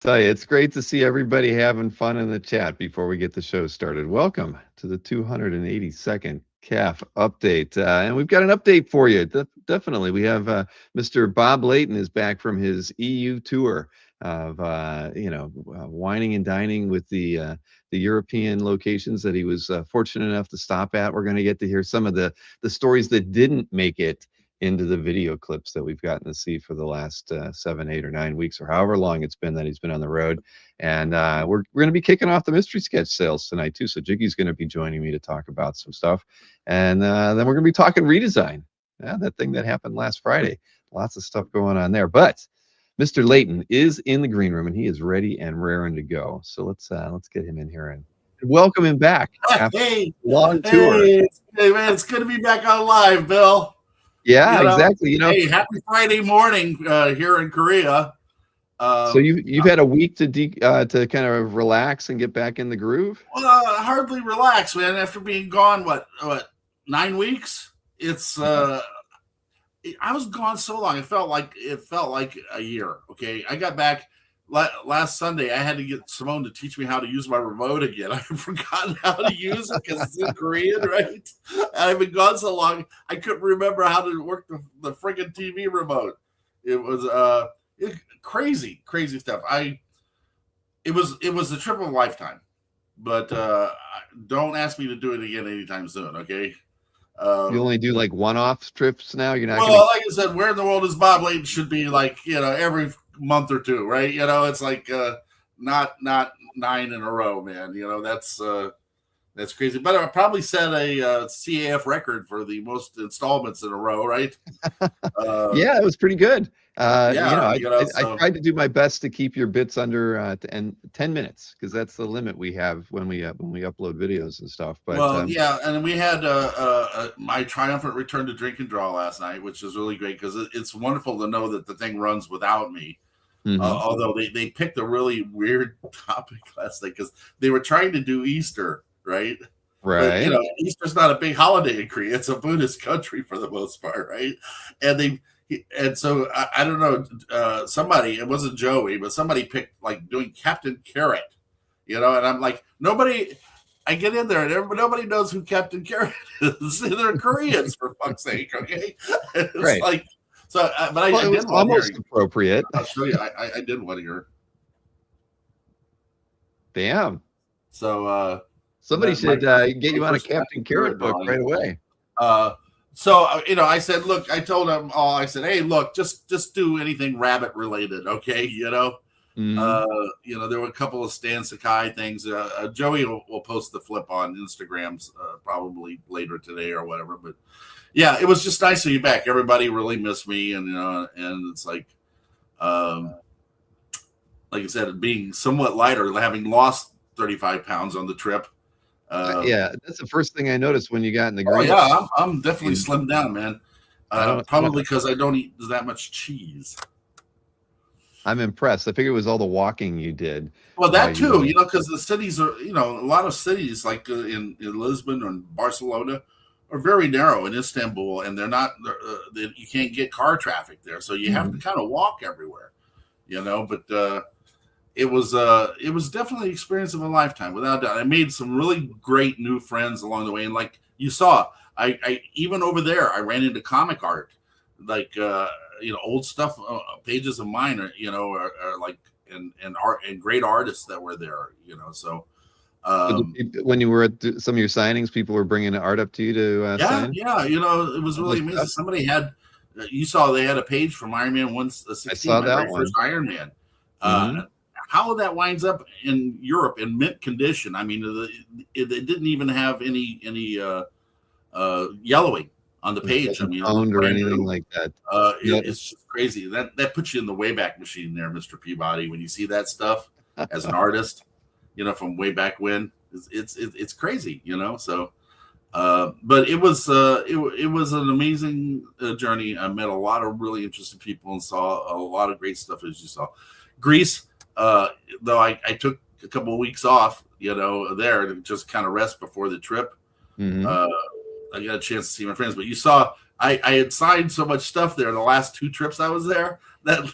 Tell you, it's great to see everybody having fun in the chat before we get the show started. Welcome to the 282nd CAF update. And we've got an update for you. Definitely. We have Mr. Bob Layton is back from his EU tour of, wining and dining with the European locations that he was fortunate enough to stop at. We're going to get to hear some of the stories that didn't make it into the video clips that we've gotten to see for the last 7, 8, or 9 weeks, or however long it's been that he's been on the road. And we're going to be kicking off the mystery sketch sales tonight too. So Jiggy's going to be joining me to talk about some stuff, and then we're going to be talking redesign. Yeah, that thing that happened last Friday. Lots of stuff going on there. But Mr. Layton is in the green room and he is ready and raring to go. So let's get him in here and welcome him back after a long tour. Hey, man, it's good to be back on live, Bill. Yeah, exactly. Hey, happy Friday morning here in Korea. So you've had a week to kind of relax and get back in the groove. Well, hardly relax, man. After being gone, what 9 weeks? It's I was gone so long. It felt like a year. Okay, I got back last Sunday. I had to get Simone to teach me how to use my remote again. I've forgotten how to use it because it's in Korean, right? I've been gone so long, I couldn't remember how to work the friggin' TV remote. It was crazy stuff. It was a trip of a lifetime, but don't ask me to do it again anytime soon. Okay. You only do like one-off trips now. You're not. Well, like I said, where in the world is Bob Layton should be like every month or two, right? It's like not 9 in a row, man. That's crazy. But I probably set a CAF record for the most installments in a row, right? Yeah, it was pretty good. I tried to do my best to keep your bits under 10 minutes because that's the limit we have when we upload videos and stuff. But and we had my triumphant return to Drink and Draw last night, which is really great because it's wonderful to know that the thing runs without me. Mm-hmm. Although they picked a really weird topic last night because they were trying to do Easter, right? Right. But, Easter's not a big holiday in Korea. It's a Buddhist country for the most part, right? And so I don't know, somebody, it wasn't Joey, but somebody picked like doing Captain Carrot, and I'm like, I get in there and nobody knows who Captain Carrot is. They're Koreans, for fuck's sake, okay? It's right. Like, so, but I did almost appropriate. I'll show you. I did one here. Damn. So somebody should get you on a Captain Carrot book right away. So I said, look, I told them all. I said, hey, look, just do anything rabbit related, okay? Mm-hmm. There were a couple of Stan Sakai things. Joey will post the flip on Instagrams probably later today or whatever. But yeah, it was just nice to be back. Everybody really missed me, and and it's like I said, being somewhat lighter, having lost 35 pounds on the trip. Yeah, that's the first thing I noticed when you got in the green. Oh yeah, I'm definitely slimmed down, man. Probably because I don't eat that much cheese. I'm impressed. I figured it was all the walking you did. Well, that too, because the cities are, a lot of cities like in Lisbon and Barcelona are very narrow, in Istanbul, and they're not. You can't get car traffic there, so you have to kind of walk everywhere, But it was definitely an experience of a lifetime, without doubt. I made some really great new friends along the way, and like you saw, I even over there, I ran into comic art, like old stuff, pages of mine, are like and art and great artists that were there, So when you were at some of your signings, people were bringing art up to you to sign? Yeah, it was really amazing. Somebody had, you saw they had a page from Iron Man 116. I saw that one. First Iron Man. How that winds up in Europe in mint condition. I mean, it didn't even have any yellowing on the page. I mean, owned or anything like that. It's just crazy. That puts you in the Wayback Machine there, Mr. Peabody. When you see that stuff as an artist, from way back when, it's crazy, So, but it was an amazing journey. I met a lot of really interesting people and saw a lot of great stuff, as you saw. Greece. Though I took a couple of weeks off, there to just kind of rest before the trip. Mm-hmm. I got a chance to see my friends, but you saw I had signed so much stuff there the last 2 trips I was there that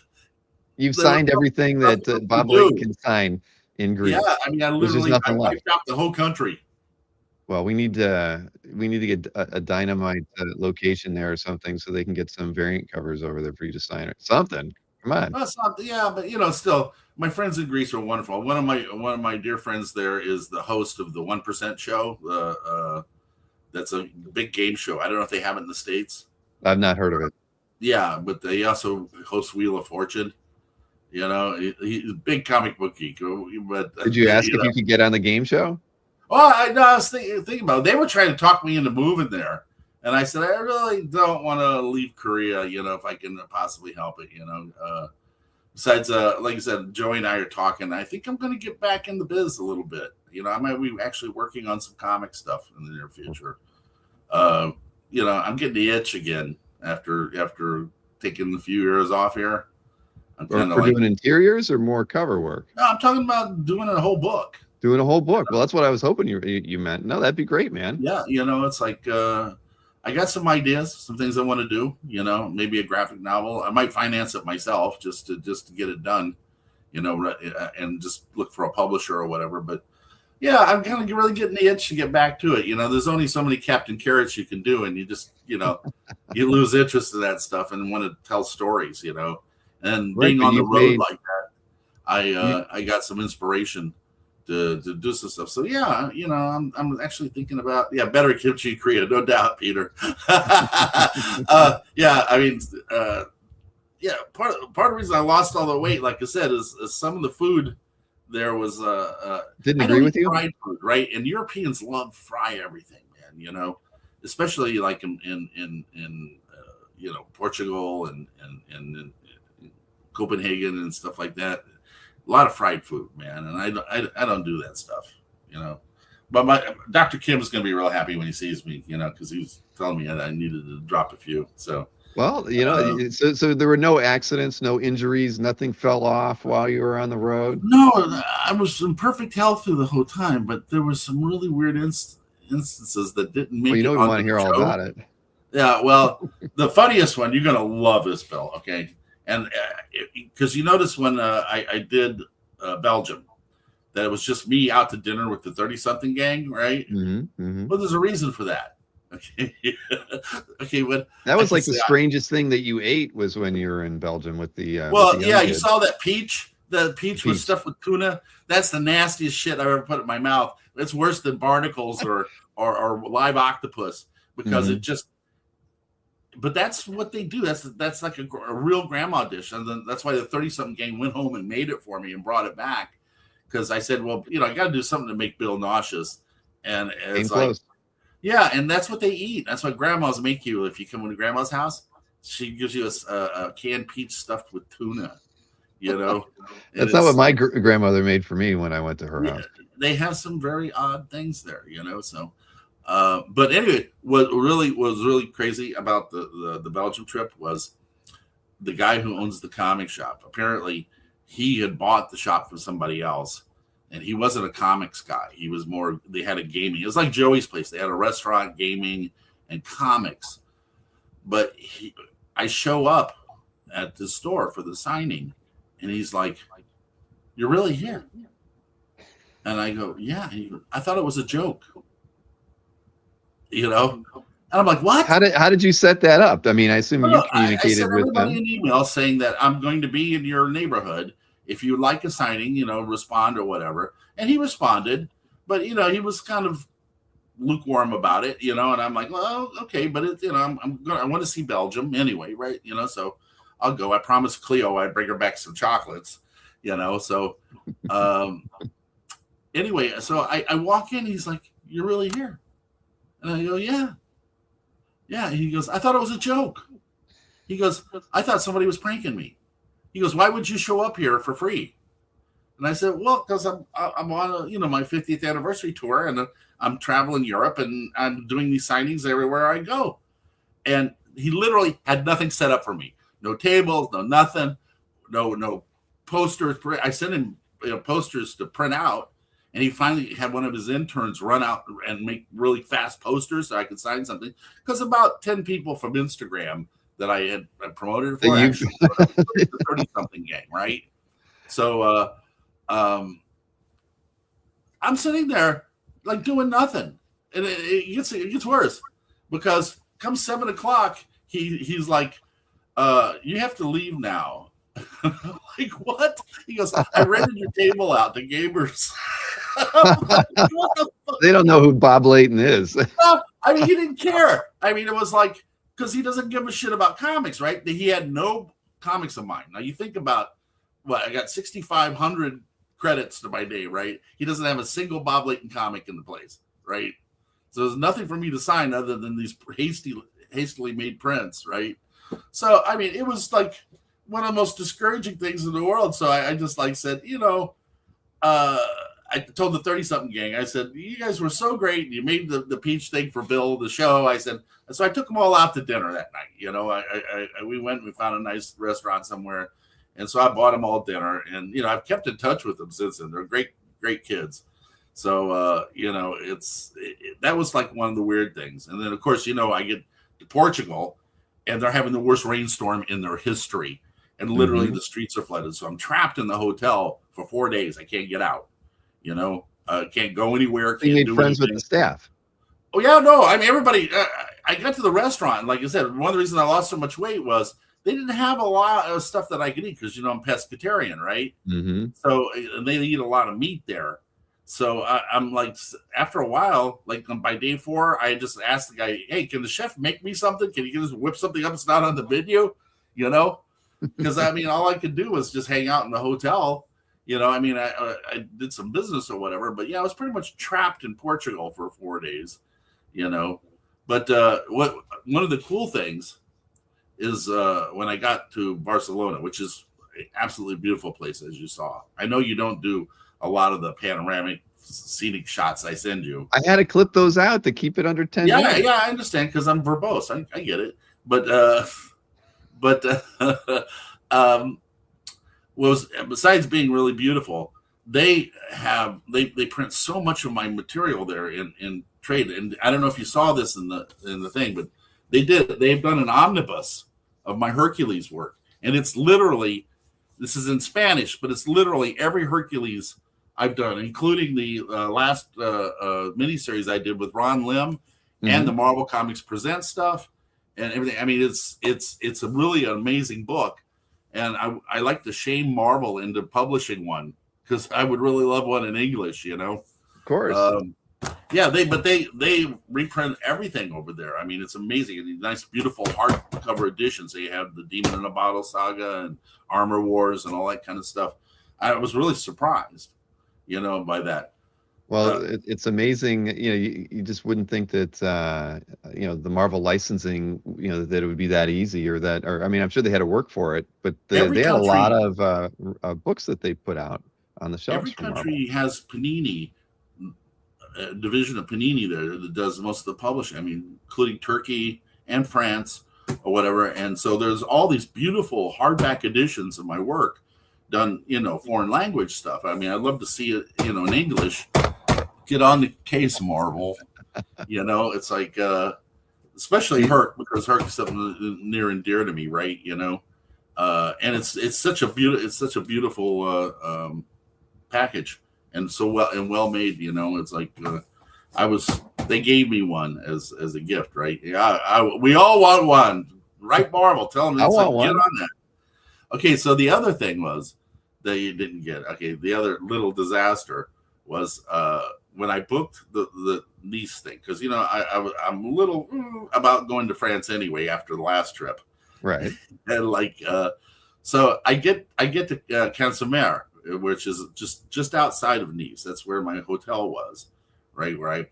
You've there was signed everything nothing that else to Bob Layton do. can sign in Yeah, Greece. I mean, I There's just literally I nothing left. wiped out the whole country. Well, we need to get a dynamite location there or something so they can get some variant covers over there for you to sign it. Something. Come on. Well, it's not, yeah, but still, my friends in Greece are wonderful. One of my dear friends there is the host of the 1% show. That's a big game show. I don't know if they have it in the States. I've not heard of it. Yeah, but they also host Wheel of Fortune. He's a big comic book geek. But Did you ask if you could get on the game show? well, I was thinking about it. They were trying to talk me into moving there, and I said I really don't want to leave Korea. If I can possibly help it. Besides, like I said, Joey and I are talking. I think I'm going to get back in the biz a little bit. I might be actually working on some comic stuff in the near future. I'm getting the itch again after taking a few years off here. I'm kind of For doing interiors or more cover work? No, I'm talking about doing a whole book. Doing a whole book. Well, that's what I was hoping you meant. No, that'd be great, man. Yeah, it's like I got some ideas, some things I want to do. Maybe a graphic novel. I might finance it myself just to get it done. And just look for a publisher or whatever. But yeah, I'm kind of really getting the itch to get back to it. There's only so many Captain Carrots you can do, and you just you lose interest in that stuff and want to tell stories. And Right, being but on the you've road made- like that, I got some inspiration to do some stuff. So yeah, I'm actually thinking about better kimchi Korea, no doubt, Peter. Yeah, I mean, part of the reason I lost all the weight, like I said, is some of the food there was Didn't I agree don't with eat you? fried food, right? And Europeans love fry everything, man. Especially like in Portugal and in Copenhagen and stuff like that. A lot of fried food, man, and I don't do that stuff. But my Dr. Kim is going to be real happy when he sees me, because he was telling me that I needed to drop a few. So Well, so there were no accidents, no injuries, nothing fell off while you were on the road. no, I was in perfect health through the whole time, but there were some really weird instances that didn't make Well, it we on want to hear all about it. Yeah, well, the funniest one, you're gonna love this, Bill. Okay, and because you notice when I did Belgium, that it was just me out to dinner with the 30-something gang, right? Well, there's a reason for that. Okay, okay. When that was like the strangest thing that you ate was when you were in Belgium with the. You saw that peach. The peach was stuffed with tuna. That's the nastiest shit I've ever put in my mouth. It's worse than barnacles or live octopus because it just. But that's what they do. That's like a real grandma dish, and then that's why the 30-something gang went home and made it for me and brought it back because I said, well, I got to do something to make Bill nauseous, and it's like, yeah, and that's what they eat. That's what grandmas make you if you come into grandma's house. She gives you a canned peach stuffed with tuna. That's not what my grandmother made for me when I went to her house. They have some very odd things there, so. But anyway, what was really crazy about the Belgium trip was the guy who owns the comic shop. Apparently, he had bought the shop from somebody else, and he wasn't a comics guy. He was more. They had a gaming. It was like Joey's place. They had a restaurant, gaming, and comics. But I show up at the store for the signing, and he's like, "You're really here?" And I go, "Yeah." I thought it was a joke. And I'm like, what? How did you set that up? I mean, I assume you communicated I sent with everybody them. an email saying that I'm going to be in your neighborhood. If you would like a signing, respond or whatever. And he responded, but he was kind of lukewarm about it, and I'm like, well, okay, but I want to see Belgium anyway, right? So I'll go. I promised Cleo I'd bring her back some chocolates, So anyway, so I walk in. He's like, "You're really here?" And I go, yeah. Yeah. He goes, I thought it was a joke. He goes, I thought somebody was pranking me. He goes, why would you show up here for free? And I said, well, because I'm on my 50th anniversary tour, and I'm traveling Europe, and I'm doing these signings everywhere I go. And he literally had nothing set up for me. No tables, no nothing, no posters. I sent him posters to print out. And he finally had one of his interns run out and make really fast posters so I could sign something. Because about 10 people from Instagram that I promoted it That for. you Actually, the 30-something gang, right? So I'm sitting there like doing nothing, and it gets worse because come 7 o'clock, he's like, "You have to leave now." Like, what? He goes, "I rented your table out to gamers." I'm like, what the fuck? they don't know who Bob Layton is. No, I mean, he didn't care. I mean, it was like, because he doesn't give a shit about comics, right? He had no comics of mine. Now you think about what I got 6,500 credits to my day, right? He doesn't have a single Bob Layton comic in the place, right? So there's nothing for me to sign other than these hastily made prints, right? So I mean, it was like one of the most discouraging things in the world. So I just like said, I told the 30-something gang, I said, you guys were so great. And you made the peach thing for Bill, the show. I said, and so I took them all out to dinner that night. We went and we found a nice restaurant somewhere. And so I bought them all dinner. And, I've kept in touch with them since then. They're great, great kids. So, that was like one of the weird things. And then, of course, I get to Portugal and they're having the worst rainstorm in their history. And literally the streets are flooded. So I'm trapped in the hotel for 4 days. I can't get out. Can't go anywhere. Can't You made do friends anything. with the staff. Oh yeah, no. I mean, everybody. I got to the restaurant, and like I said, one of the reasons I lost so much weight was they didn't have a lot of stuff that I could eat because I'm pescatarian, right? Mm-hmm. So they eat a lot of meat there. So I'm like, after a while, like by day 4, I just asked the guy, "Hey, can the chef make me something? Can you just whip something up? It's not on the menu, Because I mean, all I could do was just hang out in the hotel. I did some business or whatever, but I was pretty much trapped in Portugal for 4 days, But one of the cool things is when I got to Barcelona, which is an absolutely beautiful place, as you saw. I know you don't do a lot of the panoramic scenic shots I send you. I had to clip those out to keep it under 10 minutes. Yeah, I understand because I'm verbose. I get it, but was besides being really beautiful, they print so much of my material there in trade. And I don't know if you saw this in the thing, but they've done an omnibus of my Hercules work. And it's literally, this is in Spanish, but it's literally every Hercules I've done, including the last miniseries I did with Ron Lim and the Marvel Comics Present stuff and everything. I mean, it's a really amazing book. And I like to shame Marvel into publishing one because I would really love one in English, Of course. They reprint everything over there. I mean, it's amazing. These nice, beautiful hardcover editions. They have the Demon in a Bottle saga and Armor Wars and all that kind of stuff. I was really surprised, by that. Well, it's amazing. You just wouldn't think that the Marvel licensing, that it would be that easy or I mean, I'm sure they had to work for it, but they had a lot of books that they put out on the shelves. Every country has Panini, a division of Panini there that does most of the publishing. I mean, including Turkey and France or whatever. And so there's all these beautiful hardback editions of my work done, foreign language stuff. I mean, I'd love to see it, in English. Get on the case, Marvel. It's like, especially Herc, because Herc is something near and dear to me, right? And it's such a beautiful package and so well made. It's like they gave me one as a gift, right? Yeah, we all want one, right? Marvel, tell them get on that. Okay, so the other thing was that you didn't get. Okay, the other little disaster was when I booked the Nice thing, because I'm a little about going to France anyway after the last trip, right? And so I get to Cansemere, which is just outside of Nice. That's where my hotel was, right? Where I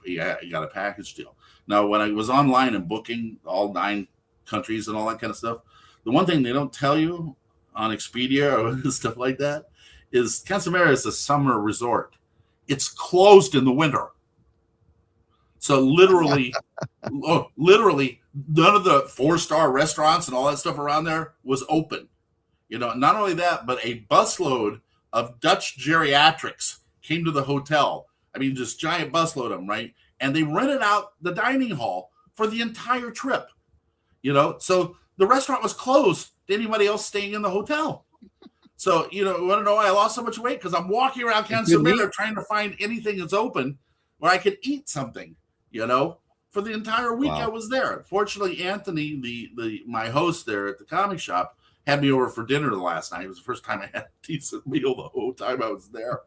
got a package deal. Now, when I was online and booking all 9 countries and all that kind of stuff, the one thing they don't tell you on Expedia or stuff like that is Cansemere is a summer resort. It's closed in the winter. So literally, none of the 4-star restaurants and all that stuff around there was open. Not only that, but a busload of Dutch geriatrics came to the hotel. I mean, just giant busload of them, right? And they rented out the dining hall for the entire trip. So the restaurant was closed to anybody else staying in the hotel. So, you want to know why I lost so much weight? Because I'm walking around You couldn't eat. Cansamera trying to find anything that's open where I could eat something, for the entire week I Wow. was there. Fortunately, Anthony, my host there at the comic shop, had me over for dinner the last night. It was the first time I had a decent meal the whole time I was there.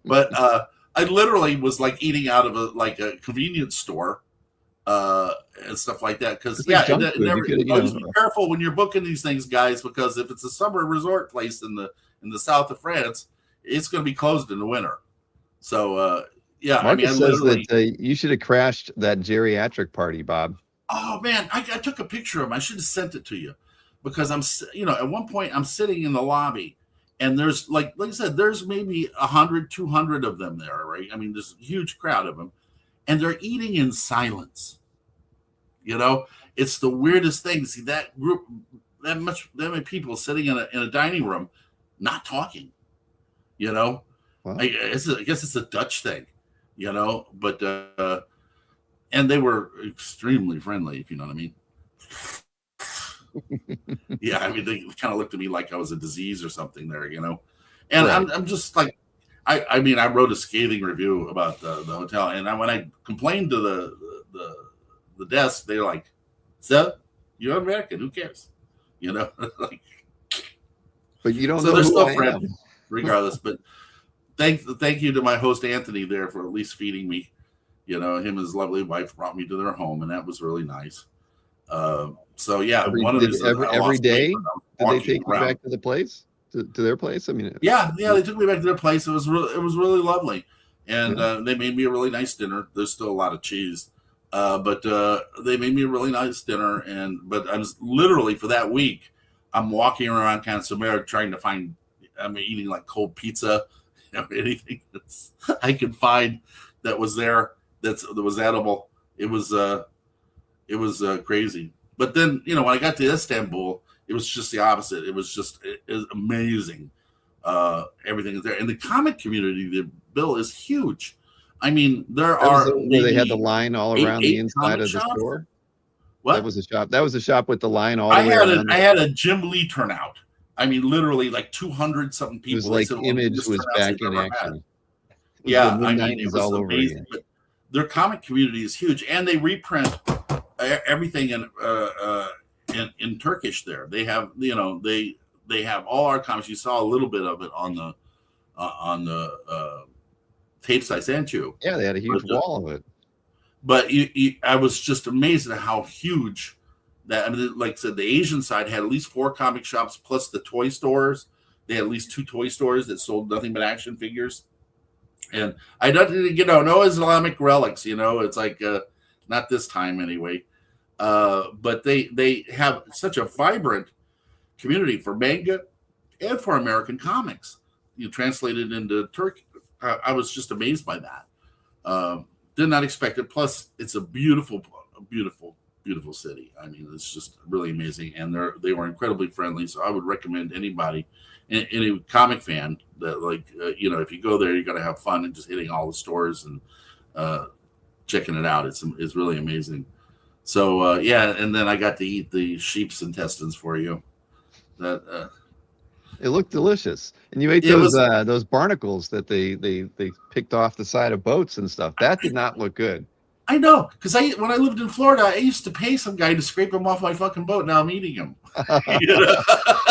But I literally was like eating out of a convenience store and stuff like that. Because It's like junk food. You never, could, always be careful when you're booking these things, guys, because if it's a summer resort place in the south of France, it's going to be closed in the winter. So yeah, Marcus I says literally. that you should have crashed that geriatric party, Bob. Oh man, I took a picture of him. I should have sent it to you because at one point I'm sitting in the lobby and there's like I said, there's maybe 100, 200 of them there, right? I mean, there's a huge crowd of them and they're eating in silence. It's the weirdest thing. See that group, that many people sitting in a dining room, not talking. Wow. I guess it's a Dutch thing, but and they were extremely friendly, if you know what I mean. Yeah, I mean they kind of looked at me like I was a disease or something there, And Right. I'm just like, I mean I wrote a scathing review about the hotel, and when I complained to the desk, they're like, "So you're American? Who cares?" Like, But you don't so know they're who still I friends, am. regardless. But thank you to my host Anthony there for at least feeding me. Him and his lovely wife brought me to their home, and that was really nice. So yeah, Every one of the did reasons every I every lost weight day was I was did they walking take you around. back to the place to their place? I mean, Yeah, they took me back to their place. It was really lovely, and yeah. they made me a really nice dinner. There's still a lot of cheese, but they made me a really nice dinner. But I was literally for that week, I'm walking around Cansamera trying to find. I'm eating like cold pizza, anything that's I could find that was there that was edible. It was crazy. But then when I got to Istanbul, it was just the opposite. It was amazing. Everything is there, and the comic community, the bill is huge. I mean, there That was are where they had the maybe line all eight around the eight inside comic of the shops. store. That What? was a shop. That was a shop with the line all the I way had a around. I had a Jim Lee turnout. I mean, literally like 200 something It was people. They like said one of the Image biggest was turnouts they've back in ever had. action. It was the Yeah, mid I mean, it '90s was all over amazing. again. But their comic community is huge, and they reprint everything in Turkish. There, they have they have all our comics. You saw a little bit of it on the tapes I sent you, Yeah, they had a huge but wall of it. I was just amazed at how huge that. I mean, like I said, the Asian side had at least 4 comic shops plus the toy stores. They had at least 2 toy stores that sold nothing but action figures. And I don't, no Islamic relics. It's like not this time anyway. But they have such a vibrant community for manga and for American comics. You translated into Turkey. I was just amazed by that. Did not expect it. Plus, it's a beautiful, beautiful, beautiful city. I mean, it's just really amazing, and they were incredibly friendly. So I would recommend anybody, any comic fan, that if you go there, you're gonna have fun and just hitting all the stores and uh, checking it out. It's really amazing. So yeah, and then I got to eat the sheep's intestines for you. That It looked delicious, and you ate it was. those barnacles that they picked off the side of boats and stuff. That did not look good. I know, because when I lived in Florida, I used to pay some guy to scrape them off my fucking boat. Now I'm eating them.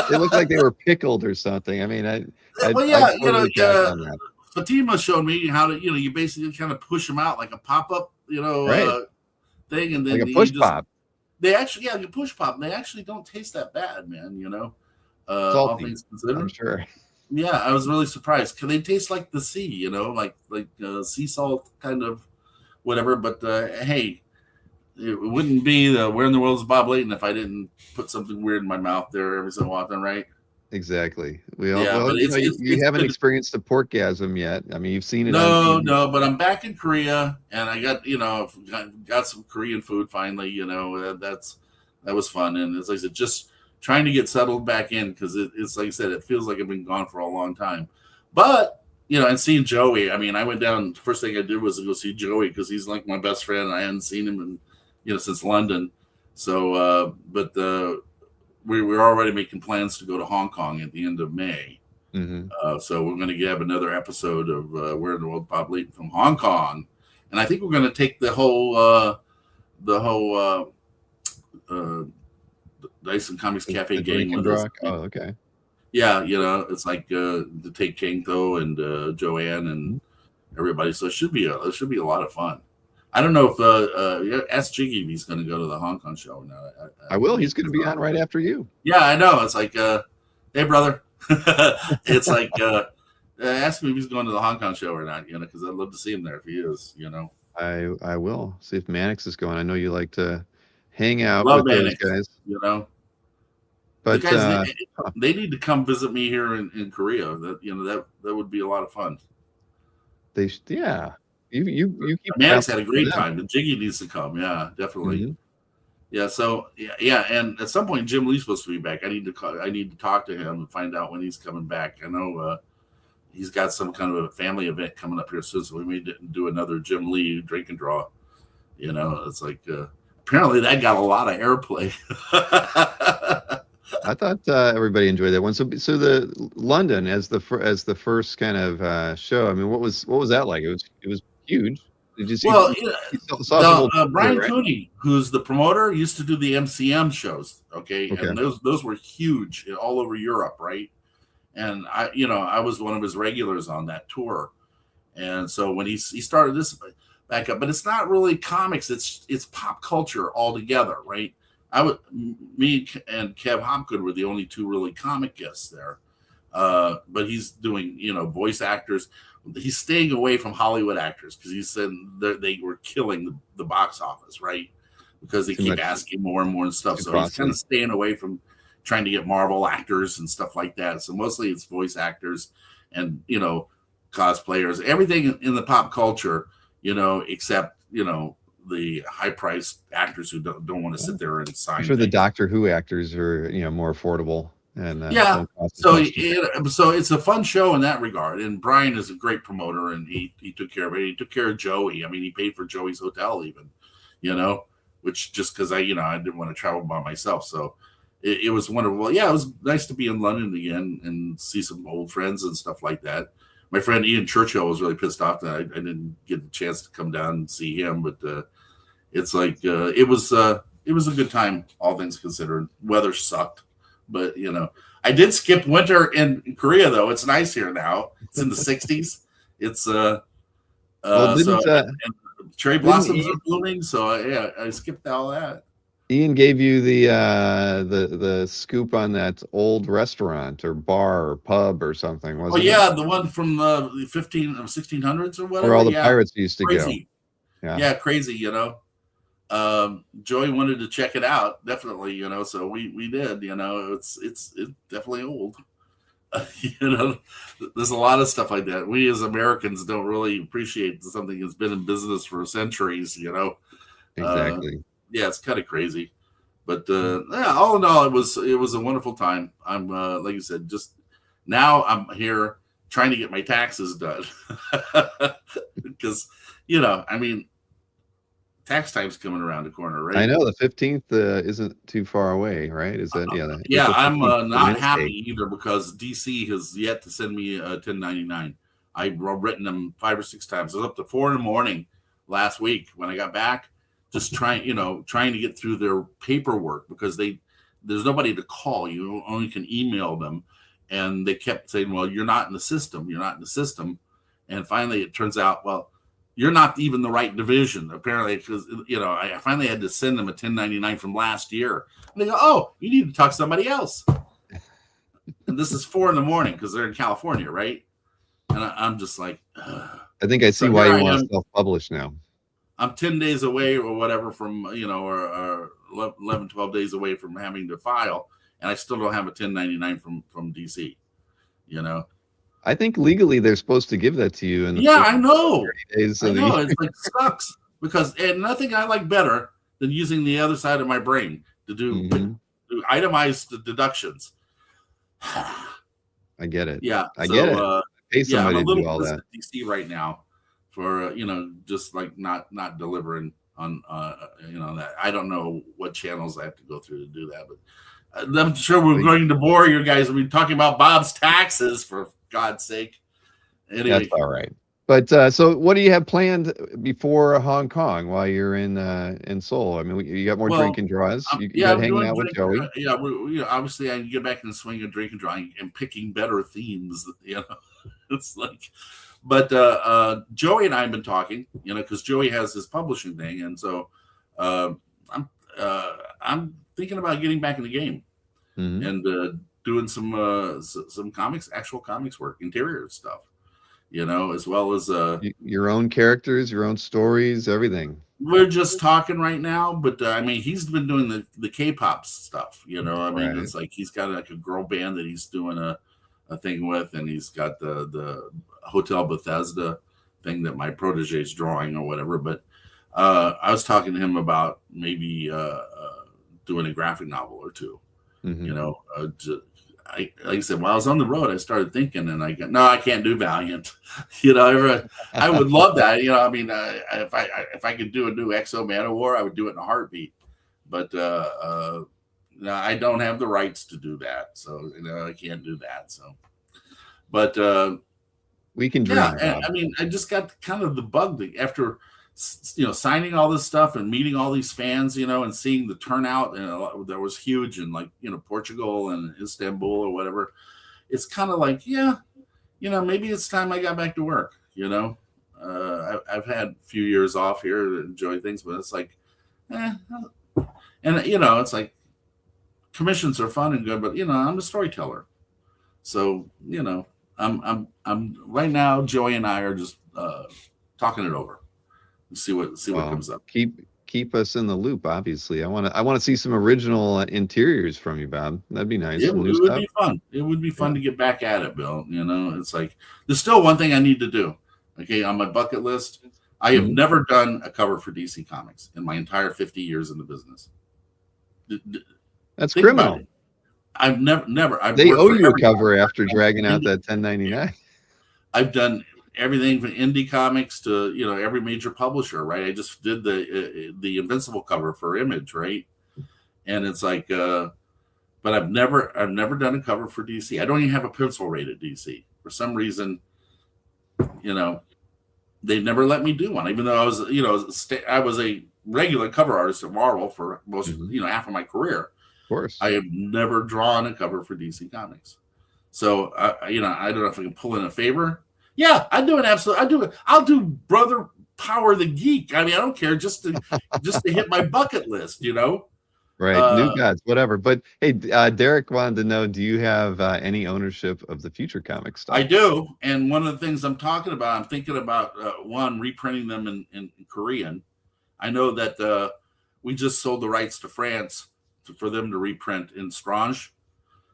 They looked like they were pickled or something. I mean, Well, I yeah, totally pass on that. Fatima showed me how to, you basically kind of push them out like a pop up, Right, thing, and like then a you push just pop, they actually, yeah, you push pop. And they actually don't taste that bad, man. All salty. things I'm considered. sure. Yeah, I was really surprised. Can they taste like the sea? Like sea salt kind of whatever. But hey, it wouldn't be the Where in the World is Bob Layton if I didn't put something weird in my mouth there every so often, right? Exactly. We all Yeah, well, but you it's haven't good. experienced the porkgasm yet. I mean, you've seen it on No, TV. no, but I'm back in Korea, and I got got some Korean food finally. That was fun, and as I said, just trying to get settled back in because it's like I said, it feels like I've been gone for a long time. But and seeing Joey, I mean, I went down. First thing I did was to go see Joey because he's like my best friend. And I hadn't seen him in since London. So, but we're already making plans to go to Hong Kong at the end of May. Hmm. So we're going to have another episode of Where in the World Bob Layton from Hong Kong, and I think we're going to take the whole Dyson Comics Cafe The gang drink and with us. draw. Oh, okay. Yeah, it's like to take Kangto and Joanne and Mhm. everybody. So it should be a lot of fun. I don't know if ask Jiggy if he's going to go to the Hong Kong show now. I will. He's going to be on right after you. Yeah, I know. It's like, hey, brother. It's like, ask me if he's going to the Hong Kong show or not, because I'd love to see him there if he is. I will see if Mannix is going. I know you like to hang out Love with those Mannix, guys, The but guys, they need to come visit me here in Korea. That would be a lot of fun. yeah. You keep Mannix had a traveling for great them. time. The Jiggy needs to come. Yeah, definitely. Mhm. Yeah. So yeah, and at some point Jim Lee's supposed to be back. I need to talk to him and find out when he's coming back. I know he's got some kind of a family event coming up here soon, so we may do another Jim Lee drink and draw. It's like apparently that got a lot of airplay. I thought everybody enjoyed that one. So the London as the first kind of show. I mean, what was that like? It was huge. Did you see? Well, You saw some old Brian right? Cooney, who's the promoter, used to do the MCM shows. Okay, Okay. and those were huge all over Europe, right? And I was one of his regulars on that tour. And so when he started this back up, but it's not really comics; it's pop culture altogether, right? Me and Kev Hopgood were the only two really comic guests there. But he's doing, voice actors. He's staying away from Hollywood actors because he said they were killing the box office, right? Because they Too keep much, asking more and more and stuff. too So he's kind costly. of staying away from trying to get Marvel actors and stuff like that. So mostly it's voice actors and, cosplayers, everything in the pop culture, except, the high priced actors who don't want to sit there and I'm sign sure the things. Doctor Who actors are more affordable and Yeah. don't cost as So much. so it's a fun show in that regard. And Brian is a great promoter, and he took care of it. He took care of Joey. I mean, he paid for Joey's hotel even, which just because I didn't want to travel by myself. So it was wonderful. Yeah, it was nice to be in London again and see some old friends and stuff like that. My friend Ian Churchill was really pissed off that I didn't get a chance to come down and see him, but it's like it was a good time, all things considered. Weather sucked, but I did skip winter in Korea though. It's nice here now. It's in the 60s. It's Well, so didn't and cherry didn't blossoms are blooming. So yeah, I skipped all that. Ian gave you the scoop on that old restaurant or bar or pub or something, Oh wasn't it? yeah, the one from the 1600s or Where whatever. all the Yeah, pirates used to go. crazy. Yeah. Yeah, crazy. Joey wanted to check it out, definitely. So we did. It's definitely old. There's a lot of stuff like that. We as Americans don't really appreciate something that's been in business for centuries. Exactly. Yeah, it's kind of crazy. But yeah, all in all, it was a wonderful time. I'm like you said, just now I'm here trying to get my taxes done because I mean, tax time's coming around the corner, right? I know the 15th isn't too far away, right? Is that yeah? Yeah, April I'm 15th, not Wednesday. happy either because DC has yet to send me a 1099. I've written them 5 or 6 times. I was up to 4 in the morning last week when I got back, just trying to get through their paperwork because there's nobody to call. You only can email them, and they kept saying, "Well, you're not in the system. You're not in the system." And finally, it turns out, well, you're not even the right division, apparently, because I finally had to send them a 1099 from last year. And they go, "Oh, you need to talk to somebody else." And this is 4 in the morning because they're in California, right? And I'm just like, ugh. I think I see So why here you I want am. to self-publish now. I'm 10 days away or whatever from, or 11, 12 days away from having to file. And I still don't have a 1099 from DC, I think legally they're supposed to give that to you in the Yeah, first I know. 30 days I of the know. year. It's like sucks because and nothing I like better than using the other side of my brain to do Mhm. itemized deductions. I get it. Yeah. I get So it. Pay yeah, I'm a somebody to little do all pissed that. at DC right now for just like not delivering on that. I don't know what channels I have to go through to do that, but I'm sure we're going to bore you guys. We'll be talking about Bob's taxes, for God's sake. That's Anyway, all right. But so, what do you have planned before Hong Kong while you're in Seoul? I mean, you got more well, drink and draws. You yeah, got I'm hanging doing out with drink. Joey. Yeah, obviously I can get back in the swing of drink and drawing and picking better themes. It's like, but Joey and I have been talking, because Joey has his publishing thing, and so uh, I'm thinking about getting back in the game Hmm. and doing some comics, actual comics work, interior stuff, as well as Your own characters, your own stories, everything. we're just talking right now. But I mean, he's been doing the K-pop stuff. I mean, Right. it's like he's got like a girl band that he's doing a thing with, and he's got the Hotel Bethesda thing that my protege is drawing or whatever. But I was talking to him about maybe doing a graphic novel or two. Hmm. Like I said, while I was on the road, I started thinking, and no, I can't do Valiant. I would love that. I mean, if I could do a new Exo Man of War, I would do it in a heartbeat. But no, I don't have the rights to do that, so I can't do that. So, but We can yeah, dream, and Bob. I mean, I just got kind of the bug after signing all this stuff and meeting all these fans, and seeing the turnout, and that was huge, and like Portugal and Istanbul or whatever. It's kind of like, yeah, maybe it's time I got back to work. I've had a few years off here to enjoy things, but it's like, and it's like commissions are fun and good, but I'm a storyteller, so I'm right now. Joey and I are just talking it over. See what Well, comes up. keep us in the loop. Obviously, I want to see some original interiors from you, Bob. That'd be nice. It, Some new it would stuff. be fun. It would be Yeah. fun to get back at it, Bill. It's like there's still one thing I need to do. Okay, on my bucket list, I have Mhm. never done a cover for DC Comics in my entire 50 years in the business. That's Think about criminal. it. I've never. I've They worked owe for you a everybody. cover after dragging out Indie, that 1099. I've done everything from indie comics to every major publisher. Right. I just did the Invincible cover for Image. Right. And it's like, but I've never done a cover for DC. I don't even have a pencil rate at DC for some reason. They never let me do one, even though I was I was a regular cover artist at Marvel for most Mhm. half of my career. Of course. I have never drawn a cover for DC Comics. So I don't know if I can pull in a favor. Yeah, I do an absolute. I do it. I'll do Brother Power the Geek. I mean, I don't care, just to hit my bucket list. Right. New Uh, gods, whatever. But hey, Derek wanted to know, do you have any ownership of the future comic I stuff? do, and one of the things I'm talking about, I'm thinking about one reprinting them in Korean. I know that we just sold the rights to France for them to reprint in Strange.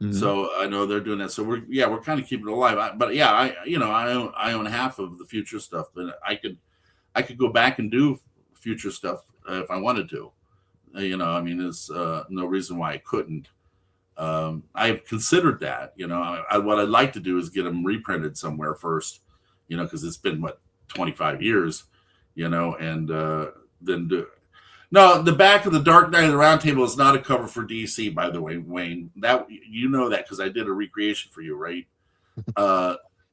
Mhm. So I know they're doing that. So we're kind of keeping it alive. But yeah, I own half of the future stuff, but I could go back and do future stuff if I wanted to. I mean, there's no reason why I couldn't. I've considered that. What I'd like to do is get them reprinted somewhere first. Because it's been 25 years. And then do. No, the back of the Dark Knight of the Round Table is not a cover for DC, by the way, Wayne. That that because I did a recreation for you, right?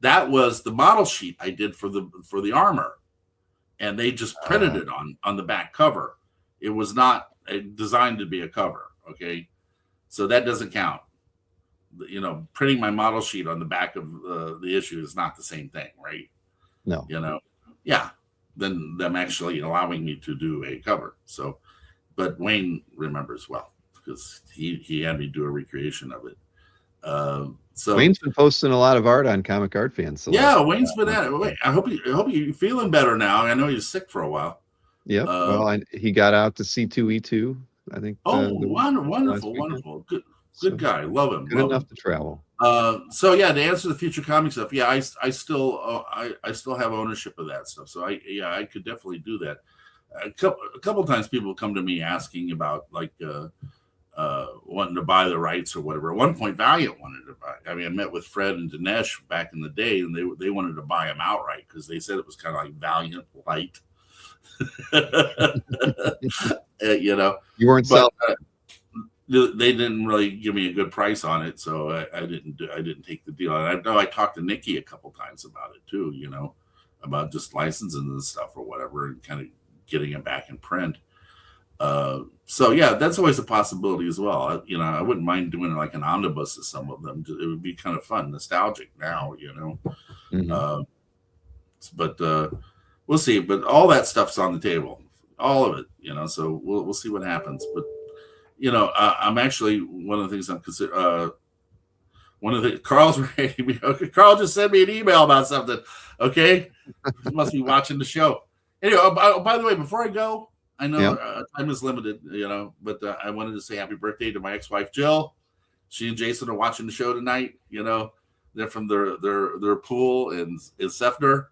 That was the model sheet I did for the armor, and they just printed Uh, it on the back cover. It was not designed to be a cover. Okay, so that doesn't count. Printing my model sheet on the back of the issue is not the same thing, right? no. Yeah, than them actually allowing me to do a cover. So, but Wayne remembers well because he had me do a recreation of it. So Wayne's been posting a lot of art on Comic Art Fans the yeah, last Wayne's been month at it. or so. Wait, I hope you're feeling better now. I know you're sick for a while. Yep. Uh, Well, he got out to C2E2, I think, oh, the last wonderful, weekend. wonderful, good So guy. Love him, good love enough him. to travel. So yeah, to answer the future comic stuff, yeah, I still I still have ownership of that stuff. So I could definitely do that. A couple times people come to me asking about like wanting to buy the rights or whatever. At one point, Valiant wanted to buy. I mean, I met with Fred and Dinesh back in the day, and they wanted to buy them outright because they said it was kind of like Valiant light, You weren't But selling. they didn't really give me a good price on it, so I didn't take the deal. And I know I talked to Nikki a couple times about it too, about just licensing and stuff or whatever, and kind of getting it back in print. So yeah, that's always a possibility as well. I wouldn't mind doing like an omnibus of some of them. It would be kind of fun, nostalgic now, Mhm. But we'll see. But all that stuff's on the table, all of it, So we'll see what happens. But I'm actually one of the things I'm consider. One of the Carl's writing me. Okay, Carl just sent me an email about something. Okay, he must be watching the show. Anyway, by the way, before I go, I know Yeah. time is limited, but I wanted to say happy birthday to my ex-wife Jill. She and Jason are watching the show tonight. They're from their pool in Sefner,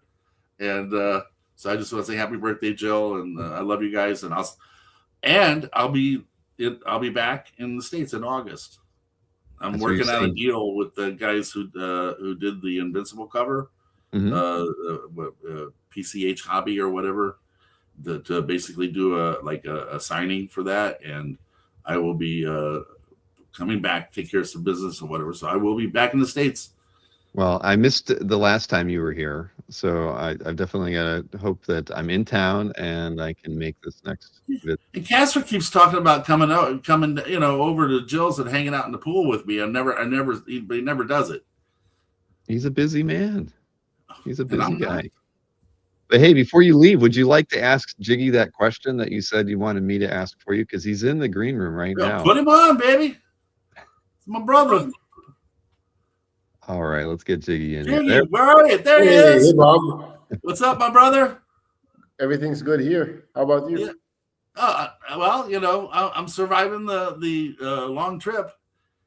and so I just want to say happy birthday, Jill, and I love you guys. And I'll be back in the States in August. I'm That's what you're working out a saying. deal with the guys who did the Invincible cover, Mhm. PCH Hobby or whatever, to basically do a signing for that, and I will be coming back, take care of some business or whatever. So I will be back in the States. Well, I missed the last time you were here, so I've definitely got to hope that I'm in town and I can make this next visit. And Casper keeps talking about coming over to Jill's and hanging out in the pool with me. But he never does it. He's a busy man. He's a And busy I'm not. guy. But hey, before you leave, would you like to ask Jiggy that question that you said you wanted me to ask for you? Because he's in the green room right now. Put him on, baby. It's my brother. All right, let's get Jiggy in Jiggy, here. where are you? There he Hey, is. hey, Bob. What's up, my brother? Everything's good here. How about you? Yeah. Well, I'm surviving the long trip.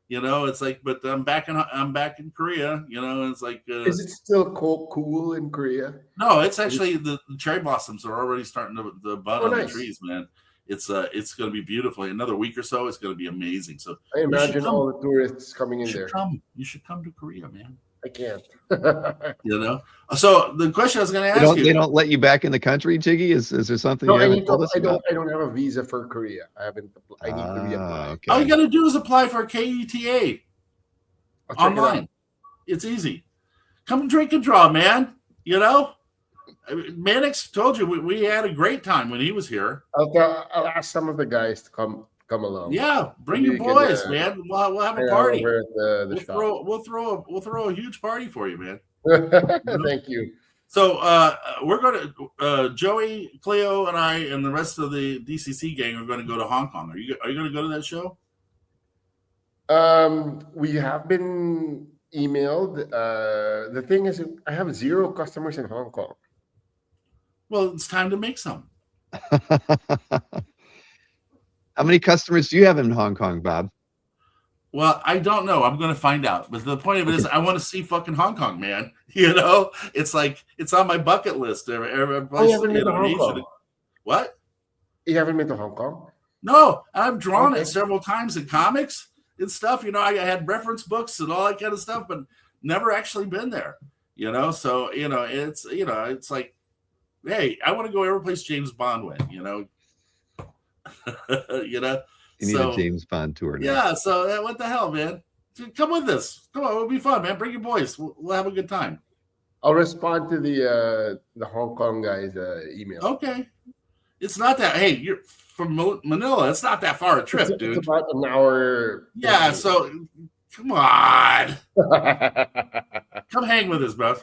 It's like, but I'm back in Korea. It's like. Is it still cool in Korea? No, it's actually the cherry blossoms are already starting to bud on nice. the trees, man. It's going to be beautiful. In another week or so, it's going to be amazing. So I imagine all the tourists coming in there. You should come to Korea, man. I can't. So the question I was going to ask They don't let you back in the country, Jiggy? Is there something No, you haven't told us about? I don't have a visa for Korea. I need to reapply. Okay. All you got to do is apply for a KETA I'll check it out. online. It's easy. Come drink and draw, man. Mannix told you we had a great time when he was here. I'll ask some of the guys to come along. Yeah, bring Maybe your we can, boys, man. We'll have a party. Over at the shop. We'll throw a huge party for you, man. Thank you. So we're going to Joey, Cleo, and I, and the rest of the DCC gang are going to go to Hong Kong. Are you going to go to that show? We have been emailed. The thing is, I have 0 customers in Hong Kong. Well, it's time to make some. How many customers do you have in Hong Kong, Bob? Well, I don't know. I'm going to find out. But the point of it is, I want to see fucking Hong Kong, man. It's like it's on my bucket list. You haven't been to Hong Kong? What? You haven't been to Hong Kong? No, I've drawn it several times in comics and stuff. I had reference books and all that kind of stuff, but never actually been there. So it's like, hey, I want to go every place James Bond went. You need a James Bond tour now. Yeah. So what the hell, man? Come with us. Come on, it'll be fun, man. Bring your boys. We'll have a good time. I'll respond to the Hong Kong guys' email. Okay. It's not that. Hey, you're from Manila. It's not that far a trip, dude. It's about an hour. Yeah. So come on. Come hang with us, bro.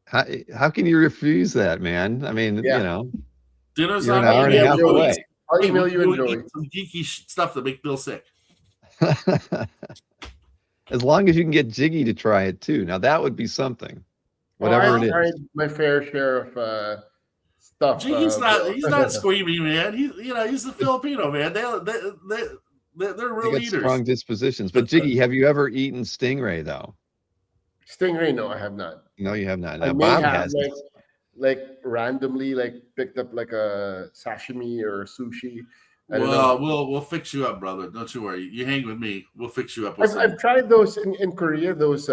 How can you refuse that, man? I mean, Dinner's you're on an hour and a half away. I'll email you and Joey. Some geeky stuff that make Bill sick. As long as you can get Jiggy to try it too. Now that would be something. Whatever it is. I my fair share of stuff. Jiggy's he's not squeamy, man. He's a Filipino, man. They're real eaters. Strong dispositions. But Jiggy, have you ever eaten stingray though? Stingray, no, I have not. No, you have not. Now I Bob have, has. like randomly picked up like a sashimi or sushi. Well, we'll fix you up, brother. Don't you worry. You hang with me. We'll fix you up. I've tried those in Korea. Those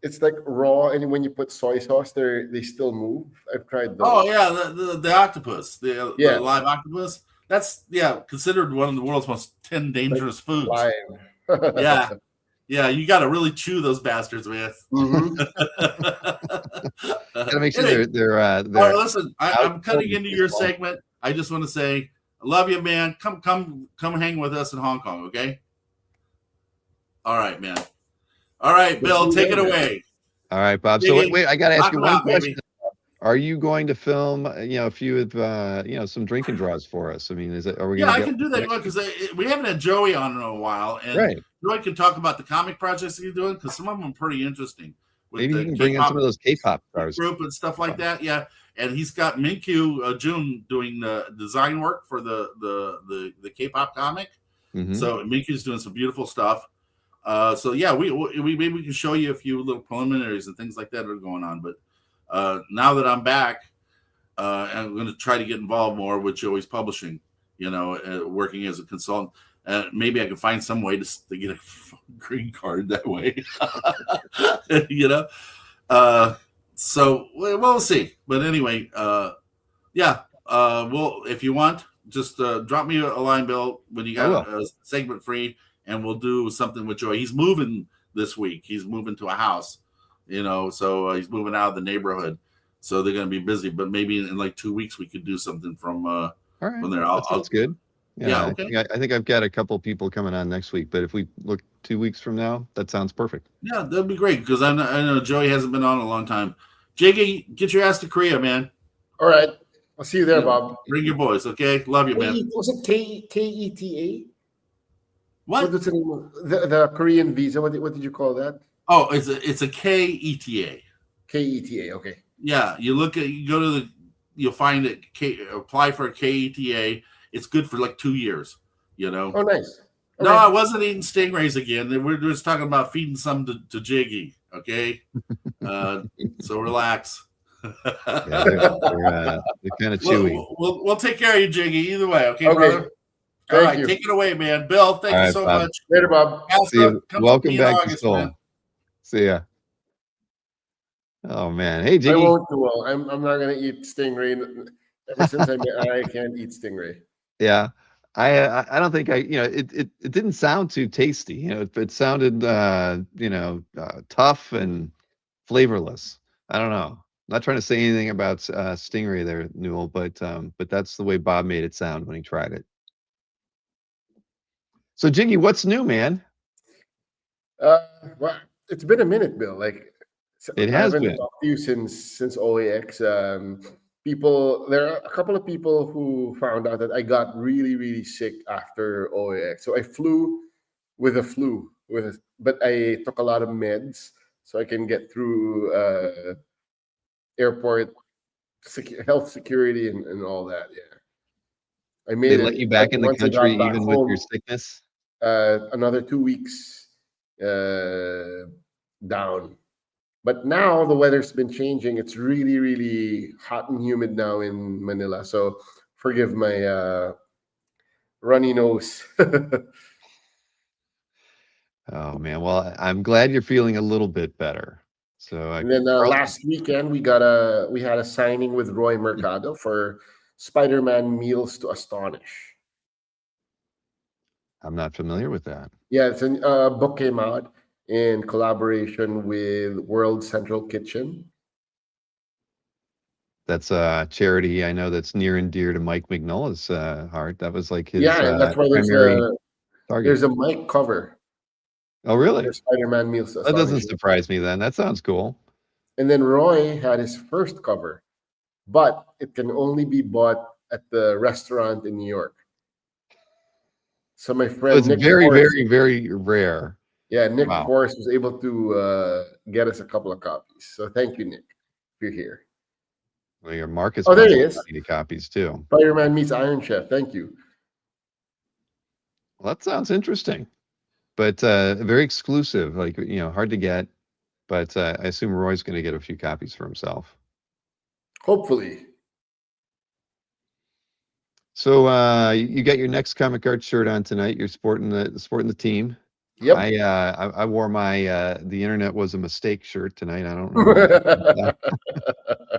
it's like raw, and when you put soy sauce, they still move. I've tried those. Oh yeah, the octopus, the live octopus. That's considered one of the world's most 10 dangerous foods. Live. Yeah. Yeah, you got to really chew those bastards, man. Hmm. Gotta make sure Anyway, they're listen, out I'm cutting cold into as your well. segment. I just want to say, I love you, man. Come hang with us in Hong Kong, okay? All right, man. All right, We'll see Bill, you take there, it man. away. All right, Bob. So Jiggy, wait, I got to ask knock you him one out, question. baby. Are you going to film, a few of, some drinking draws for us? I mean, are we going Yeah, to I get can do one for that next week? because we haven't had Joey on in a while, and Right. Joey can talk about the comic projects that he's doing because some of them are pretty interesting with Maybe you the can bring in some K-pop of those K-pop stars. group and stuff like that. Yeah, and he's got Minkyu Jun doing the design work for the K-pop comic. Mm-hmm. So Minkyu's doing some beautiful stuff. So yeah, we maybe we can show you a few little preliminaries and things like that are going on. But now that I'm back, I'm going to try to get involved more with Joey's publishing. Working as a consultant. Maybe I can find some way to get a green card that way. you know. So we'll see. But anyway, yeah. Well, if you want, just drop me a line, Bill, when you got a segment free, and we'll do something with Joy. He's moving this week. He's moving to a house, so he's moving out of the neighborhood. So they're going to be busy. But maybe in like 2 weeks we could do something from All right. from there. That sounds good. Yeah. Okay. I think I've got a couple people coming on next week, but if we look 2 weeks from now, that sounds perfect. Yeah, that'd be great because I know Joey hasn't been on in a long time. Jiggy, get your ass to Korea, man. All right. I'll see you there, Bob. Bring your boys, okay? Love you, man. Was it KETA? What? was the name of the Korean visa? What did you call that? Oh, it's a KETA. KETA. Okay. Yeah, you go to you'll find it. Apply for a KETA. It's good for like 2 years. Oh, nice. No, I wasn't eating stingrays again. We're just talking about feeding some to Jiggy. Okay, so relax. Yeah, they're kind of chewy. We'll take care of you, Jiggy. Either way, okay, Okay. brother. Thank All right, you. take it away, man. Bill, thank you so Bob. much. Later, Bob. See you. Welcome back to August, Seoul. man. See ya. Oh man, hey Jiggy. I won't do well. I'm not gonna eat stingray. Ever since I can't eat stingray. Yeah. I don't think it didn't sound too tasty. It sounded tough and flavorless. I don't know. Not trying to say anything about stingray there, Newell, but that's the way Bob made it sound when he tried it. So Jiggy, what's new, man? Well, it's been a minute, Bill. Like It I has haven't been. talked to you since OAX. There are a couple of people who found out that I got really, really sick after OAX. So I flew with a flu, but I took a lot of meds so I can get through airport health security and all that. Yeah, I made They it. let you back in the Once I got country back even with home, your sickness? another 2 weeks down. But now the weather's been changing. It's really, really hot and humid now in Manila. So forgive my runny nose. Oh man, well I'm glad you're feeling a little bit better. So And then last weekend we had a signing with Roy Mercado for Spider-Man Meals to Astonish. I'm not familiar with that. Yeah, it's a book came out in collaboration with World Central Kitchen. That's a charity I know that's near and dear to Mike Mignola's heart. That was like his And that's why primary target. there's a mic cover. Oh, really? For Spider-Man Meals to That doesn't Astonish. surprise me then. That sounds cool. And then Roy had his first cover, but it can only be bought at the restaurant in New York. So my friend So it's Nick very, Forrest, very, very rare. yeah, Nick Wow. Forrest was able to get us a couple of copies. So thank you, Nick, if you're here. Well, your Marcus There he is. copies too. Spider-Man meets Iron Chef. Thank you. Well, that sounds interesting, but very exclusive. Like hard to get. But I assume Roy's going to get a few copies for himself. Hopefully. So you got your next Comic Art shirt on tonight. You're sporting the team. Yep. I wore my the internet was a mistake shirt tonight. I don't know why.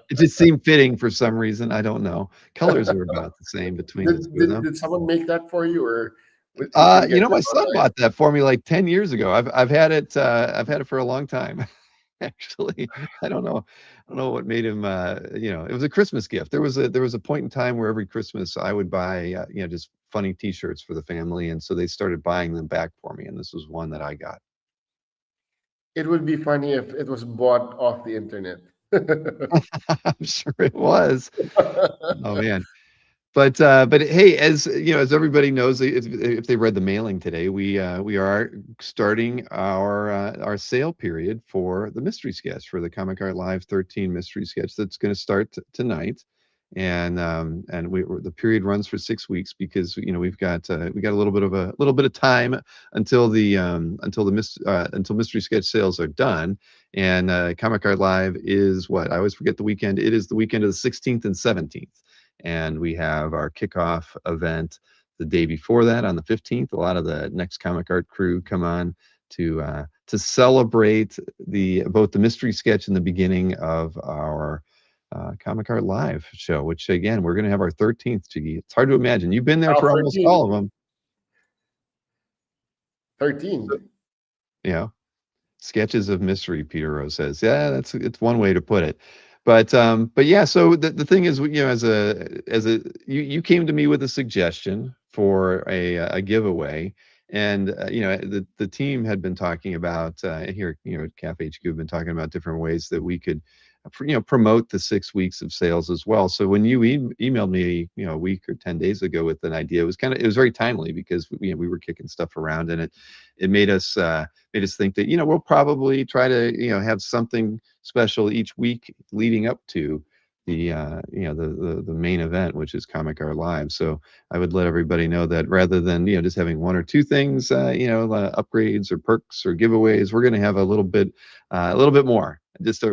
It just seemed fitting for some reason. I don't know. Colors are about the same between the two of them. Did someone make that for you, or can you get My that son online? bought that for me like 10 years ago. I've had it for a long time. Actually, I don't know what made him it was a Christmas gift. There was a point in time where every Christmas I would buy just funny t-shirts for the family, and so they started buying them back for me, and this was one that I got. It would be funny if it was bought off the internet. I'm sure it was. Oh man. But hey, as you know, as everybody knows, if they read the mailing today, we are starting our sale period for the mystery sketch for the Comic Art Live 13 mystery sketch that's going to start tonight, and the period runs for 6 weeks because we got a little bit of time until mystery sketch sales are done, and Comic Art Live is what I always forget the weekend. It is the weekend of the 16th and 17th. And we have our kickoff event the day before that on the 15th. A lot of the Next Comic Art crew come on to celebrate both the mystery sketch and the beginning of our Comic Art Live show, which again we're going to have our 13th. Jiggy, it's hard to imagine. You've been there Oh, for almost all 13. of them. 13. You know, sketches of mystery. Peter Rose says, yeah, it's one way to put it. But yeah, so the thing is, as a you came to me with a suggestion for a giveaway, and the team had been talking about here at Cafe HQ have been talking about different ways that we could promote the 6 weeks of sales as well. So when you emailed me a week or 10 days ago with an idea, it was very timely because we were kicking stuff around, and it made us think that we'll probably try to have something special each week leading up to the main event, which is Comic Art Live. So I would let everybody know that rather than just having one or two things, upgrades or perks or giveaways, we're going to have a little bit more, just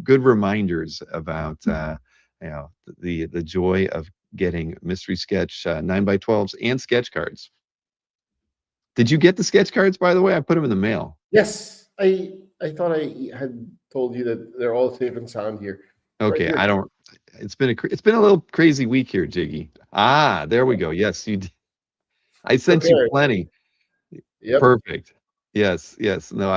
good reminders about the joy of getting mystery sketch 9x12s and sketch cards. Did you get the sketch cards, by the way? I put them in the mail. Yes, I thought I had told you that they're all safe and sound here. Right Okay, here. I don't. It's been a little crazy week here, Jiggy. There we go. Yes, you. I sent you Prepared. plenty. Yep. Perfect. Yes, yes. No,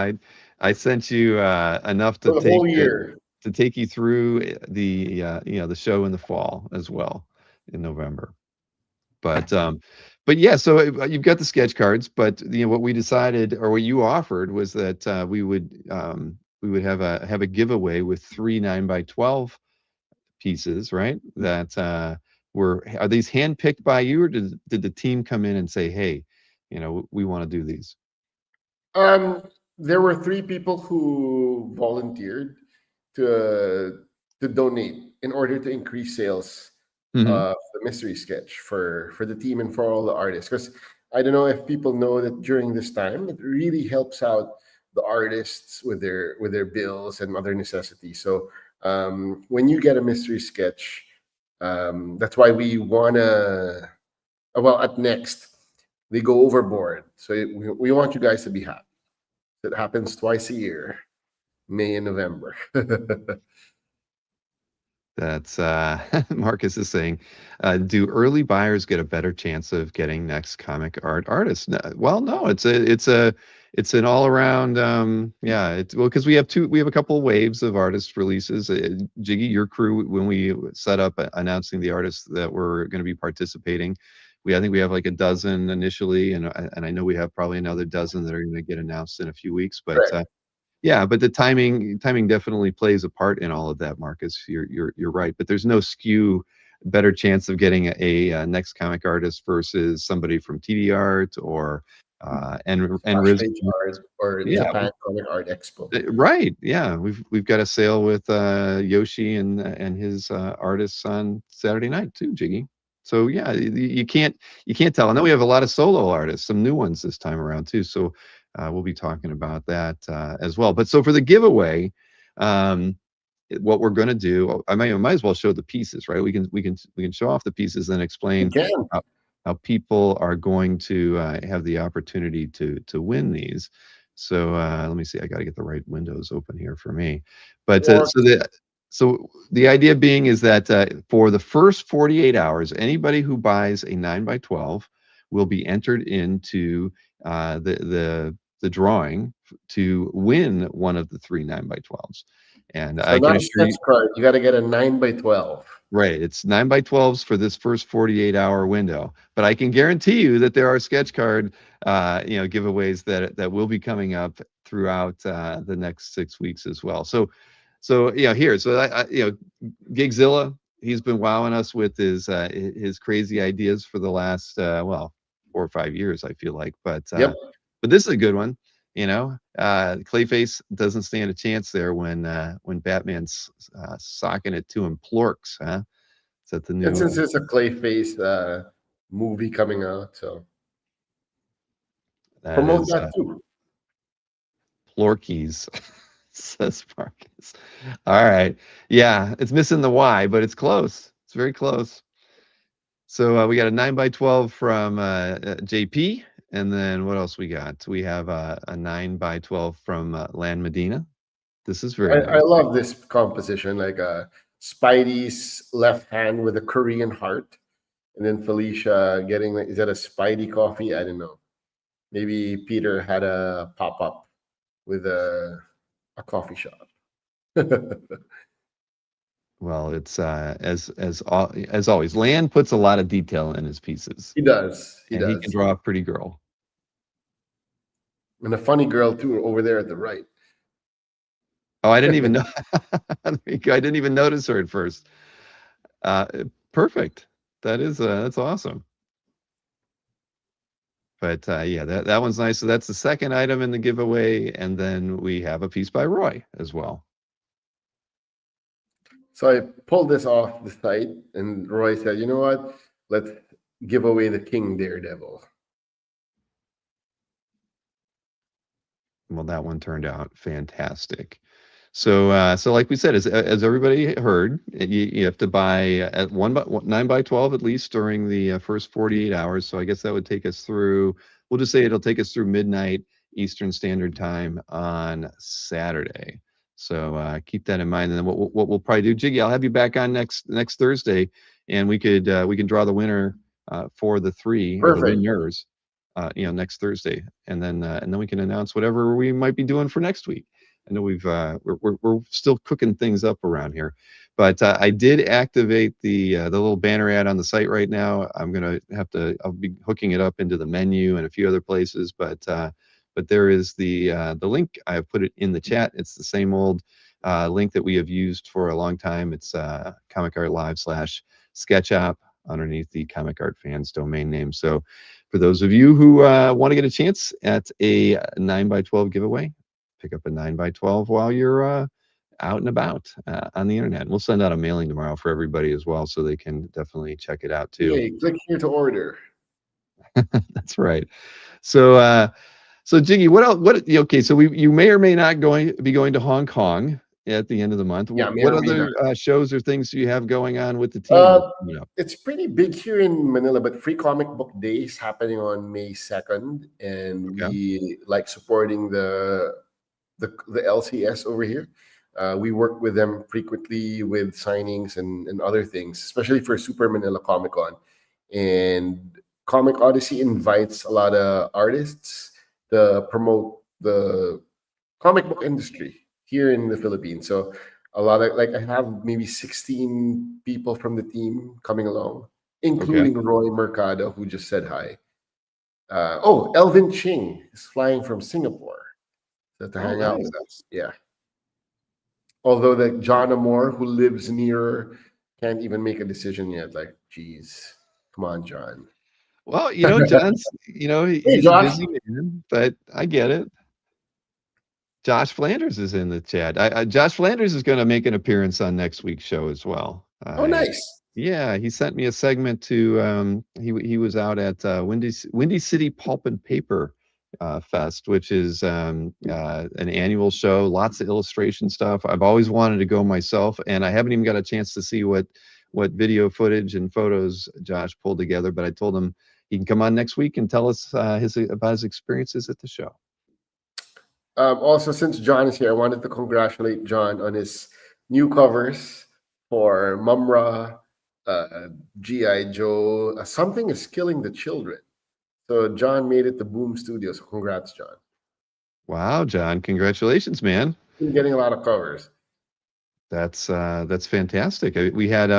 I sent you enough For the whole year. to take you through the show in the fall as well in November. But yeah, so you've got the sketch cards, but what we decided or what you offered was that we would have a giveaway with 3 9x12 pieces, right? That are these handpicked by you, or did the team come in and say, hey, we want to do these? Um, there were three people who volunteered to donate in order to increase sales Hmm. of the mystery sketch for the team and for all the artists. Because I don't know if people know that during this time, it really helps out the artists with their bills and other necessities. So when you get a mystery sketch, that's why we wanna. Well, at Next, they go overboard. So we want you guys to be happy. It happens twice a year, May and November. That's Marcus is saying, do early buyers get a better chance of getting Next Comic Art artists? Well, no, it's an all around yeah. It's well because we have a couple of waves of artist releases. Jiggy, your crew, when we set up announcing the artists that were going to be participating, I think we have like a dozen initially, and I know we have probably another dozen that are going to get announced in a few weeks, but. Correct. Yeah, but the timing definitely plays a part in all of that, Marcus. You're right, but there's no better chance of getting a Next Comic Artist versus somebody from TD Art or and Flash Riz. Page Art or Yeah, Japan Comic Art Expo. right. Yeah, we've got a sale with Yoshi and his artists on Saturday night too, Jiggy. So yeah, you can't tell. And then we have a lot of solo artists, some new ones this time around too. So we'll be talking about that as well. But so for the giveaway, what we're going to do, I might as well show the pieces, right? We can show off the pieces and You explain can. how people are going to have the opportunity to win these. So let me see. I got to get the right windows open here for me. But so the idea being is that for the first 48 hours, anybody who buys a 9x12 will be entered into the drawing to win one of the three 9x12s. And So I can not a assure sketch you, card. You got to get a 9x12. right, it's 9x12s for this first 48-hour window. But I can guarantee you that there are sketch card, giveaways that will be coming up throughout the next 6 weeks as well. So here, so Gigzilla, he's been wowing us with his crazy ideas for the last 4 or 5 years, I feel like. Yep. But this is a good one. Clayface doesn't stand a chance there when Batman's socking it to him. Plorks, huh? Is that the And new since there's a Clayface movie coming out, so that promote is that too. Plorkies, says Marcus. All right, yeah, it's missing the Y, but it's close. It's very close. So we got a 9x12 from JP, and then what else we got? We have a 9x12 from Land Medina. This is very I nice. love this composition, like Spidey's left hand with a Korean heart, and then Felicia getting, is that a Spidey coffee? I don't know. Maybe Peter had a pop up with a coffee shop. Well, it's as always, Land puts a lot of detail in his pieces, He does. He and he can does. draw a pretty girl. And a funny girl too over there at the right. Oh, I didn't even know. I didn't even notice her at first. Perfect. That's awesome. But yeah, that one's nice. So that's the second item in the giveaway, and then we have a piece by Roy as well. So I pulled this off the site, and Roy said, "You know what? Let's give away the King Daredevil." Well, that one turned out fantastic. So like we said, as everybody heard, you have to buy at 9x12 at least during the first 48 hours. So I guess that would take us through. We'll just say it'll take us through midnight Eastern Standard Time on Saturday. So keep that in mind. And then what we'll probably do, Jiggy, I'll have you back on next Thursday, and we can draw the winner for the three, or the Perfect. winners, next Thursday, and then we can announce whatever we might be doing for next week. I know we're still cooking things up around here, but I did activate the little banner ad on the site right now. I'll be hooking it up into the menu and a few other places, but there is the link. I have put it in the chat. It's the same old link that we have used for a long time. It's Comic Art Live /SketchUp underneath the Comic Art Fans domain name. So for those of you who want to get a chance at a 9x12 giveaway, pick up a 9x12 while you're out and about on the internet. And we'll send out a mailing tomorrow for everybody as well, so they can definitely check it out too. Hey, click here to order. That's right. So Jiggy, what else? Okay, so you may or may not be going to Hong Kong at the end of the month. Yeah, What other shows or things do you have going on with the team? It's pretty big here in Manila, but Free Comic Book Day is happening on May 2nd, and we like supporting the LCS over here. We work with them frequently with signings and other things, especially for Super Manila Comic Con. And Comic Odyssey invites a lot of artists to promote the comic book industry here in the Philippines. So a lot of, like, I have maybe 16 people from the team coming along, including Roy Mercado, who just said hi. Elvin Ching is flying from Singapore to hang out with us. Yeah. Although that John Amore, who lives near, can't even make a decision yet. Like, geez, come on, John. Well, John's, he's a busy man, but I get it. Josh Flanders is in the chat. Josh Flanders is going to make an appearance on next week's show as well. Oh, nice. Yeah, he sent me a segment to. He was out at Windy City Pulp and Paper Fest, which is an annual show. Lots of illustration stuff. I've always wanted to go myself, and I haven't even got a chance to see what video footage and photos Josh pulled together. But I told him, he can come on next week and tell us about his experiences at the show. Also, since John is here, I wanted to congratulate John on his new covers for Mumra, G.I. Joe. Something is Killing the Children. So John made it to Boom Studios. So congrats, John. Wow, John! Congratulations, man. Been getting a lot of covers. That's fantastic. We had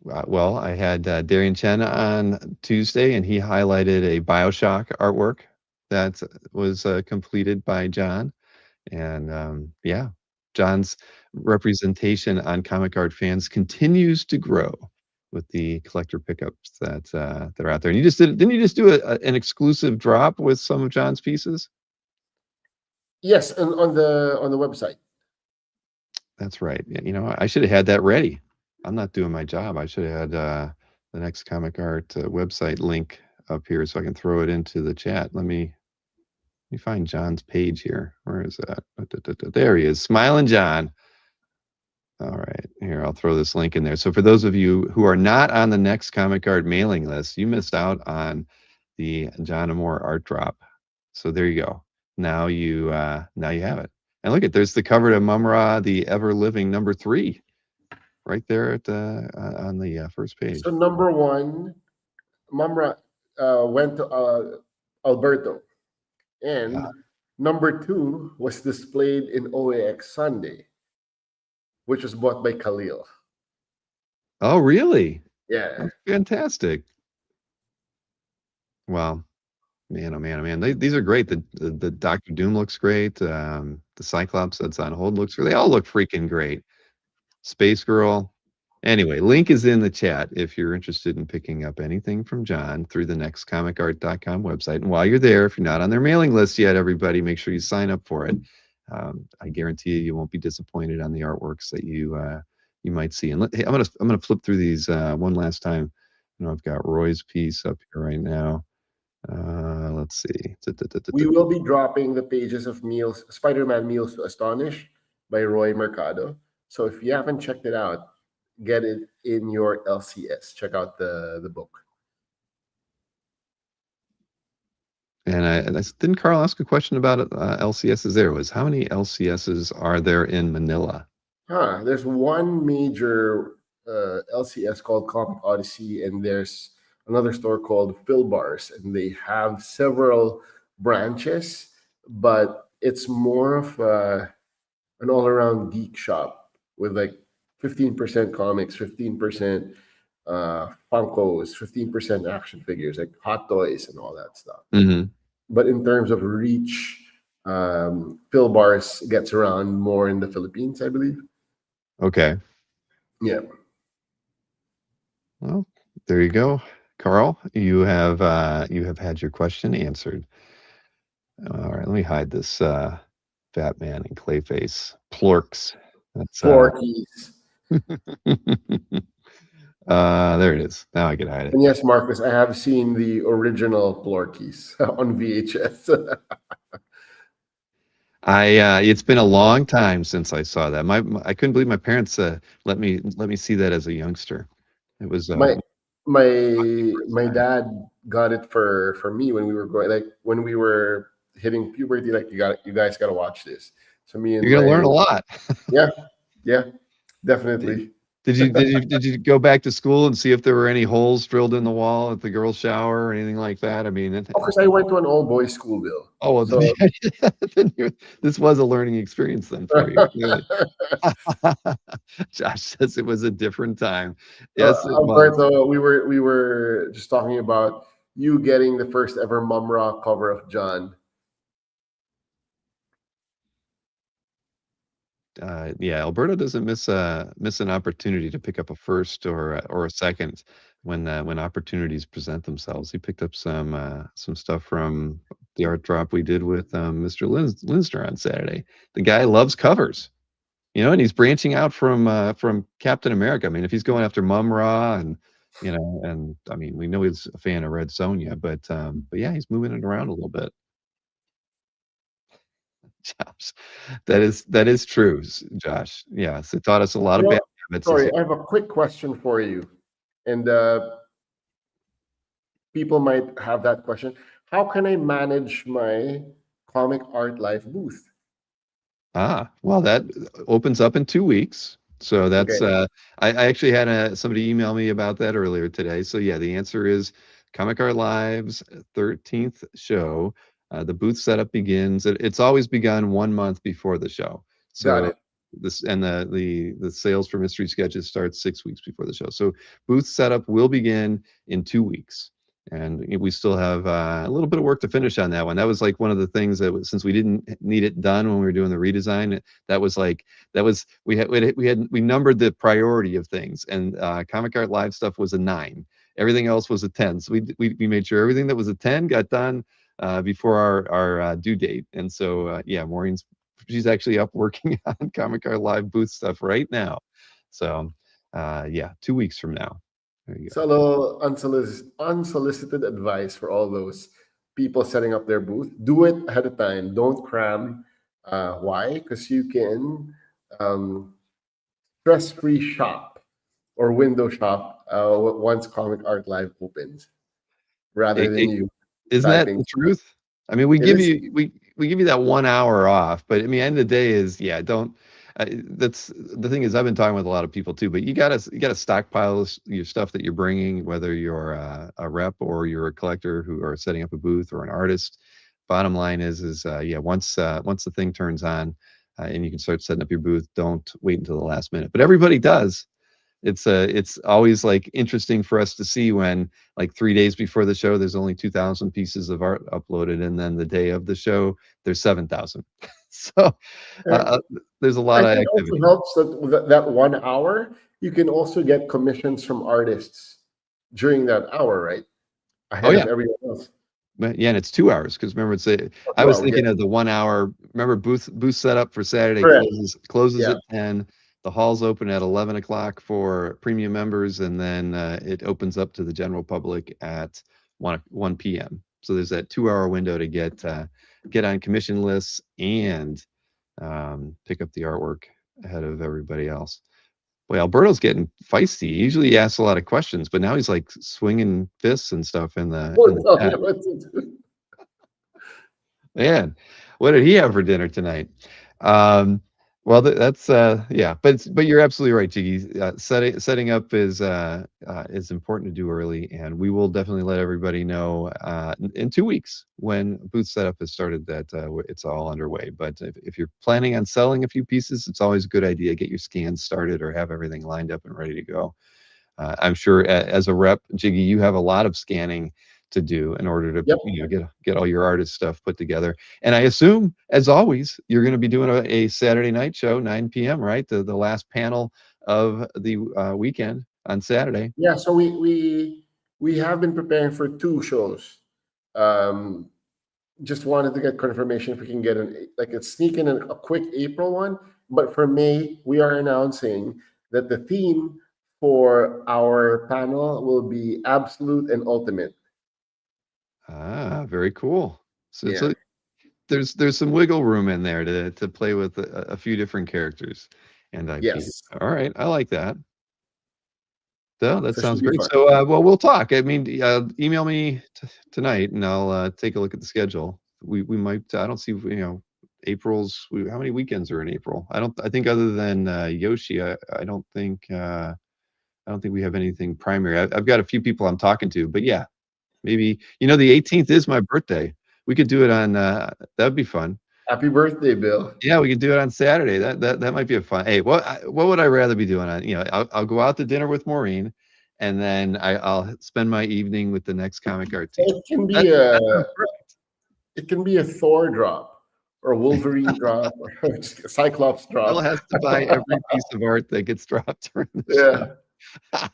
well, I had Darian Chen on Tuesday, and he highlighted a BioShock artwork that was completed by John. And yeah, John's representation on Comic Art Fans continues to grow with the collector pickups that are out there. And didn't you just do an exclusive drop with some of John's pieces? Yes, and on the website. That's right. You know, I should have had that ready. I'm not doing my job. I should have had the next Comic Art website link up here so I can throw it into the chat. Let me find John's page here. Where is that? There he is, Smiling John. All right, here, I'll throw this link in there. So for those of you who are not on the next Comic Art mailing list, you missed out on the John Amore art drop. So there you go. Now you have it. And look there's the cover to Mumra, the Ever Living #3, right there at on the first page. So number 1, Mumra went to Alberto, and number 2 was displayed in OAX Sunday, which was bought by Khalil. Oh, really? Yeah. That's fantastic. Wow. Man, oh man, oh man. These are great. The Doctor Doom looks great. The Cyclops that's on hold looks great. They all look freaking great. Space Girl. Anyway, link is in the chat if you're interested in picking up anything from John through the nextcomicart.com website. And while you're there, if you're not on their mailing list yet, everybody, make sure you sign up for it. I guarantee you won't be disappointed on the artworks that you might see. And hey, I'm gonna flip through these one last time. I've got Roy's piece up here right now. Let's see. We will be dropping the pages of Spider-Man Meals to Astonish by Roy Mercado. So if you haven't checked it out, get it in your LCS. Check out the book. And didn't Carl ask a question about LCSs there? Was how many LCSs are there in Manila? There's one major LCS called Comic Odyssey, and there's another store called Phil Bars, and they have several branches, but it's more of an all-around geek shop with like 15% comics, 15% Funkos, 15% action figures, like Hot Toys and all that stuff. Mm-hmm. But in terms of reach, Phil Bars gets around more in the Philippines, I believe. Okay. Yeah. Well, there you go, Carl. You have had your question answered. All right, let me hide this Fat Man and Clayface Plorks. That's Plorkies. There it is. Now I can hide it. And yes, Marcus, I have seen the original Plorkies on VHS. It's been a long time since I saw that. I couldn't believe my parents let me see that as a youngster. It was my dad got it for me when we were growing, like when we were hitting puberty. Like you guys got to watch this. So me and you're gonna learn a lot. yeah, definitely. Did you go back to school and see if there were any holes drilled in the wall at the girls' shower or anything like that? I mean, because I went to an all-boys school, Bill. Oh, well, so, this was a learning experience then for you. Josh says it was a different time. Yes, Alberto, we were just talking about you getting the first ever Mumra cover of John. Yeah, Alberto doesn't miss an opportunity to pick up a first or a second when opportunities present themselves. He picked up some stuff from the art drop we did with Mr. Linsner on Saturday. The guy loves covers, and he's branching out from Captain America. I mean, if he's going after Mumra and I mean, we know he's a fan of Red Sonja, but yeah, he's moving it around a little bit. Josh, that is true, Josh. Yes, it taught us a lot of bad habits. Sorry, I have a quick question for you. And people might have that question. How can I manage my comic art life booth? Well, that opens up in 2 weeks. So Okay, that's I actually had somebody email me about that earlier today. So yeah, the answer is Comic Art Live's 13th show. The booth setup begins. It's always begun 1 month before the show. got So it. this and the sales for Mystery Sketches starts 6 weeks before the show. So booth setup will begin in 2 weeks. And we still have a little bit of work to finish on that one. That was like one of the things that since we didn't need it done when we were doing the redesign, that was like we numbered the priority of things, and Comic Art Live stuff was a 9. Everything else was a 10. So we made sure everything that was a 10 got done before our due date. And so yeah, Maureen's she's actually up working on Comic Art Live booth stuff right now. So yeah, 2 weeks from now. There you So go. a little unsolicited advice for all those people setting up their booth: do it ahead of time. Don't cram. Why? Because you can um, stress-free shop or window shop once Comic Art Live opens, rather than It, you Isn't that typing. the truth? I mean, we It give is. you we give you that 1 hour off, but I mean, end of the day is yeah. Don't. That's the thing is I've been talking with a lot of people too, but you gotta stockpile your stuff that you're bringing, whether you're a rep or you're a collector who are setting up a booth or an artist. Bottom line is yeah. Once the thing turns on and you can start setting up your booth, don't wait until the last minute. But everybody does. It's always like interesting for us to see when like 3 days before the show there's only 2,000 pieces of art uploaded, and then the day of the show there's 7,000. So uh, there's a lot I of think it also activity. helps that that 1 hour, you can also get commissions from artists during that hour, right? Oh Ahead yeah. of everyone else. But yeah, and it's 2 hours because remember For I was 2 hours, yeah. thinking of the 1 hour. Remember booth setup for Saturday Correct. closes Yeah. at 10. The hall's open at 11 o'clock for premium members, and then it opens up to the general public at 1 p.m. So there's that 2 hour window to get on commission lists and pick up the artwork ahead of everybody else. Boy, Alberto's getting feisty. Usually he asks a lot of questions, but now he's like swinging fists and stuff in Don't the tell me chat. what to do. Man, what did he have for dinner tonight? Um, well, that's yeah, but you're absolutely right, Jiggy. Setting up is important to do early, and we will definitely let everybody know in 2 weeks when booth setup has started that it's all underway. But if you're planning on selling a few pieces, it's always a good idea get your scans started or have everything lined up and ready to go. I'm sure as a rep, Jiggy, you have a lot of scanning to do in order to Yep. get all your artist stuff put together. And I assume, as always, you're going to be doing a Saturday night show, 9 p.m. Right, the last panel of the weekend on Saturday. Yeah. So we have been preparing for 2 shows. Um, just wanted to get confirmation if we can get a sneak in a quick April one. But for May, we are announcing that the theme for our panel will be absolute and ultimate. Very cool. So Yeah. there's some wiggle room in there to play with a few different characters and IP. Yes. All right, I like that. So that So it should sounds be great. fun. So, well, we'll talk. I mean, email me tonight, and I'll take a look at the schedule. We might. I don't see. April's. How many weekends are in April? I don't. I think other than Yoshi, I don't think. I don't think we have anything primary. I've got a few people I'm talking to, but yeah, maybe. The 18th is my birthday. We could do it on. That'd be fun. Happy birthday, Bill. Yeah, we could do it on Saturday. That might be a fun. Hey, what would I rather be doing on? I'll go out to dinner with Maureen, and then I'll spend my evening with the next comic art team. It can That be a that sounds perfect. it can be a Thor drop or a Wolverine drop or a Cyclops Bill drop. has to buy every piece of art that gets dropped during the Yeah. show.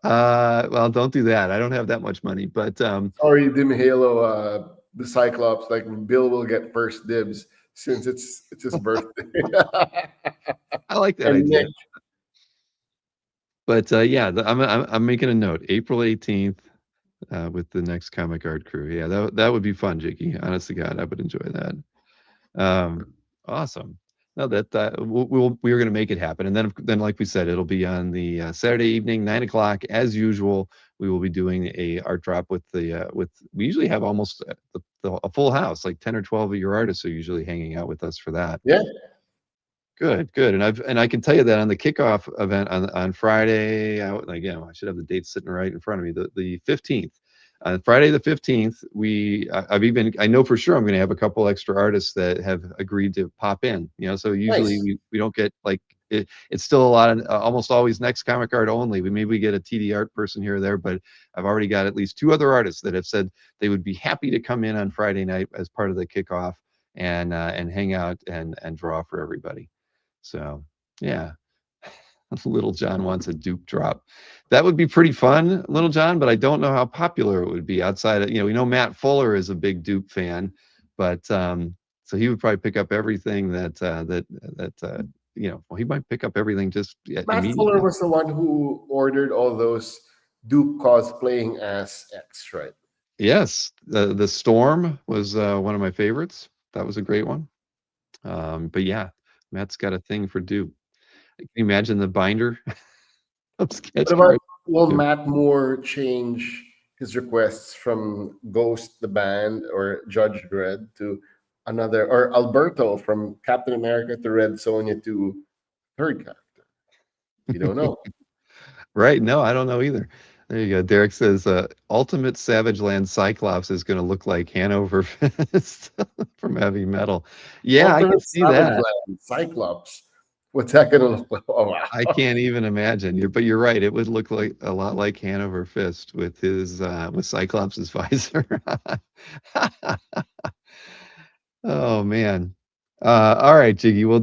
Well, don't do that. I don't have that much money, but Sorry, Dim Halo, the Cyclops. Like Bill will get first dibs since it's his birthday. I like that And idea. Nick, But yeah, I'm making a note. April 18th. With the next comic art crew. Yeah, that would be fun, Jiggy. Honest to God, I would enjoy that. Awesome. No, that we were going to make it happen, and then like we said, it'll be on the Saturday evening, 9 o'clock, as usual. We will be doing a art drop with the with. We usually have almost a full house, like 10 or 12 of your artists are usually hanging out with us for that. Yeah, Good, good, and I can tell you that on the kickoff event on Friday, again, I should have the date sitting right in front of me. The 15th, Friday the 15th, I know for sure I'm going to have a couple extra artists that have agreed to pop in. So usually nice. we don't get like it's still a lot of almost always next comic art only. We maybe get a TD art person here or there, but I've already got at least two other artists that have said they would be happy to come in on Friday night as part of the kickoff and hang out and draw for everybody. So yeah, Little John wants a Duke drop. That would be pretty fun, Little John, but I don't know how popular it would be outside of, we know Matt Fuller is a big Duke fan, but so he would probably pick up everything well, he might pick up everything just Matt Fuller immediately. was the one who ordered all those Duke cosplaying as X, right? Yes, the Storm was one of my favorites. That was a great one. But yeah, Matt's got a thing for Duke. Can you imagine the binder of What sketch about, cards? will Matt Moore change his requests from Ghost the band or Judge Dredd to another, or Alberto from Captain America to Red Sonja to third character? You don't know. Right. No, I don't know either. There you go. Derek says, Ultimate Savage Land Cyclops is going to look like Hanover Fist from Heavy Metal. Yeah, I can Alternate see Savage that. Land Cyclops. What's that gonna look like? Oh wow. I can't even imagine. But you're right. It would look like a lot like Hanover Fist with his with Cyclops' visor. Oh man. All right, Jiggy. Well,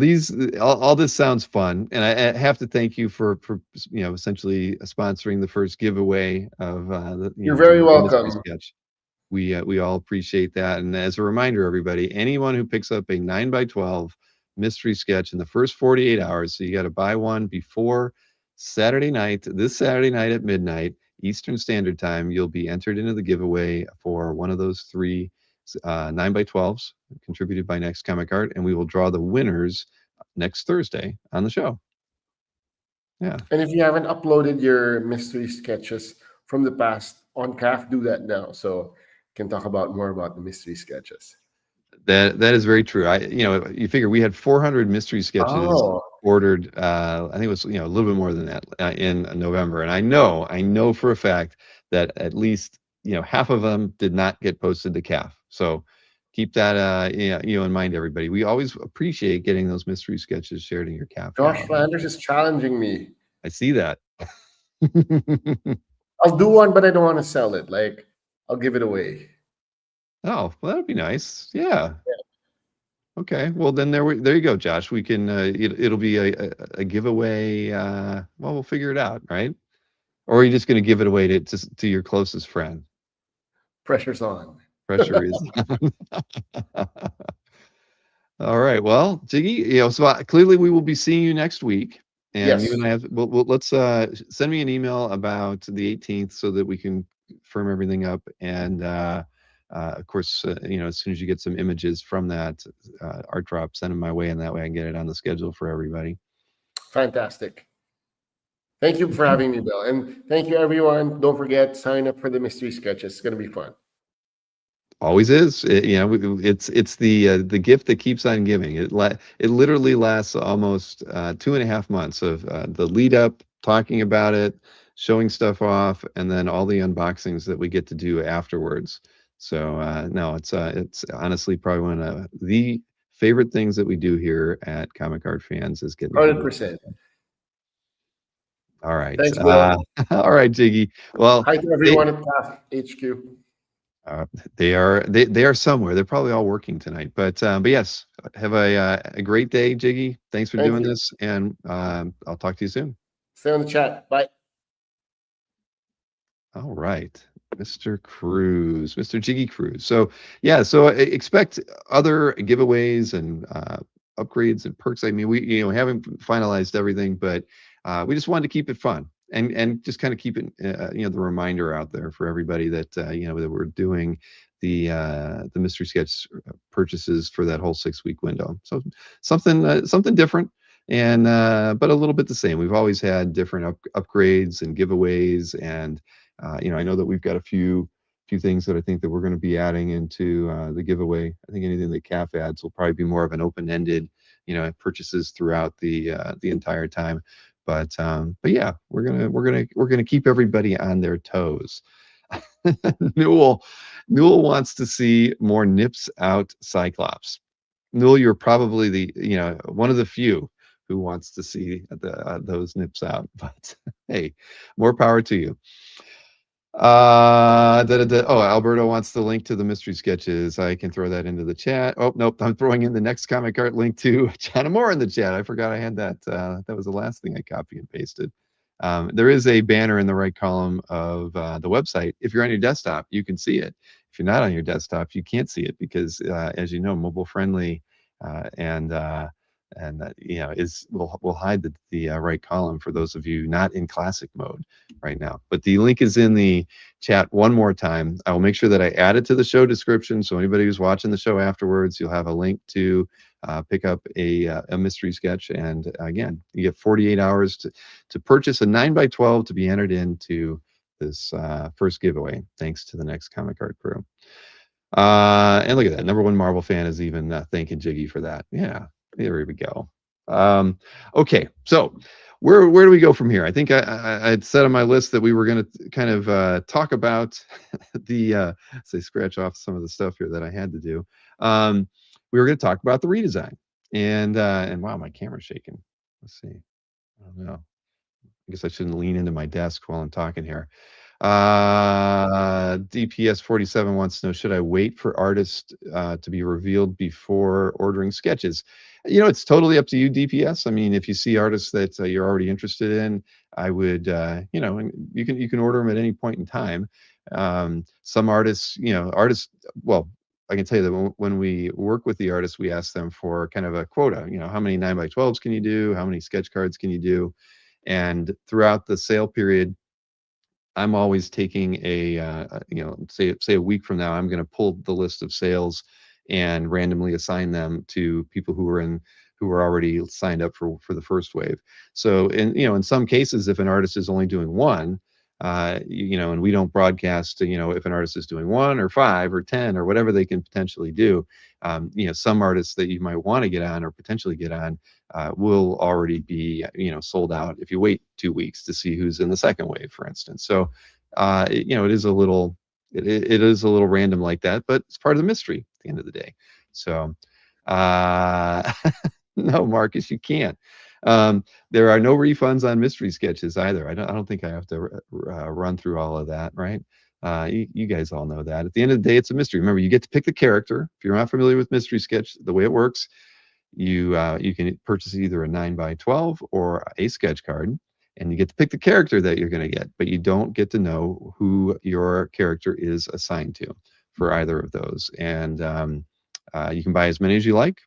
all this sounds fun, and I have to thank you for essentially sponsoring the first giveaway of You're very the mystery welcome. sketch. We all appreciate that. And as a reminder, everybody, anyone who picks up a 9x12 mystery sketch in the first 48 hours, so you got to buy one before this Saturday night at midnight Eastern Standard Time, you'll be entered into the giveaway for one of those three 9x12s contributed by Next Comic Art, and we will draw the winners next Thursday on the show. Yeah. And if you haven't uploaded your mystery sketches from the past on CAF, do that now, so can talk about more about the mystery sketches. That is very true. You figure we had 400 mystery sketches Oh, ordered. I think it was a little bit more than that in November, and I know for a fact that at least half of them did not get posted to CAF. So keep that in mind, everybody. We always appreciate getting those mystery sketches shared in your CAF. Josh Flanders is challenging me. I see that. I'll do one, but I don't want to sell it. Like, I'll give it away. Oh, well, that'd be nice. Yeah. Okay. Well, then there you go, Josh. We can it'll be a giveaway. Well, we'll figure it out, right? Or are you just going to give it away to your closest friend? Pressure's on. Pressure is on. All right. Well, Jiggy, so clearly we will be seeing you next week. And you Yes. and I have, let's send me an email about the 18th so that we can firm everything up. And of course, as soon as you get some images from that art drop, send them my way, and that way I can get it on the schedule for everybody. Fantastic. Thank you for having me, Bill. And thank you, everyone. Don't forget, sign up for the mystery sketches. It's going to be fun. Always is. It's the gift that keeps on giving. It literally lasts almost 2.5 months of the lead up, talking about it, showing stuff off, and then all the unboxings that we get to do afterwards. So no, it's honestly probably one of the favorite things that we do here at Comic Art Fans is getting 100%. All right. Thanks, Bill. All right, Jiggy. Well, Hi to everyone at CAF HQ. they are somewhere. They're probably all working tonight. But yes, have a great day, Jiggy. Thanks for doing this, and I'll talk to you soon. Stay on the chat. Bye. All right, Mr. Cruz, Mr. Jiggy Cruz. So yeah, so expect other giveaways and upgrades and perks. I mean, we haven't finalized everything, but we just wanted to keep it fun. and just kind of keeping the reminder out there for everybody that that we're doing the mystery sketch purchases for that whole 6 week window. So something different, and but a little bit the same. We've always had different upgrades and giveaways, and I know that we've got a few things that I think that we're going to be adding into the giveaway. I think anything that CAF adds will probably be more of an open-ended, purchases throughout the entire time. But yeah, we're gonna keep everybody on their toes. Newell Newell wants to see more nips out Cyclops. Newell, you're probably the one of the few who wants to see those nips out. But hey, more power to you. Oh, Alberto wants the link to the mystery sketches. I can throw that into the chat. Oh, nope, I'm throwing in the next comic art link to John Amore in the chat. I forgot I had that. That was the last thing I copy and pasted. There is a banner in the right column of the website. If you're on your desktop, you can see it. If you're not on your desktop, you can't see it because, as you know, mobile friendly and will hide the right column for those of you not in classic mode right now. But the link is in the chat one more time. I will make sure that I add it to the show description, so anybody who's watching the show afterwards, you'll have a link to pick up a mystery sketch. And again, you get 48 hours to purchase a 9x12 to be entered into this first giveaway, thanks to the Next Comic Art crew. And look at that, #1 Marvel fan is even thanking Jiggy for that. Yeah, there we go. Okay, so where do we go from here? I think I had said on my list that we were going to kind of talk about the say scratch off some of the stuff here that I had to do. We were going to talk about the redesign, and wow, my camera's shaking. Let's see. I don't know. I guess I shouldn't lean into my desk while I'm talking here. DPS 47 wants to know, should I wait for artists to be revealed before ordering sketches? It's totally up to you, DPS. I mean, if you see artists that you're already interested in, I would, and you can order them at any point in time. Some artists, well, I can tell you that when we work with the artists, we ask them for kind of a quota. How many 9x12s can you do? How many sketch cards can you do? And throughout the sale period, I'm always taking say a week from now, I'm going to pull the list of sales and randomly assign them to people who are already signed up for the first wave. So in some cases, if an artist is only doing one, and we don't broadcast, if an artist is doing 1 or 5 or 10 or whatever they can potentially do, some artists that you might want to get on or potentially get on will already be, sold out if you wait 2 weeks to see who's in the second wave, for instance. So, it is a little, it is a little random like that, but it's part of the mystery at the end of the day. So, no, Marcus, you can't. There are no refunds on mystery sketches either. I don't think I have to run through all of that, right? You guys all know that. At the end of the day, it's a mystery. Remember, you get to pick the character. If you're not familiar with mystery sketch, the way it works, you can purchase either a 9x12 or a sketch card, and you get to pick the character that you're going to get, but you don't get to know who your character is assigned to for either of those. And you can buy as many as you like.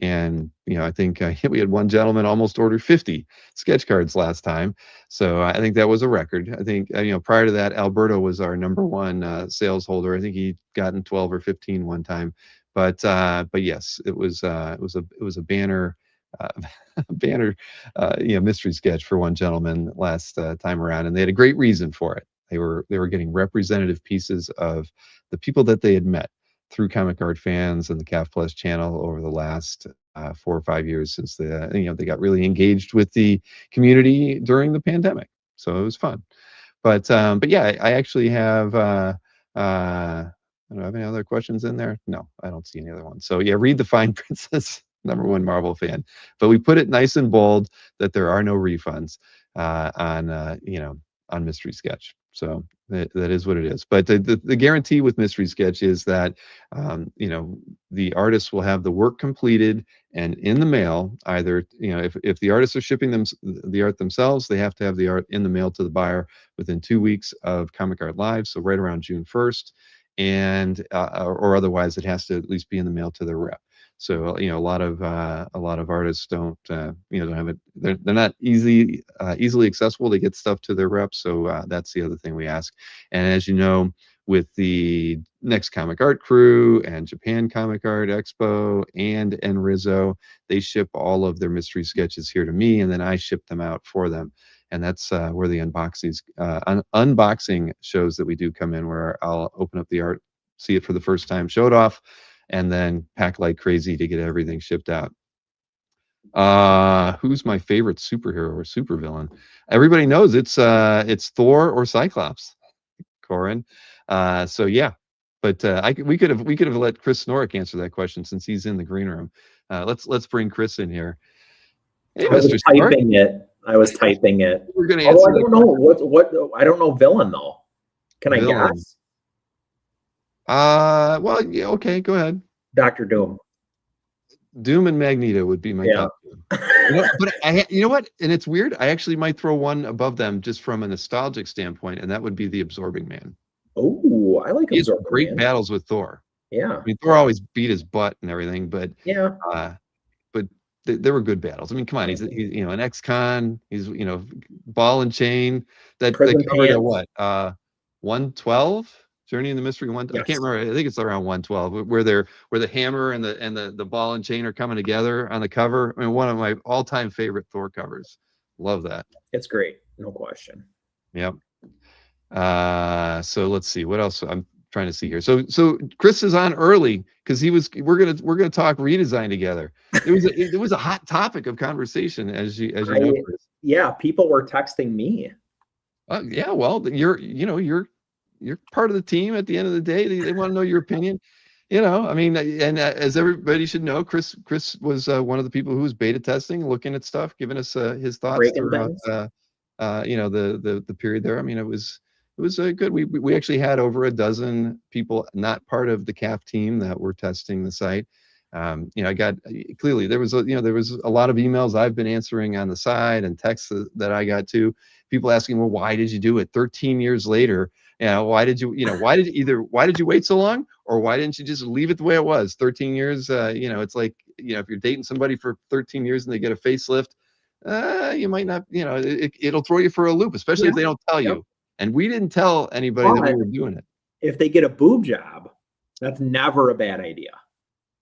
And I think we had one gentleman almost ordered 50 sketch cards last time, so I think that was a record. I think prior to that, Alberto was our #1 sales holder. I think he'd gotten 12 or 15 one time, but yes, it was a banner banner mystery sketch for one gentleman last time around, and they had a great reason for it. They were getting representative pieces of the people that they had met through Comic Art Fans and the CAF Plus channel over the last 4 or 5 years since they got really engaged with the community during the pandemic. So it was fun. But yeah, I actually have. I don't have any other questions in there. No, I don't see any other ones. So yeah, read the fine princess. #1 Marvel fan, but we put it nice and bold that there are no refunds on Mystery Sketch. So that is what it is. But the guarantee with Mystery Sketch is that the artists will have the work completed and in the mail. Either if the artists are shipping them the art themselves, they have to have the art in the mail to the buyer within 2 weeks of Comic Art Live, so right around June 1st, and or otherwise it has to at least be in the mail to their rep. So a lot of artists don't don't have it. They're not easily accessible to get stuff to their reps. So that's the other thing we ask. And as you know, with the Next Comic Art Crew and Japan Comic Art Expo and Enrizo, they ship all of their mystery sketches here to me, and then I ship them out for them. And that's where the unboxing shows that we do come in, where I'll open up the art, see it for the first time, show it off, and then pack like crazy to get everything shipped out. Who's my favorite superhero or supervillain? Everybody knows it's Thor or Cyclops, Corin. So yeah, but we could have let Chris Snorik answer that question since he's in the green room. Let's bring Chris in here. Hey, Mr. Snorik. I was typing it. We're gonna answer. I don't know what I don't know villain though. Can I guess? Well, yeah, okay, go ahead. Dr. Doom. Doom and Magneto would be my top two. But you know what? And it's weird. I actually might throw one above them just from a nostalgic standpoint, and that would be the Absorbing Man. Oh, I like He has Absorbing great Man. battles with Thor. Yeah. I mean, Thor always beat his butt and everything, but yeah. But there were good battles. I mean, come on, he's an ex-con. He's ball and chain. That covered at what 112. Journey in the Mystery one. Yes. I can't remember. I think it's around 112, where the hammer and the ball and chain are coming together on the cover. I mean, one of my all-time favorite Thor covers. Love that. It's great, no question. Yep. So let's see what else I'm trying to see here. So Chris is on early because we're gonna talk redesign together. It was a hot topic of conversation as you know, Chris. Yeah, people were texting me. Yeah, well, you're part of the team at the end of the day. They want to know your opinion. I mean, and as everybody should know, Chris was one of the people who was beta testing, looking at stuff, giving us his thoughts throughout the period there. I mean, it was good. We actually had over a dozen people not part of the CAF team that were testing the site. I got clearly there was a lot of emails I've been answering on the side and texts that I got too. People asking, well, why did you do it 13 years later? Why did you wait so long, or why didn't you just leave it the way it was? 13 years, it's like, if you're dating somebody for 13 years and they get a facelift, you might not, it'll throw you for a loop, especially if they don't tell you. And we didn't tell anybody that we were doing it. If they get a boob job, that's never a bad idea.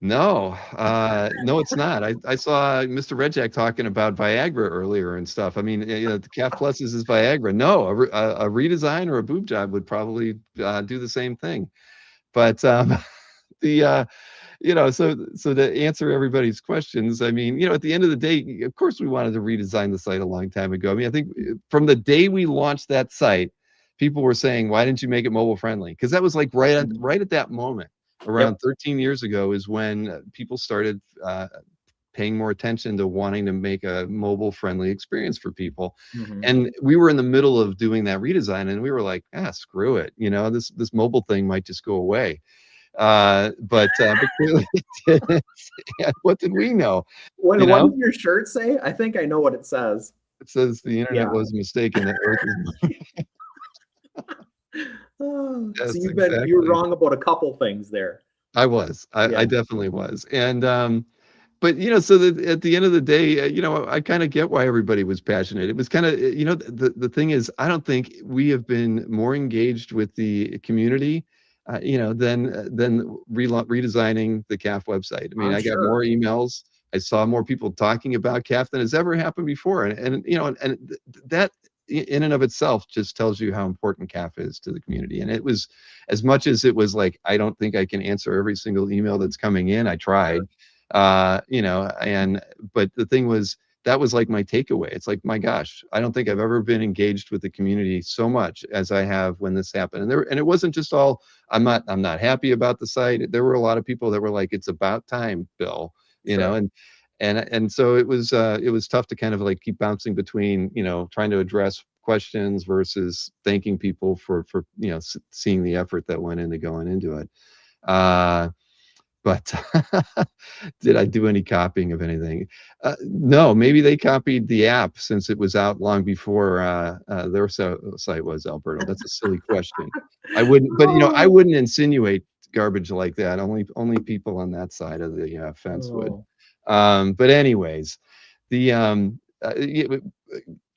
No, it's not. I saw Mr. Redjack talking about Viagra earlier and stuff. I mean, the CAF Plus is Viagra. No, a redesign or a boob job would probably do the same thing. But so to answer everybody's questions, I mean, at the end of the day, of course, we wanted to redesign the site a long time ago. I mean, I think from the day we launched that site, people were saying, why didn't you make it mobile friendly? Because that was like right at that moment. Around 13 years ago is when people started paying more attention to wanting to make a mobile friendly experience for people. Mm-hmm. And we were in the middle of doing that redesign, and we were like, screw it. This mobile thing might just go away. But clearly it didn't. What did we know? What did your shirt say? I think I know what it says. It says the internet was mistaken. That Earth is so you were wrong about a couple things there. I was. I definitely was. And but so at the end of the day, I kind of get why everybody was passionate. It was kind of the thing is, I don't think we have been more engaged with the community than redesigning the CAF website. I mean, I got more emails. I saw more people talking about CAF than has ever happened before, and that in and of itself just tells you how important CAF is to the community. And it was, as much as it was like, I don't think I can answer every single email that's coming in. I tried, but the thing was, that was like my takeaway. It's like, my gosh, I don't think I've ever been engaged with the community so much as I have when this happened. And it wasn't just all, I'm not happy about the site. There were a lot of people that were like, it's about time, Bill, and so it was tough to kind of like keep bouncing between, trying to address questions versus thanking people for seeing the effort that went into going into it. But did I do any copying of anything? No, maybe they copied the app since it was out long before their site was, Alberto. That's a silly question. I wouldn't, but I wouldn't insinuate garbage like that. Only people on that side of the fence would. Oh, But anyways, the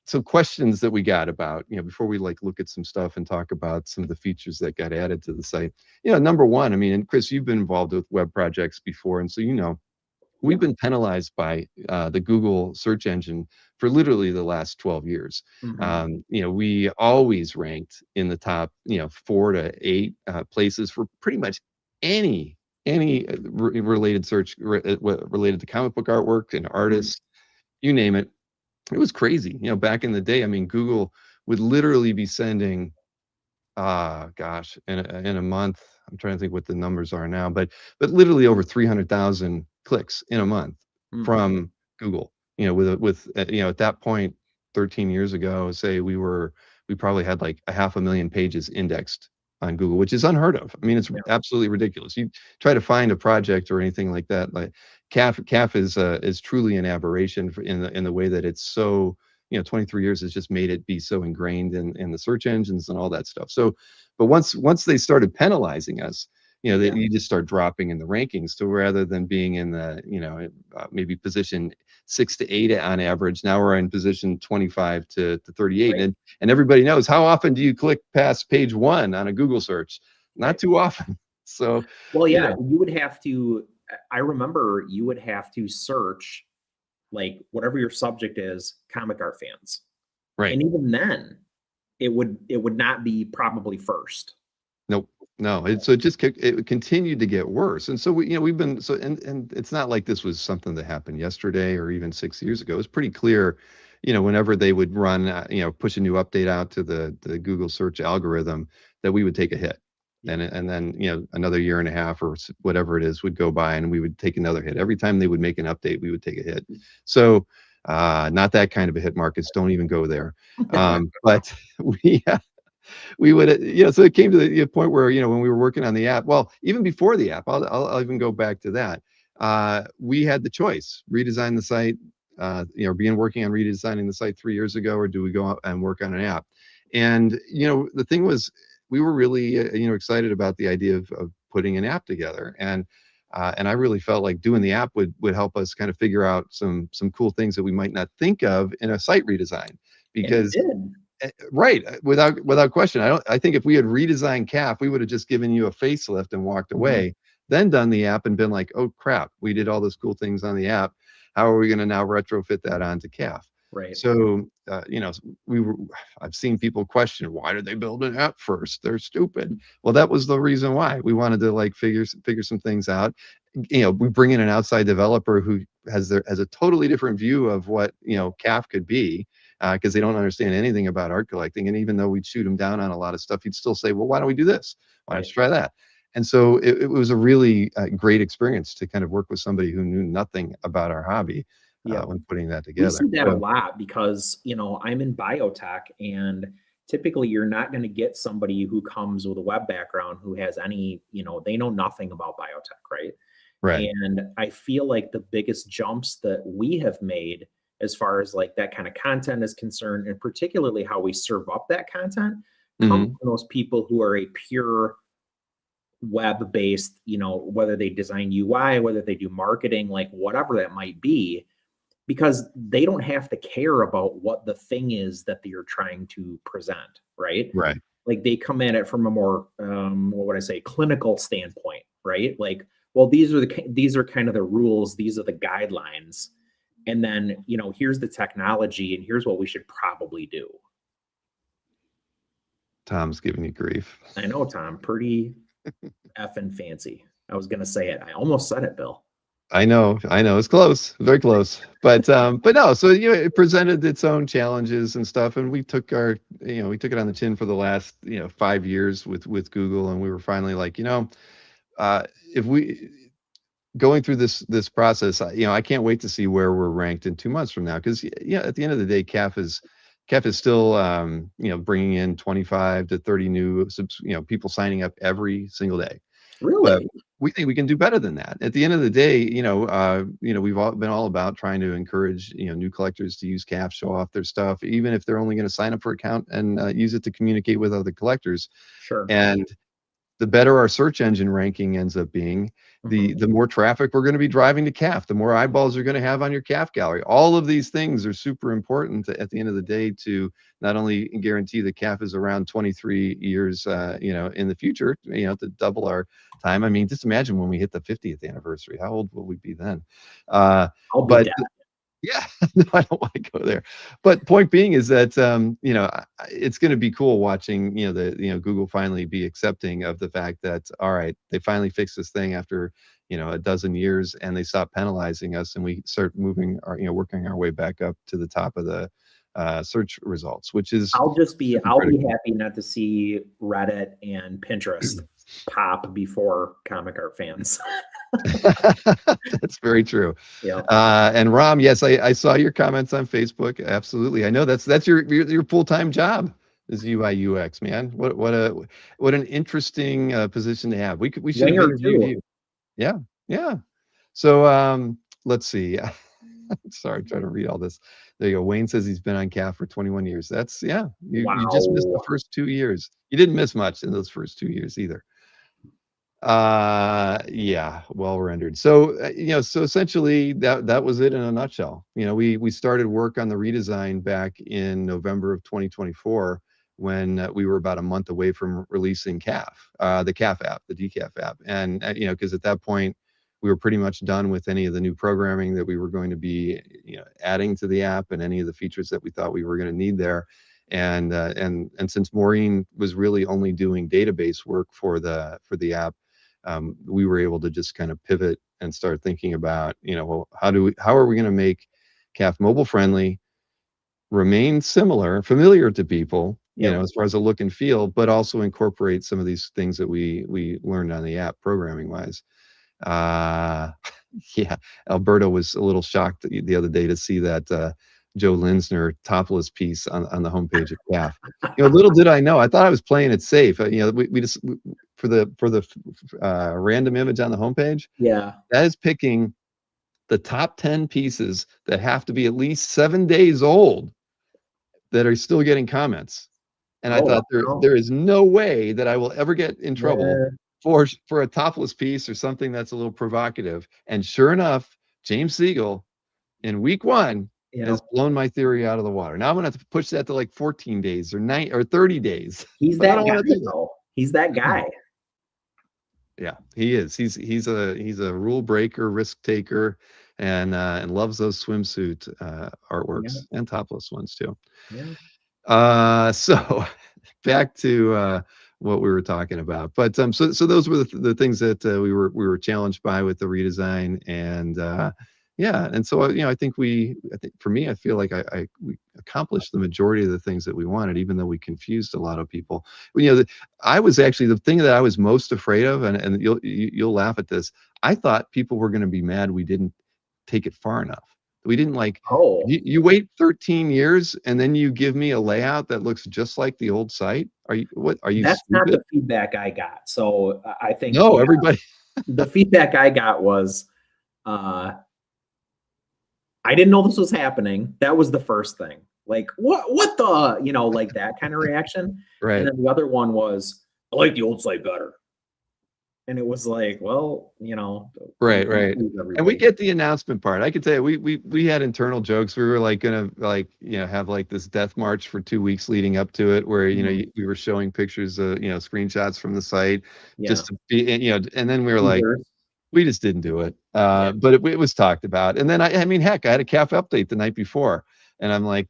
so questions that we got about, before we like look at some stuff and talk about some of the features that got added to the site. Number one, I mean, and Chris, you've been involved with web projects before, and so we've yeah. been penalized by the Google search engine for literally the last 12 years. Mhm. We always ranked in the top, 4 to 8 places for pretty much any related search related to comic book artwork and Mhm. artists, you name it. It was crazy. Back in the day, I mean, Google would literally be sending, gosh, in a month, I'm trying to think what the numbers are now, but literally over 300,000 clicks in a month Mhm. from Google. At that point, 13 years ago, say we probably had like 500,000 pages indexed on Google, which is unheard of. I mean, it's Yeah. absolutely ridiculous. You try to find a project or anything like that, like CAF is truly an aberration in the way that it's so, 23 years has just made it be so ingrained in the search engines and all that stuff. So, but once they started penalizing us, that Yeah. you just start dropping in the rankings. So rather than being in the, maybe position 6 to 8 on average, now we're in position 25 to 38. Right. And everybody knows, how often do you click past page 1 on a Google search? Not Right. too often. So, Well, you yeah, know, you would have to. I remember you would have to search like whatever your subject is, comic art fans, right. and even then, it would not be probably first. Nope. No. It continued to get worse. And so we've been so and it's not like this was something that happened yesterday or even 6 years ago. It was pretty clear, whenever they would run, push a new update out to the Google search algorithm, that we would take a hit. Yeah. And then, another year and a half or whatever it is would go by and we would take another hit. Every time they would make an update, we would take a hit. So, not that kind of a hit, Marcus. Don't even go there. But we we would, so it came to the point where, when we were working on the app, well, even before the app, I'll even go back to that. We had the choice: redesign the site, begin working on redesigning the site 3 years ago, or do we go out and work on an app? And, the thing was, we were really, excited about the idea of putting an app together. And I really felt like doing the app would help us kind of figure out some cool things that we might not think of in a site redesign. And it Because did. Right, without question. I think if we had redesigned CAF, we would have just given you a facelift and walked Mhm. away, then done the app and been like, "Oh crap, we did all those cool things on the app. How are we going to now retrofit that onto CAF?" Right. So, we were. I've seen people question, why did they build an app first? They're stupid. Well, that was the reason why. We wanted to like figure some things out. We bring in an outside developer who has a totally different view of what CAF could be, because they don't understand anything about art collecting. And even though we'd shoot him down on a lot of stuff, he'd still say, well, why don't we do this? Why don't Right. you try that? And so it was a really great experience to kind of work with somebody who knew nothing about our hobby Yeah. when putting that We together. see that a So, lot because, I'm in biotech, and typically you're not going to get somebody who comes with a web background who has any, they know nothing about biotech, right? right. And I feel like the biggest jumps that we have made as far as like that kind of content is concerned, and particularly how we serve up that content, come Hmm. from those people who are a pure web based, whether they design UI, whether they do marketing, like whatever that might be, because they don't have to care about what the thing is that you're trying to present, right? Right. Like they come at it from a more what would I say, clinical standpoint, right? Like, well, these are kind of the rules, these are the guidelines, and then here's the technology, and here's what we should probably do. Tom's giving you grief. I know, Tom, pretty effing fancy. I was gonna say it. I almost said it, Bill. I know, it's close, very close. But no, so it presented its own challenges and stuff, and we took it on the chin for the last 5 years with Google, and we were finally like, if we going through this process, I can't wait to see where we're ranked in 2 months from now, because at the end of the day, CAF is still bringing in 25 to 30 new people signing up every single day. But Really? we think we can do better than that. At the end of the day, we've all been all about trying to encourage, new collectors to use CAF, show off their stuff, even if they're only going to sign up for an account and use it to communicate with other collectors. Sure. And the better our search engine ranking ends up being, the more traffic we're going to be driving to calf, the more eyeballs you're going to have on your calf gallery. All of these things are super important at the end of the day to not only guarantee the calf is around 23 years, in the future, to double our time. I mean, just imagine when we hit the 50th anniversary, how old will we be then? I'll be But dead. yeah, no, I don't want to go there. But point being is that it's going to be cool watching Google finally be accepting of the fact that, all right, they finally fixed this thing after a dozen years, and they stop penalizing us, and we start moving working our way back up to the top of the search results, which is I'll be critical. happy not to see Reddit and Pinterest pop before comic art fans. That's very true. Yeah. And Ram, yes, I saw your comments on Facebook. Absolutely. I know that's your full-time job is UI UX, man. What an interesting position to have. We should have Winger interviewed too. you. Yeah. Yeah. So let's see. Sorry, trying to read all this. There you go. Wayne says he's been on CAF for 21 years. That's you just missed the Wow. first 2 years. You didn't miss much in those first 2 years either. Yeah, well rendered. So so essentially that was it in a nutshell. We started work on the redesign back in November of 2024 when we were about a month away from releasing CAF, the CAF app, the decaf app. And because at that point we were pretty much done with any of the new programming that we were going to be adding to the app and any of the features that we thought we were going to need there. And since Maureen was really only doing database work for the app, we were able to just kind of pivot and start thinking about, well, how are we going to make CAF mobile friendly, remain familiar to people, as far as the look and feel, but also incorporate some of these things that we learned on the app programming wise. Yeah, Alberto was a little shocked the other day to see that Joe Linsner topless piece on the homepage of CAF. Little did I know, I thought I was playing it safe. We just for the random image on the homepage. Yeah. That is picking the top 10 pieces that have to be at least 7 days old that are still getting comments. And I thought there is no way that I will ever get in trouble for a topless piece or something that's a little provocative. And sure enough, James Siegel in week 1 has blown my theory out of the water. Now I'm gonna have to push that to like 14 days or 30 days. He's But I that don't guy, want to do that. though. He's that guy. Yeah, he is. He's a rule breaker, risk taker, and loves those swimsuit artworks and topless ones too. Yeah. So back to what we were talking about. But so those were the things that we were challenged by with the redesign, and and so I think for me, I feel like we accomplished the majority of the things that we wanted, even though we confused a lot of people. I was actually the thing that I was most afraid of, and you'll laugh at this. I thought people were going to be mad we didn't take it far enough. We didn't you wait 13 years and then you give me a layout that looks just like the old site. Are you That's stupid? not the feedback I got. So I think everybody. The feedback I got was I didn't know this was happening. That was the first thing. Like, what the, like that kind of reaction. Right. And then the other one was, I like the old site better. And it was like, well, right. And we get the announcement part. I could tell you, we had internal jokes. We were gonna have this death march for 2 weeks leading up to it, where we were showing pictures of screenshots from the site, just to be, and then we were like, we just didn't do it. But it was talked about. And then I mean, heck, I had a CAF update the night before, and I'm like,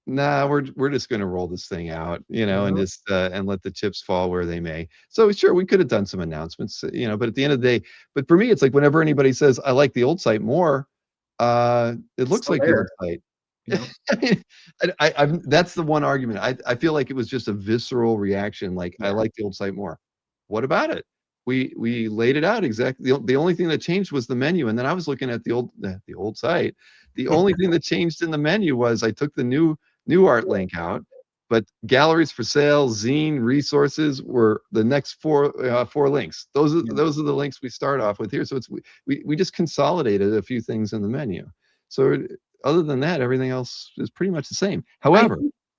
nah, we're just going to roll this thing out, and just and let the chips fall where they may. So sure, we could have done some announcements, but at the end of the day, but for me, it's like whenever anybody says I like the old site more, it looks like the old site. I mean, that's the one argument. I feel like it was just a visceral reaction. Like, I like the old site more. What about it? We laid it out exactly. The only thing that changed was the menu, and then I was looking at the old site. The only thing that changed in the menu was I took the new art link out, but galleries for sale, zine, resources were the next four links. Those are the links we start off with here. So we just consolidated a few things in the menu. So other than that, everything else is pretty much the same. However,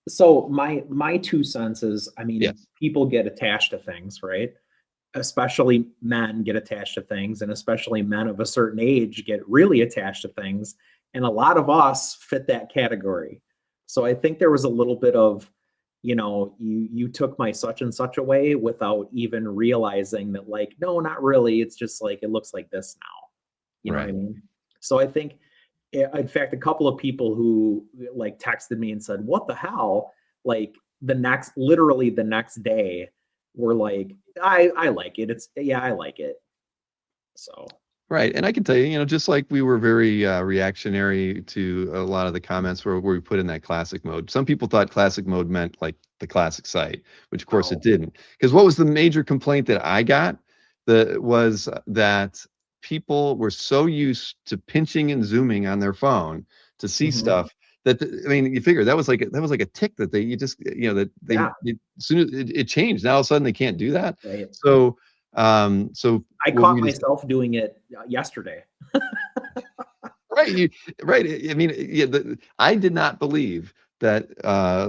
so my 2 cents is, I mean, people get attached to things, right? especially men get attached to things, and especially men of a certain age get really attached to things. And a lot of us fit that category. So I think there was a little bit of, you took my such and such away without even realizing that, like, no, not really. It's just like, it looks like this now. You know what I Right. mean? So I think, in fact, a couple of people who like texted me and said, "What the hell?" Like literally the next day, were like, I like it. I like it. So Right. And I can tell you, just like we were very reactionary to a lot of the comments where we put in that classic mode. Some people thought classic mode meant like the classic site, which of course it oh, didn't. Because what was the major complaint that I got? Was that people were so used to pinching and zooming on their phone to see mhm. stuff that I mean, you figure that was like a tick that you just that Yeah, as soon as it changed, now all of a sudden they can't do that. right. So I what caught we just myself doing it yesterday. right, right. I mean, yeah, I did not believe that,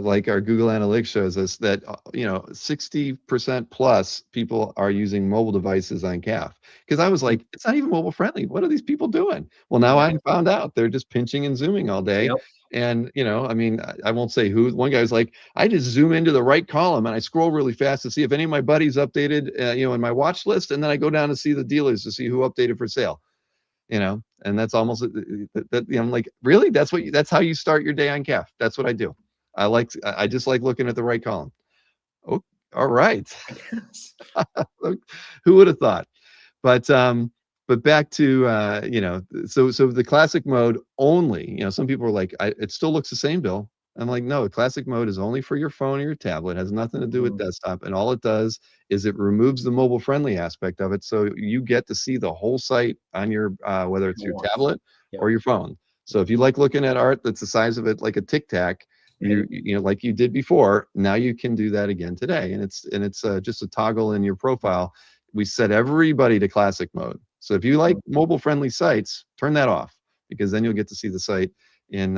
like our Google Analytics shows us that, 60% plus people are using mobile devices on CAF. Because I was Mm, like, it's not even mobile friendly. What are these people doing? Well, now yeah. I found out they're just pinching and zooming all day. Yep. And, I mean, I won't say who. One guy was like, I just zoom into the right column and I scroll really fast to see if any of my buddies updated, in my watch list. And then I go down to see the dealers to see who updated for sale. And that's almost I'm like, really? That's how you start your day on CAF. That's what I do. I just like looking at the right column. Oh, all right. I guess. Who would have thought? But back to so the classic mode only, some people are like, it still looks the same, Bill. I'm like, no, classic mode is only for your phone or your tablet. It has nothing to do with Mhm. desktop, and all it does is it removes the mobile friendly aspect of it, so you get to see the whole site on your whether it's your Once. tablet Yep. or your phone. So if you like looking at art that's the size of it, like a tic tac, Right. like you did before, now you can do that again today, and it's just a toggle in your profile. We set everybody to classic mode. So if you like mobile friendly sites, turn that off, because then you'll get to see the site in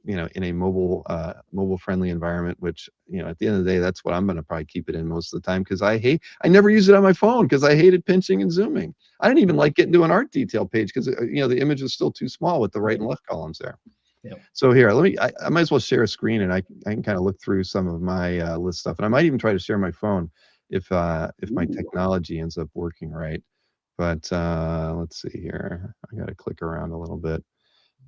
in a mobile friendly environment, which at the end of the day, that's what I'm going to probably keep it in most of the time, because I never use it on my phone because I hated pinching and zooming. I didn't even like getting to an art detail page because the image is still too small with the right Right. and left columns there. Yep. So here, I might as well share a screen, and I can kind of look through some of my list stuff, and I might even try to share my phone if my Ooh. technology ends up working right. But let's see here. I got to click around a little bit.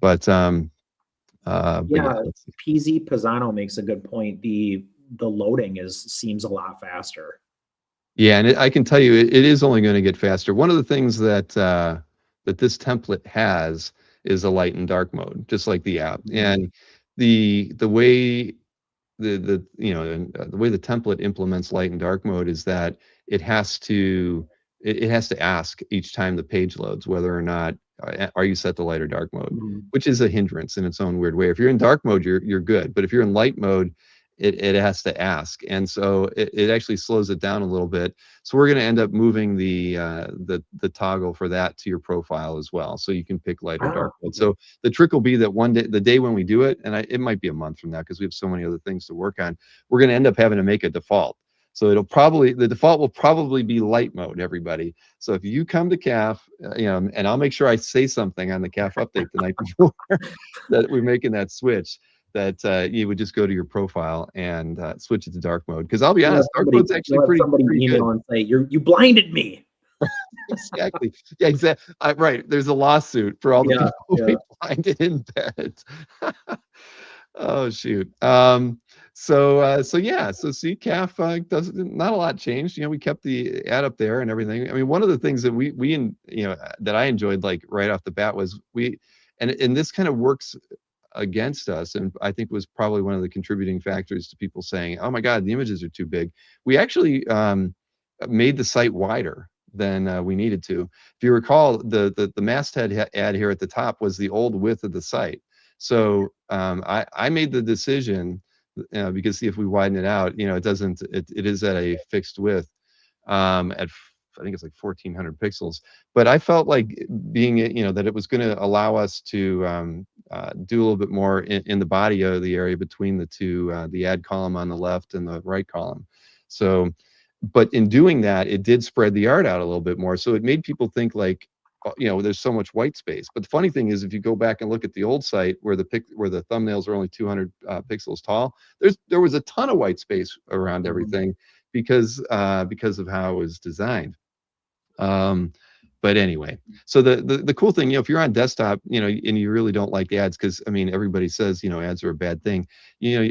But yeah, Yeah, let's see. PZ Pisano makes a good point. The loading seems a lot faster. Yeah, and I can tell you, it is only going to get faster. One of the things that this template has is a light and dark mode, just like the app. Mhm. And the way the way the template implements light and dark mode is that it has to it has to ask each time the page loads whether or not are you set to light or dark mode, Mhm. which is a hindrance in its own weird way. If you're in dark mode, you're good, but if you're in light mode, it has to ask, and so it actually slows it down a little bit. So we're going to end up moving the toggle for that to your profile as well, so you can pick light or Ah, dark mode. okay. So the trick will be that one day, the day when we do it, and it might be a month from now because we have so many other things to work on, we're going to end up having to make a default. So the default will probably be light mode, everybody. So if you come to CAF, and I'll make sure I say something on the CAF update the night before that we're making that switch, that you would just go to your profile and switch it to dark mode. Because I'll be honest, dark mode's actually pretty good. Email and say, you blinded me. Exactly. Yeah, exactly. Right. There's a lawsuit for all the Yeah, people yeah. we blinded in bed. Oh shoot. So yeah. So see, CAF does not a lot changed. We kept the ad up there and everything. I mean, one of the things that that I enjoyed, like right off the bat, was and this kind of works against us, and I think was probably one of the contributing factors to people saying, "Oh my God, the images are too big." We actually made the site wider than we needed to. If you recall, the masthead ad here at the top was the old width of the site. So I made the decision, because see, if we widen it out, it is at a fixed width, I think it's like 1400 pixels. But I felt like being, that it was going to allow us to do a little bit more in the body of the area between the two, the ad column on the left and the right column. So but in doing that, it did spread the art out a little bit more. So it made people think like, there's so much white space. But the funny thing is, if you go back and look at the old site where the thumbnails are only 200 pixels tall, there was a ton of white space around everything because of how it was designed. But anyway, so the cool thing, if you're on desktop, and you really don't like ads, because I mean, everybody says, ads are a bad thing.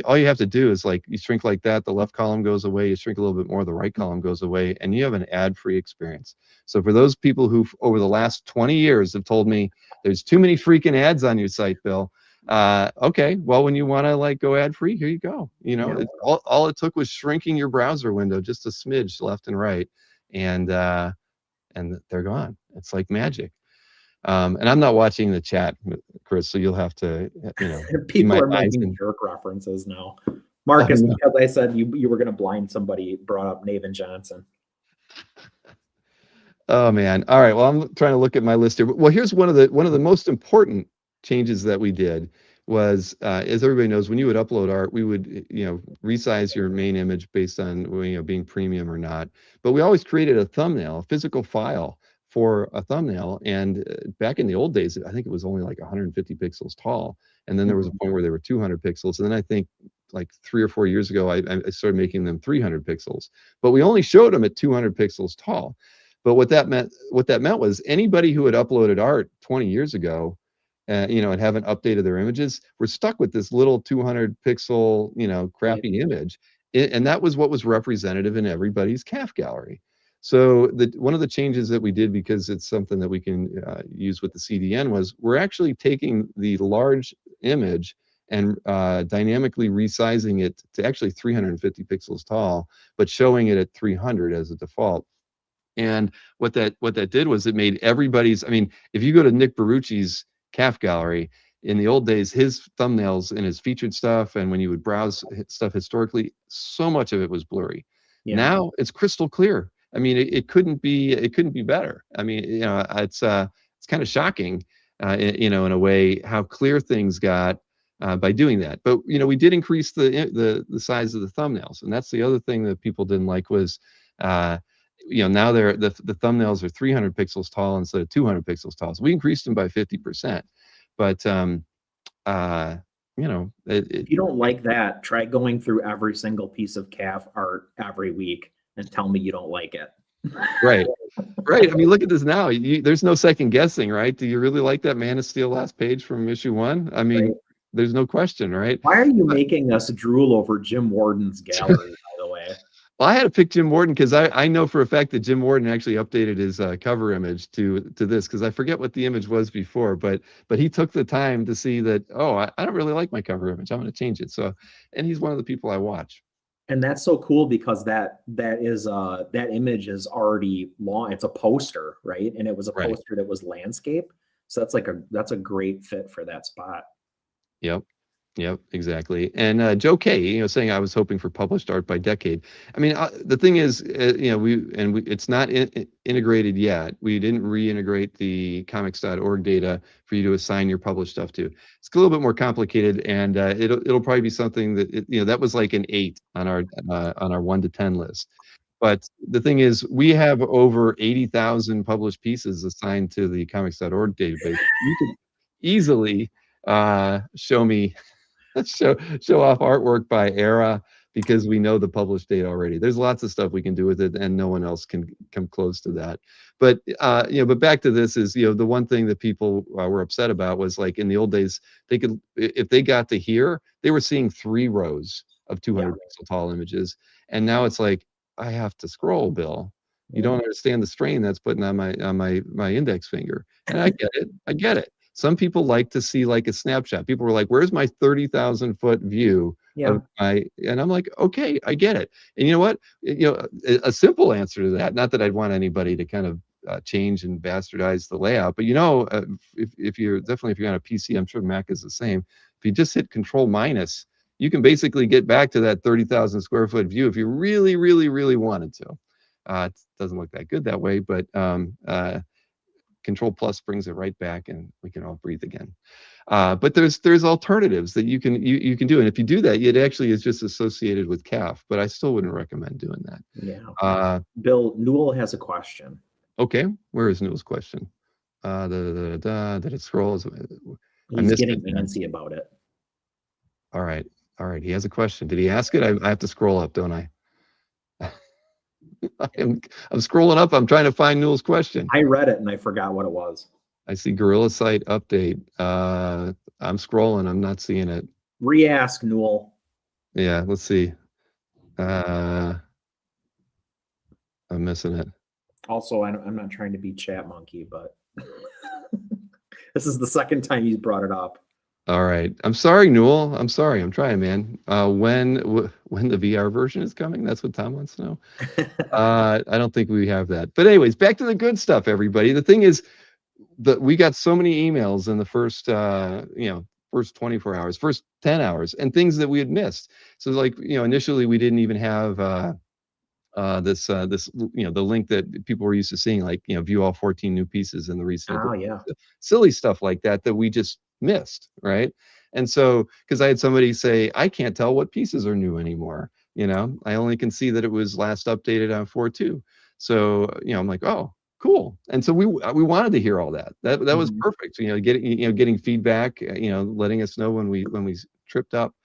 All you have to do is like, you shrink like that, the left column goes away, you shrink a little bit more, the right column goes away, and you have an ad-free experience. So for those people who over the last 20 years have told me there's too many freaking ads on your site, Bill, okay, well, when you want to like go ad-free, here you go. All it took was shrinking your browser window just a smidge left and right, and they're gone. It's like magic. And I'm not watching the chat, Chris, so you'll have to, people are making jerk references now. Marcus, because I said you were going to blind somebody, brought up Nathan Johnson. Oh man. All right. Well, I'm trying to look at my list here. Well, here's one of the most important changes that we did was, as everybody knows, when you would upload art, we would, resize your main image based on, being premium or not. But we always created a thumbnail, a physical file for a thumbnail. And back in the old days, I think it was only like 150 pixels tall. And then there was a point where they were 200 pixels. And then I think like 3 or 4 years ago, I started making them 300 pixels. But we only showed them at 200 pixels tall. But what that meant was anybody who had uploaded art 20 years ago, and haven't updated their images, we're stuck with this little 200 pixel, crappy image. And that was what was representative in everybody's CAF gallery. So one of the changes that we did, because it's something that we can use with the CDN, was we're actually taking the large image and dynamically resizing it to actually 350 pixels tall, but showing it at 300 as a default. And what that did was it made everybody's, I mean, if you go to Nick Barucci's CAF gallery, in the old days, his thumbnails and his featured stuff, and when you would browse stuff historically, so much of it was blurry. Yeah. Now it's crystal clear. I mean, it couldn't be better. I mean, it's kind of shocking, in a way, how clear things got by doing that. But we did increase the size of the thumbnails, and that's the other thing that people didn't like was, now the thumbnails are 300 pixels tall instead of 200 pixels tall. So we increased them by 50%. But if you don't like that, try going through every single piece of CAF art every week and tell me you don't like it. Right. I mean, look at this now. There's no second guessing, right? Do you really like that Man of Steel last page from issue 1? I mean, there's no question, right? Why are you making us drool over Jim Warden's gallery, by the way? Well, I had to pick Jim Warden because I know for a fact that Jim Warden actually updated his cover image to this, because I forget what the image was before, but he took the time to see that, oh, I don't really like my cover image, I'm going to change it. So, and he's one of the people I watch. And that's so cool because that image is already long. It's a poster, right? And it was a poster that was landscape. So that's a great fit for that spot. Yep, exactly. And Joe K, saying I was hoping for published art by decade. I mean, the thing is, it's not integrated yet. We didn't reintegrate the comics.org data for you to assign your published stuff to. It's a little bit more complicated, and it'll probably be something that that was like an 8 on our 1 to 10 list. But the thing is, we have over 80,000 published pieces assigned to the comics.org database. You could easily show off artwork by era, because we know the published date already. There's lots of stuff we can do with it, and no one else can come close to that. But but back to this is, the one thing that people were upset about was, like, in the old days, they could, if they got to here, they were seeing 3 rows of 200 pixel tall images, and now it's like, I have to scroll, Bill. You don't understand the strain that's putting on my index finger. And I get it. Some people like to see like a snapshot. People were like, where's my 30,000 foot view of my, and I'm like, okay, I get it. And you know what? A simple answer to that, not that I'd want anybody to kind of change and bastardize the layout, but if you're on a PC, I'm sure Mac is the same. If you just hit Control minus, you can basically get back to that 30,000 square foot view if you really, really, really wanted to. It doesn't look that good that way, but Control plus brings it right back, and we can all breathe again. But there's alternatives that you can do, and if you do that, it actually is just associated with calf. But I still wouldn't recommend doing that. Yeah. Bill Newell has a question. Okay, where is Newell's question? Did it scroll? He's getting antsy about it. All right. He has a question. Did he ask it? I have to scroll up, don't I? I'm scrolling up. I'm trying to find Newell's question. I read it and I forgot what it was. I see Gorilla Site update. I'm scrolling. I'm not seeing it. Re-ask, Newell. Yeah, let's see. I'm missing it. Also, I'm not trying to be chat monkey, but this is the second time he's brought it up. All right. I'm sorry, Newell. I'm sorry. I'm trying, man. When the VR version is coming? That's what Tom wants to know. I don't think we have that. But anyways, back to the good stuff, everybody. The thing is that we got so many emails in the first, first 24 hours, first 10 hours, and things that we had missed. So like, initially we didn't even have this the link that people were used to seeing, like, view all 14 new pieces in the recent. Oh yeah. Silly stuff like that we just missed, right? And so, because I had somebody say, I can't tell what pieces are new anymore. I only can see that it was last updated on 4.2. So, I'm like, oh, cool. And so we wanted to hear all that. That was perfect. Getting feedback, letting us know when we tripped up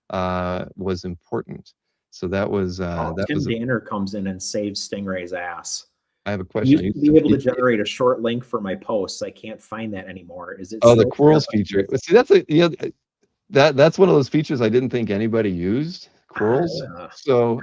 was important. So that was Tim Danner comes in and saves Stingray's ass. I have a question. You be able to generate a short link for my posts. I can't find that anymore. Is it? Oh, the Quirls feature. See, that's one of those features I didn't think anybody used. Quirls. So,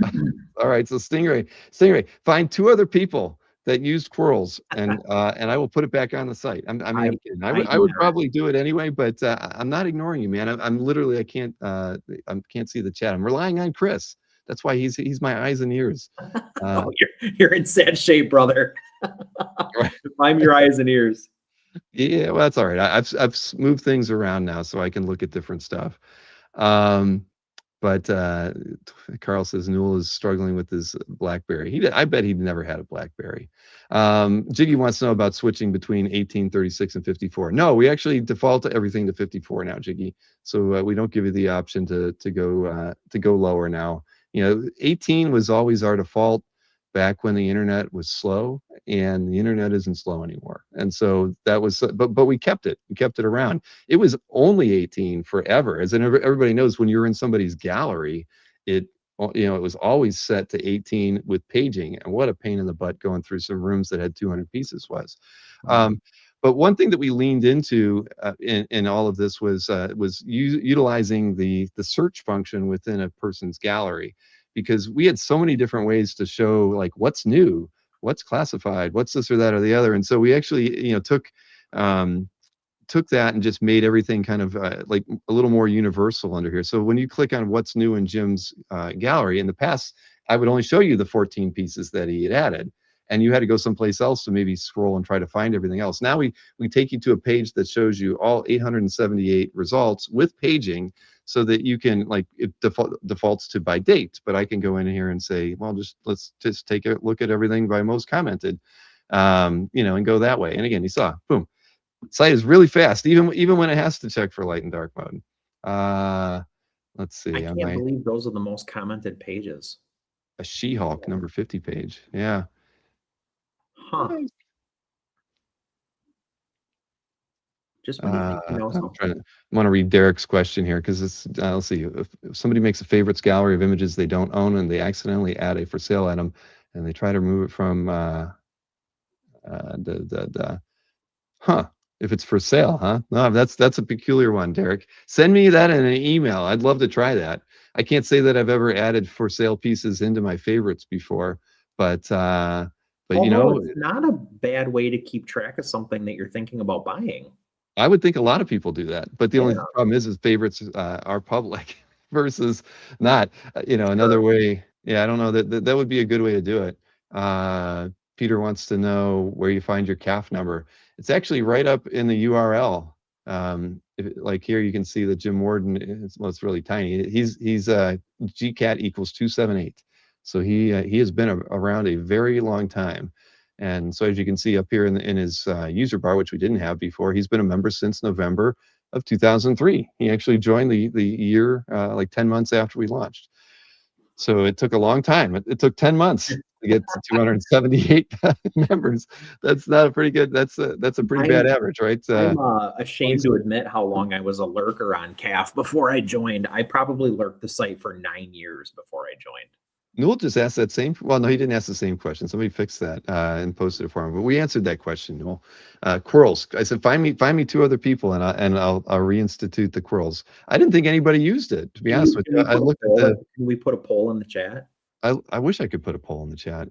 all right. So Stingray, find 2 other people that used Quirls, and I will put it back on the site. I would probably do it anyway, but I'm not ignoring you, man. I'm literally I can't see the chat. I'm relying on Chris. That's why he's my eyes and ears. You're in sad shape, brother. I'm your eyes and ears. Yeah, well, that's all right. I've moved things around now so I can look at different stuff. But Carl says Newell is struggling with his BlackBerry. I bet he'd never had a BlackBerry. Jiggy wants to know about switching between 18, 36, and 54. No, we actually default everything to 54 now, Jiggy. So we don't give you the option to go lower now. 18 was always our default back when the internet was slow, and the internet isn't slow anymore. And so that was, but we kept it around. It was only 18 forever. As everybody knows, when you're in somebody's gallery, it was always set to 18 with paging, and what a pain in the butt going through some rooms that had 200 pieces was. But one thing that we leaned into in all of this was utilizing the search function within a person's gallery, because we had so many different ways to show, like, what's new, what's classified, what's this or that or the other. And so we actually took that and just made everything kind of like a little more universal under here. So when you click on what's new in Jim's gallery, in the past I would only show you the 14 pieces that he had added, and you had to go someplace else to maybe scroll and try to find everything else. Now we take you to a page that shows you all 878 results with paging, so that you can, like, it defaults to by date, but I can go in here and say, well, let's just take a look at everything by most commented, and go that way. And again, you saw, boom, site is really fast, even when it has to check for light and dark mode. Let's see. I can't believe those are the most commented pages. A She-Hulk number 50 page. Yeah. Huh. Just when you think I want to read Derek's question here, because it's let's see, if somebody makes a favorites gallery of images they don't own and they accidentally add a for sale item and they try to remove it from if it's for sale, huh? No, that's a peculiar one, Derek. Send me that in an email. I'd love to try that. I can't say that I've ever added for sale pieces into my favorites before, but it's not a bad way to keep track of something that you're thinking about buying. I would think a lot of people do that, but the only problem is favorites are public versus not. Another way. Yeah, I don't know, that would be a good way to do it. Peter wants to know where you find your CAF number. It's actually right up in the URL. Like here, you can see that Jim Warden. It's really tiny. He's GCAT equals 278. So he has been around a very long time. And so as you can see up here in his user bar, which we didn't have before, he's been a member since November of 2003. He actually joined the year like 10 months after we launched. So it took a long time. It took 10 months to get to 278 members. That's not a pretty good. That's a pretty bad average, right? I'm ashamed to admit how long I was a lurker on CAF before I joined. I probably lurked the site for 9 years before I joined. Newell just asked that same. Well, no, he didn't ask the same question. Somebody fixed that and posted it for him. But we answered that question, Newell. Quirls. I said, find me 2 other people, and I'll reinstitute the quirls. I didn't think anybody used it. To be honest with you, I looked at the. Can we put a poll in the chat? I wish I could put a poll in the chat.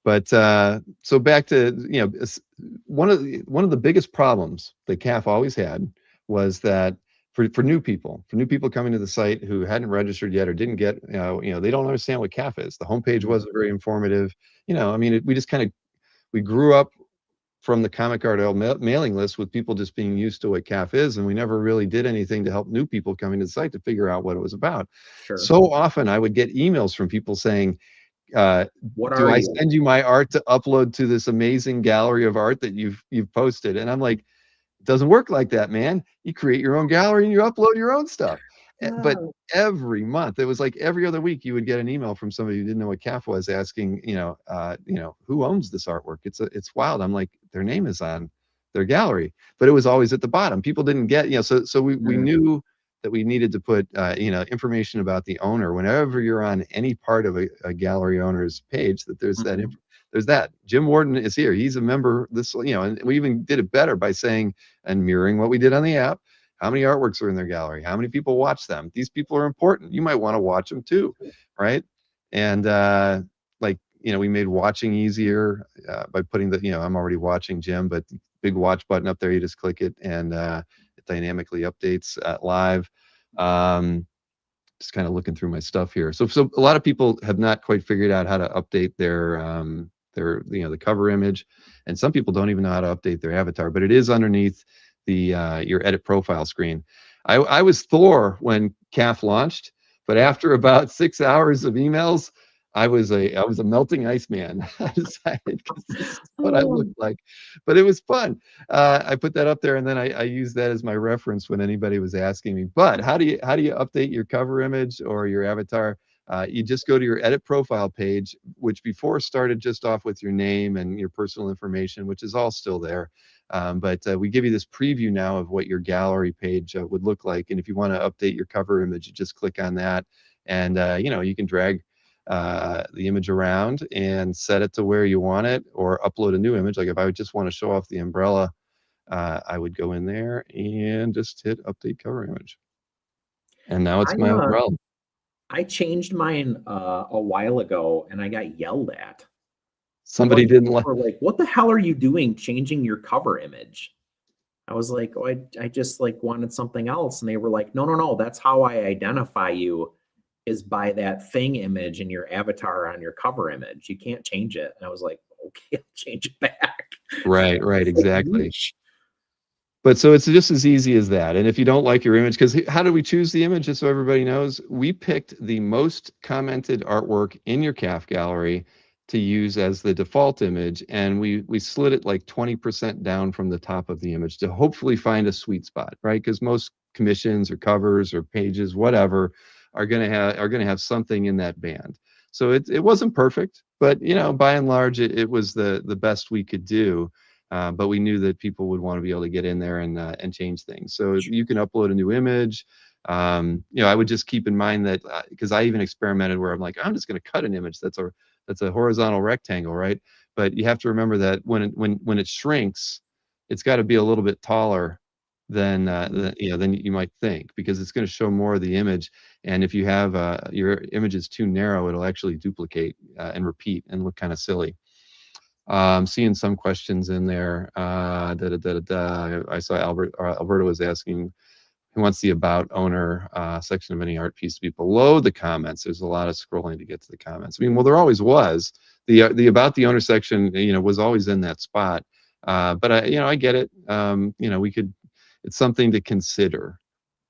But so back to one of the biggest problems that CAF always had was that for new people coming to the site who hadn't registered yet or didn't get they don't understand what CAF is. The homepage wasn't very informative. I mean, we grew up from the Comic Art mailing list with people just being used to what CAF is, and we never really did anything to help new people coming to the site to figure out what it was about. Sure. So often I would get emails from people saying, do I send you my art to upload to this amazing gallery of art that you've posted? And I'm like, it doesn't work like that, man. You create your own gallery and you upload your own stuff. But every month, it was like every other week, you would get an email from somebody who didn't know what CAF was, asking, who owns this artwork? It's wild. I'm like, their name is on their gallery, but it was always at the bottom. People didn't get, so we knew that we needed to put, information about the owner whenever you're on any part of a gallery owner's page, that there's that Jim Warden is here. He's a member. And we even did it better by saying and mirroring what we did on the app. How many artworks are in their gallery? How many people watch them? These people are important. You might want to watch them too, right? And we made watching easier by putting I'm already watching Jim, but big watch button up there. You just click it and it dynamically updates live. Just kind of looking through my stuff here. So a lot of people have not quite figured out how to update their the cover image, and some people don't even know how to update their avatar. But it is underneath your edit profile screen. I was Thor when CAF launched, but after about 6 hours of emails, I was a melting ice man. I decided, because this is what I looked like, but it was fun. I put that up there, and then I used that as my reference when anybody was asking me. But how do you update your cover image or your avatar? You just go to your edit profile page, which before started just off with your name and your personal information, which is all still there. But we give you this preview now of what your gallery page would look like. And if you want to update your cover image, you just click on that, and you can drag the image around and set it to where you want it, or upload a new image. Like if I would just want to show off the umbrella, I would go in there and just hit update cover image. And now it's my umbrella. I changed mine a while ago, and I got yelled at. Somebody didn't like. What the hell are you doing changing your cover image? I was like, oh, I just wanted something else. And they were like, no, that's how I identify you, is by that thing image in your avatar on your cover image. You can't change it. And I was like, okay, I'll change it back. Right, exactly. But so it's just as easy as that. And if you don't like your image, because how do we choose the image? Just so everybody knows, we picked the most commented artwork in your CAF gallery to use as the default image, and we slid it like 20% down from the top of the image to hopefully find a sweet spot, right? Because most commissions or covers or pages, whatever, are gonna have something in that band. So it wasn't perfect, but by and large, it was the best we could do. But we knew that people would want to be able to get in there and change things. So you can upload a new image. I would just keep in mind that because I even experimented where I'm like, I'm just going to cut an image that's a horizontal rectangle, right? But you have to remember that when it shrinks, it's got to be a little bit taller than you might think, because it's going to show more of the image. And if you have your image is too narrow, it'll actually duplicate and repeat and look kind of silly. Seeing some questions in there. I saw Alberta was asking, who wants the about owner section of any art piece to be below the comments. There's a lot of scrolling to get to the comments. I mean, well, there always was. The about the owner section, was always in that spot. But I get it. It's something to consider.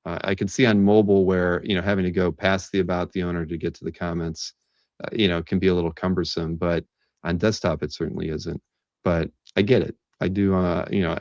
I can see on mobile where having to go past the about the owner to get to the comments, can be a little cumbersome. But On desktop, it certainly isn't. But I get it. I do. You know,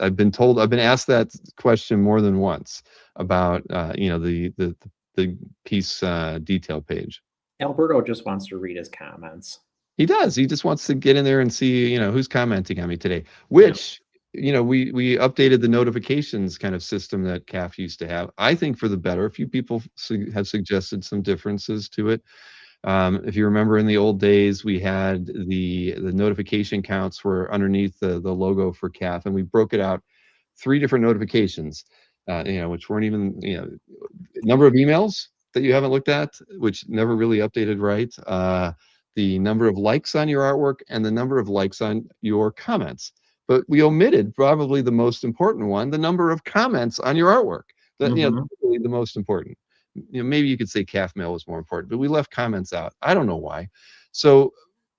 I've been told, I've been asked that question more than once about you know, the piece detail page. Alberto just wants to read his comments. He does. He just wants to get in there and see, you know, who's commenting on me today, which, you know, we updated the notifications kind of system that CAF used to have. I think for the better. A few people have suggested some differences to it. If you remember in the old days, we had the notification counts were underneath the logo for CAF, and we broke it out 3 different notifications, you know, which weren't even, you know, number of emails that you haven't looked at, which never really updated right, the number of likes on your artwork, and the number of likes on your comments. But we omitted probably the most important one, the number of comments on your artwork. That, you know, really the most important. You know, maybe you could say calf mail was more important, but we left comments out. I don't know why. So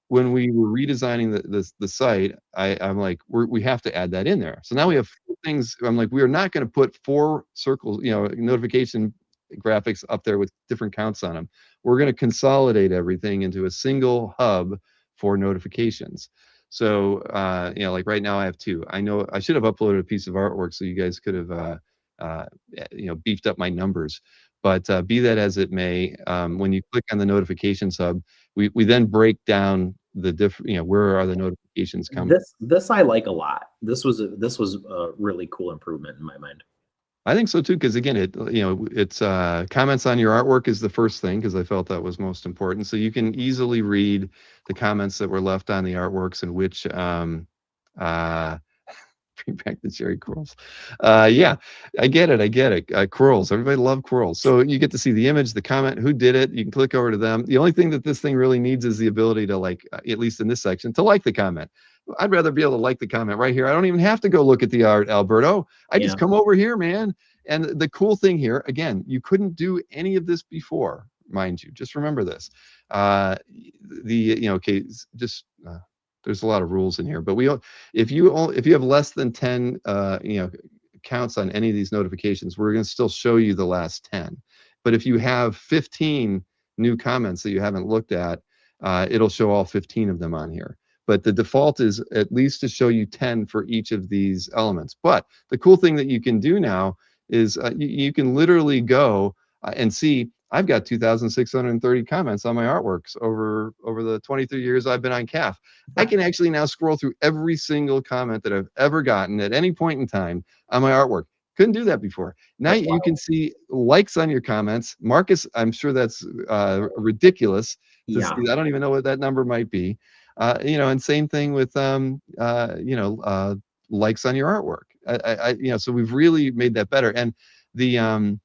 when we were redesigning the site, I'm like, we have to add that in there. So now we have 4 things. I'm like, we are not going to put 4 circles, you know, notification graphics up there with different counts on them. We're going to consolidate everything into a single hub for notifications. So you know, like right now I have 2. I know I should have uploaded a piece of artwork so you guys could have you know, beefed up my numbers. But be that as it may, when you click on the notifications hub, we then break down the different, you know, where are the notifications coming. This I like a lot. This was a really cool improvement in my mind. I think so too, because again, it, you know, it's comments on your artwork is the first thing, because I felt that was most important. So you can easily read the comments that were left on the artworks and which bring back the cherry corals. Yeah, I get it. Corals, everybody love corals. So you get to see the image, the comment, who did it. You can click over to them. The only thing that this thing really needs is the ability to, like, at least in this section, to like the comment. I'd rather be able to like the comment right here. I don't even have to go look at the art, Alberto. I just come over here, man. And the cool thing here, again, you couldn't do any of this before, mind you. Just remember this. You know, okay, just there's a lot of rules in here, but if you have less than 10 you know, counts on any of these notifications, we're going to still show you the last 10. But if you have 15 new comments that you haven't looked at, it'll show all 15 of them on here. But the default is at least to show you 10 for each of these elements. But the cool thing that you can do now is you can literally go and see, I've got 2,630 comments on my artworks over the 23 years I've been on CAF. I can actually now scroll through every single comment that I've ever gotten at any point in time on my artwork. Couldn't do that before. Now you can see likes on your comments. Marcus, I'm sure that's ridiculous to see. I don't even know what that number might be. You know, and same thing with you know, likes on your artwork. You know, so we've really made that better. And the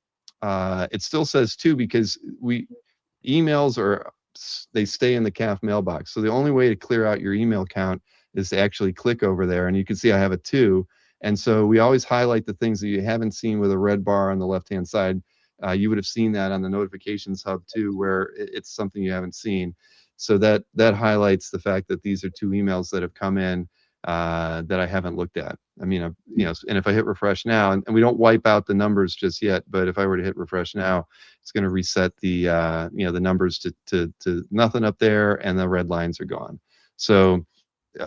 it still says 2, because emails they stay in the CAF mailbox. So the only way to clear out your email count is to actually click over there, and you can see I have a 2. And so we always highlight the things that you haven't seen with a red bar on the left-hand side. You would have seen that on the notifications hub too, where it's something you haven't seen. So that highlights the fact that these are 2 emails that have come in that I haven't looked at. I mean, you know, and if I hit refresh now, and we don't wipe out the numbers just yet, but if I were to hit refresh now, it's going to reset the you know, the numbers to nothing up there, and the red lines are gone. So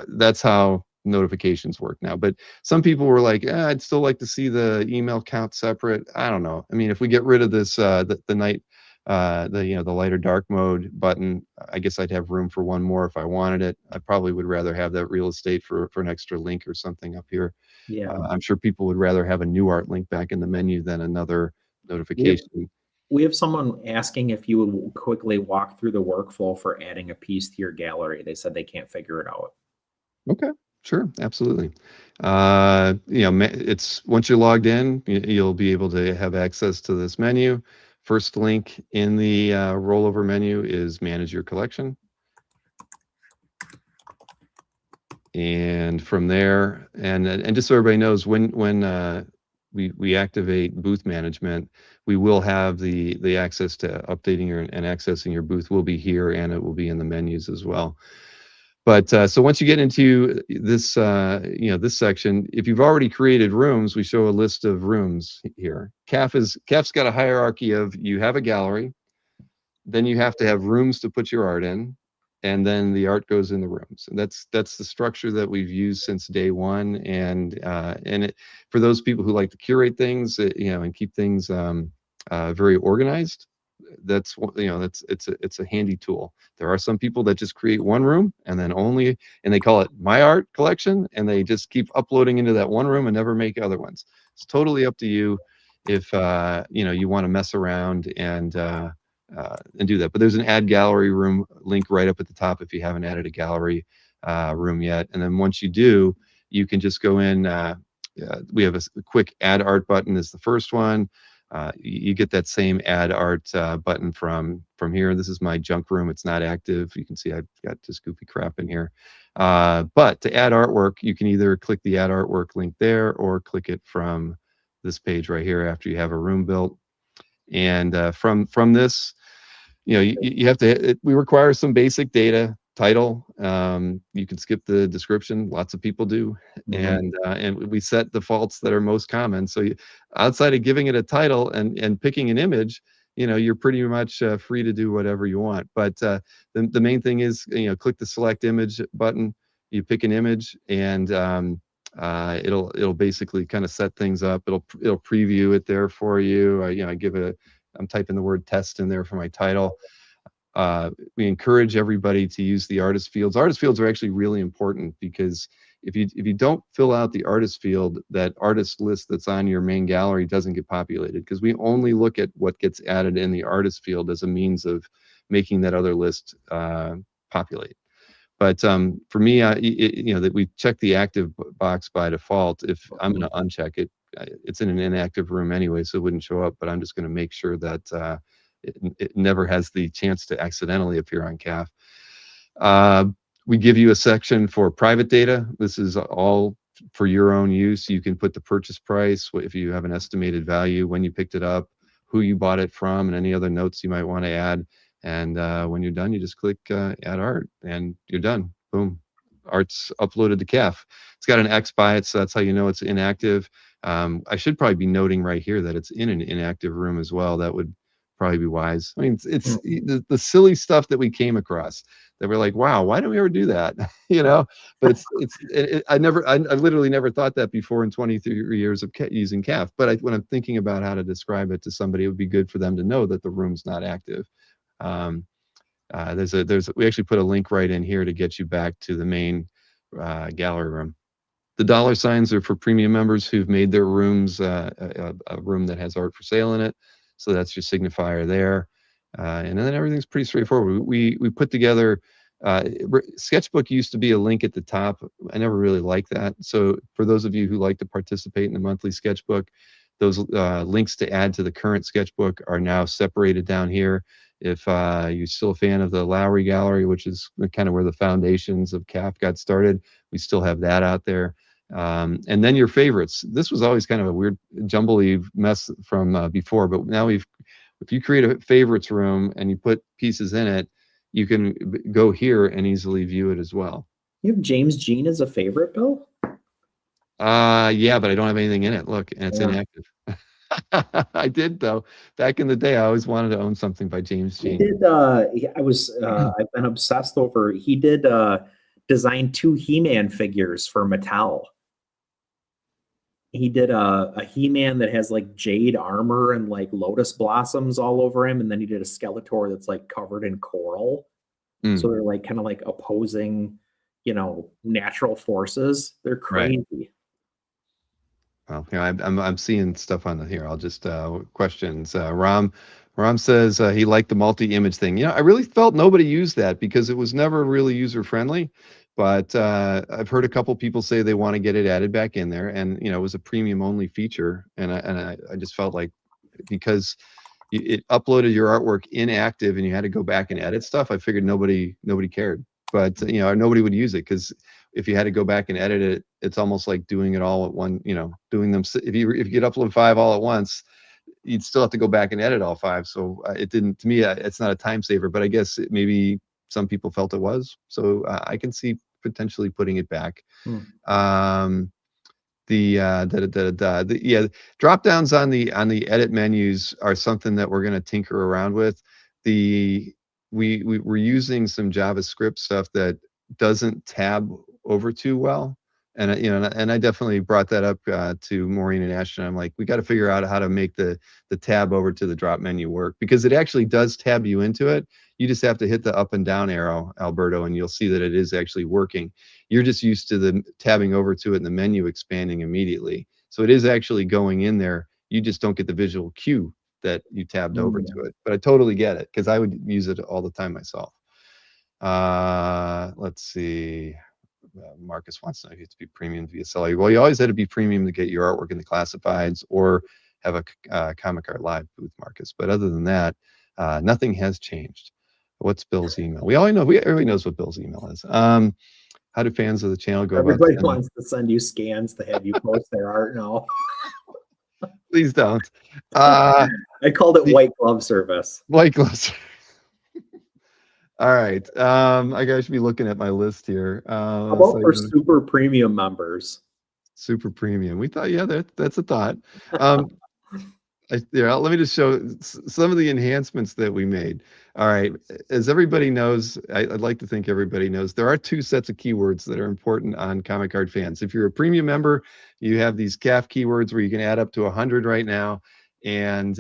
that's how notifications work now. But some people were like, I'd still like to see the email count separate. I don't know. I mean, if we get rid of this the night you know, the lighter dark mode button, I guess I'd have room for one more if I wanted it. I probably would rather have that real estate for an extra link or something up here. Yeah, I'm sure people would rather have a new art link back in the menu than another notification. We have someone asking if you would quickly walk through the workflow for adding a piece to your gallery. They said they can't figure it out. Okay, sure, absolutely. You know, it's once you're logged in, you'll be able to have access to this menu. First link in the rollover menu is manage your collection. And from there, and just so everybody knows, when we activate booth management, we will have the access to updating and accessing your booth will be here, and it will be in the menus as well. But so once you get into this, you know, this section, if you've already created rooms, we show a list of rooms here. CAF's got a hierarchy of, you have a gallery, then you have to have rooms to put your art in, and then the art goes in the rooms. And that's the structure that we've used since day one. And it, for those people who like to curate things, and keep things very organized, that's it's a handy tool. There are some people that just create one room and then and they call it my art collection, and they just keep uploading into that one room and never make other ones. It's totally up to you if you want to mess around and do that. But there's an add gallery room link right up at the top if you haven't added a gallery room yet. And then once you do, you can just go in. We have a quick add art button is the first one. You get that same add art button from here. This is my junk room. It's not active. You can see I've got just goofy crap in here. But to add artwork, you can either click the add artwork link there or click it from this page right here after you have a room built. And from this, you have to, we require some basic data, title. You can skip the description. Lots of people do. And we set defaults that are most common. So outside of giving it a title and picking an image, you're pretty much free to do whatever you want. But the main thing is, click the select image button, you pick an image, and it'll basically kind of set things up. It'll preview it there for you. I'm typing the word test in there for my title. We encourage everybody to use the artist fields. Artist fields are actually really important, because if you don't fill out the artist field, that artist list that's on your main gallery doesn't get populated, because we only look at what gets added in the artist field as a means of making that other list populate. But for me, that we check the active box by default. If I'm going to uncheck it, it's in an inactive room anyway, so it wouldn't show up. But I'm just going to make sure that it never has the chance to accidentally appear on CAF. We give you a section for private data. This is all for your own use. You can put the purchase price, if you have an estimated value, when you picked it up, who you bought it from, and any other notes you might want to add. And when you're done, you just click add art, and you're done. Boom. Art's uploaded to CAF. It's got an X by it, so that's how you know it's inactive. I should probably be noting right here that it's in an inactive room as well. That would probably be wise. I mean, it's the silly stuff that we came across that we're like, wow, why don't we ever do that? But I literally never thought that before in 23 years of using CAF. But when I'm thinking about how to describe it to somebody, it would be good for them to know that the room's not active. We actually put a link right in here to get you back to the main gallery room. The dollar signs are for premium members who've made their rooms a room that has art for sale in it. So that's your signifier there. And then everything's pretty straightforward. We put together, Sketchbook used to be a link at the top. I never really liked that. So for those of you who like to participate in the monthly Sketchbook, those links to add to the current Sketchbook are now separated down here. If you're still a fan of the Lowry Gallery, which is kind of where the foundations of CAF got started, we still have that out there. And then your favorites. This was always kind of a weird jumbly mess from before, but now if you create a favorites room and you put pieces in it, you can go here and easily view it as well. You have James Jean as a favorite, Bill? Yeah, but I don't have anything in it. Look, and it's inactive. I did, though. Back in the day, I always wanted to own something by James Jean. He did. I've been obsessed over. He did design 2 He-Man figures for Mattel. He did a He-Man that has like jade armor and like lotus blossoms all over him, and then he did a Skeletor that's like covered in coral. So they're like kind of like opposing, natural forces. They're crazy. Right. Well, I'm seeing stuff on here. I'll just questions. Ram says he liked the multi-image thing. I really felt nobody used that because it was never really user friendly. But I've heard a couple people say they want to get it added back in there, and it was a premium only feature. And I just felt like because it uploaded your artwork inactive and you had to go back and edit stuff, I figured nobody cared. But nobody would use it, because if you had to go back and edit it, it's almost like doing it all at one. Doing them. If you could upload 5 all at once, you'd still have to go back and edit all 5. So it didn't. To me, it's not a time saver. But I guess maybe some people felt it was. So I can see potentially putting it back. The drop downs on the edit menus are something that we're going to tinker around with. The we're using some JavaScript stuff that doesn't tab over too well. And and I definitely brought that up to Maureen and Ashton. I'm like, we got to figure out how to make the tab over to the drop menu work, because it actually does tab you into it. You just have to hit the up and down arrow, Alberto, and you'll see that it is actually working. You're just used to the tabbing over to it and the menu expanding immediately. So it is actually going in there. You just don't get the visual cue that you tabbed over to it. But I totally get it, because I would use it all the time myself. Let's see. Marcus wants to know if you have to be premium via seller. Well, you always had to be premium to get your artwork in the classifieds or have a Comic Art Live booth, Marcus. But other than that, nothing has changed. What's Bill's email? Everybody knows what Bill's email is. How do fans of the channel go Everybody about wants to send you scans to have you post their art now. Please don't. I called it white glove service. White gloves. All right. I guess should be looking at my list here. How about for super premium members? Super premium. We thought, yeah, that's a thought. Let me just show some of the enhancements that we made. All right. As everybody knows, I'd like to think everybody knows, there are two sets of keywords that are important on Comic Art Fans. If you're a premium member, you have these CAF keywords where you can add up to 100 right now. And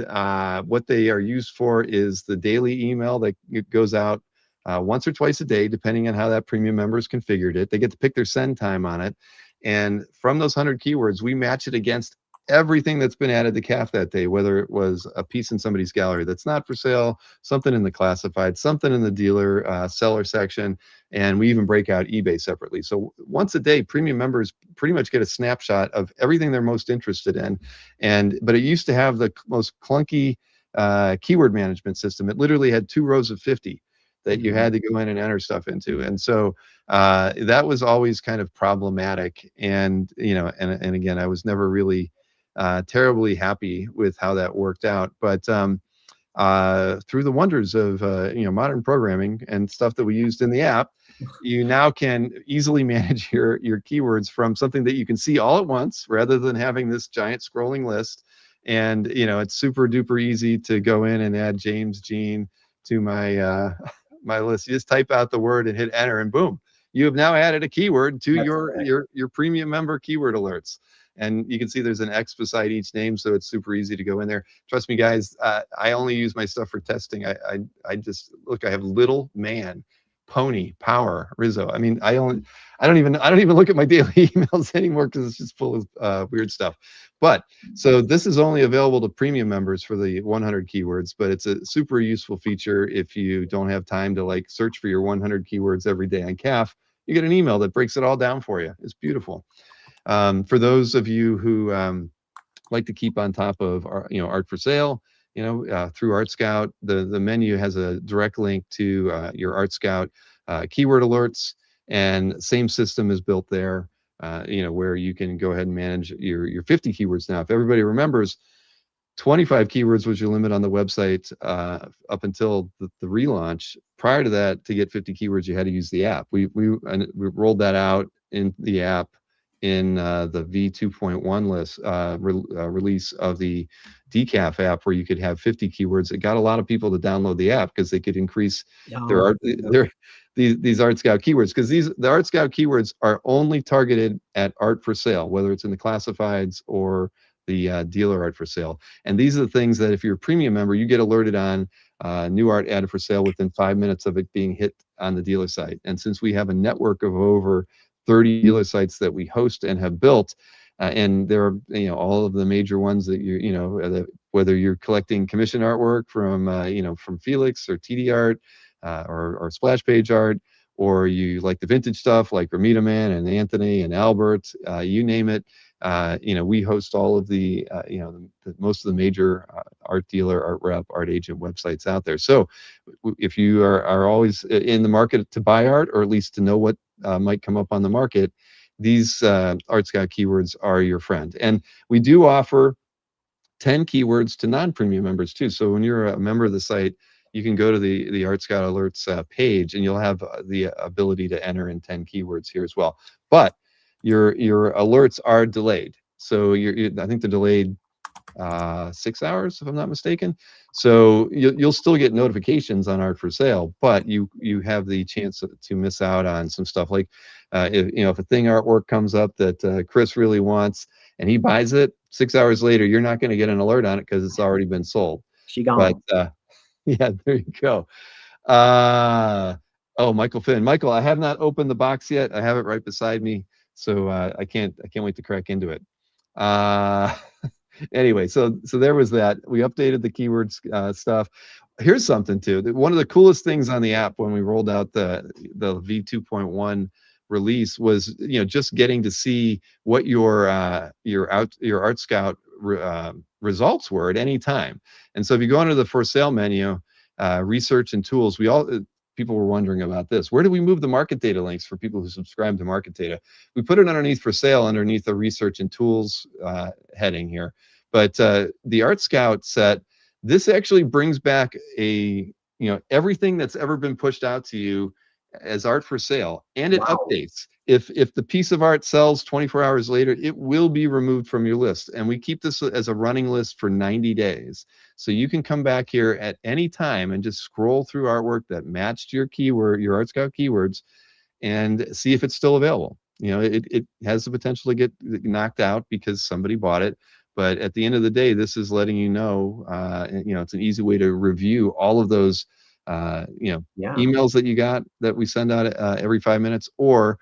what they are used for is the daily email that goes out once or twice a day, depending on how that premium member has configured it. They get to pick their send time on it. And from those 100 keywords, we match it against everything that's been added to CAF that day, whether it was a piece in somebody's gallery that's not for sale, something in the classified, something in the dealer seller section, and we even break out eBay separately. So once a day, premium members pretty much get a snapshot of everything they're most interested in. But it used to have the most clunky keyword management system. It literally had 2 rows of 50 that you had to go in and enter stuff into. And so that was always kind of problematic. And, and again, I was never really terribly happy with how that worked out. But through the wonders of, modern programming and stuff that we used in the app, you now can easily manage your keywords from something that you can see all at once, rather than having this giant scrolling list. And, it's super duper easy to go in and add James Jean to my my list. You just type out the word and hit enter, and boom, you have now added a keyword to your premium member keyword alerts. And you can see there's an X beside each name, so it's super easy to go in there. Trust me, guys, I only use my stuff for testing. I just look. I have Little Man, Pony, Power, Rizzo. I mean, I don't even look at my daily emails anymore, because it's just full of weird stuff. But so this is only available to premium members for the 100 keywords, but it's a super useful feature if you don't have time to search for your 100 keywords every day on CAF. You get an email that breaks it all down for you. It's beautiful. For those of you who like to keep on top of art for sale, through Art Scout, the menu has a direct link to your Art Scout keyword alerts, and same system is built there. Where you can go ahead and manage your 50 keywords now. If everybody remembers, 25 keywords was your limit on the website up until the relaunch. Prior to that, to get 50 keywords, you had to use the app. We rolled that out in the app in the V2.1 list release of the DCAF app, where you could have 50 keywords. It got a lot of people to download the app because they could increase these Art Scout keywords, because the Art Scout keywords are only targeted at art for sale, whether it's in the classifieds or the dealer art for sale. And these are the things that if you're a premium member, you get alerted on new art added for sale within 5 minutes of it being hit on the dealer site. And since we have a network of over 30 dealer sites that we host and have built, and there are all of the major ones that whether you're collecting commission artwork from from Felix or TD Art or Splash Page Art, or you like the vintage stuff like Ramita Man and Anthony and Albert, you name it. We host all of the most of the major art dealer, art rep, art agent websites out there. So if you are always in the market to buy art, or at least to know what might come up on the market, these Art Scout keywords are your friend. And we do offer 10 keywords to non-premium members too. So when you're a member of the site, you can go to the Art Scout Alerts page, and you'll have the ability to enter in 10 keywords here as well. But your alerts are delayed. So I think they're delayed 6 hours, if I'm not mistaken. So you'll still get notifications on art for sale, but you have the chance to miss out on some stuff. Like if a thing artwork comes up that Chris really wants and he buys it, 6 hours later you're not going to get an alert on it because it's already been sold. She But gone. yeah, there you go. Oh, Michael Finn. Michael, I have not opened the box yet. I have it right beside me, so I can't wait to crack into it. Anyway, so there was that. We updated the keywords stuff. Here's something too. One of the coolest things on the app when we rolled out the V2.1 release was just getting to see what your Art Scout results were at any time. And so if you go under the for sale menu, research and tools, people were wondering about this. Where do we move the market data links for people who subscribe to market data? We put it underneath for sale, underneath the research and tools heading here. But the Art Scout set, this actually brings back everything that's ever been pushed out to you as art for sale, and it updates. If the piece of art sells 24 hours later, it will be removed from your list. And we keep this as a running list for 90 days. So you can come back here at any time and just scroll through artwork that matched your Art Scout keywords, and see if it's still available. It has the potential to get knocked out because somebody bought it. But at the end of the day, this is letting it's an easy way to review all of those, emails that you got that we send out every 5 minutes, or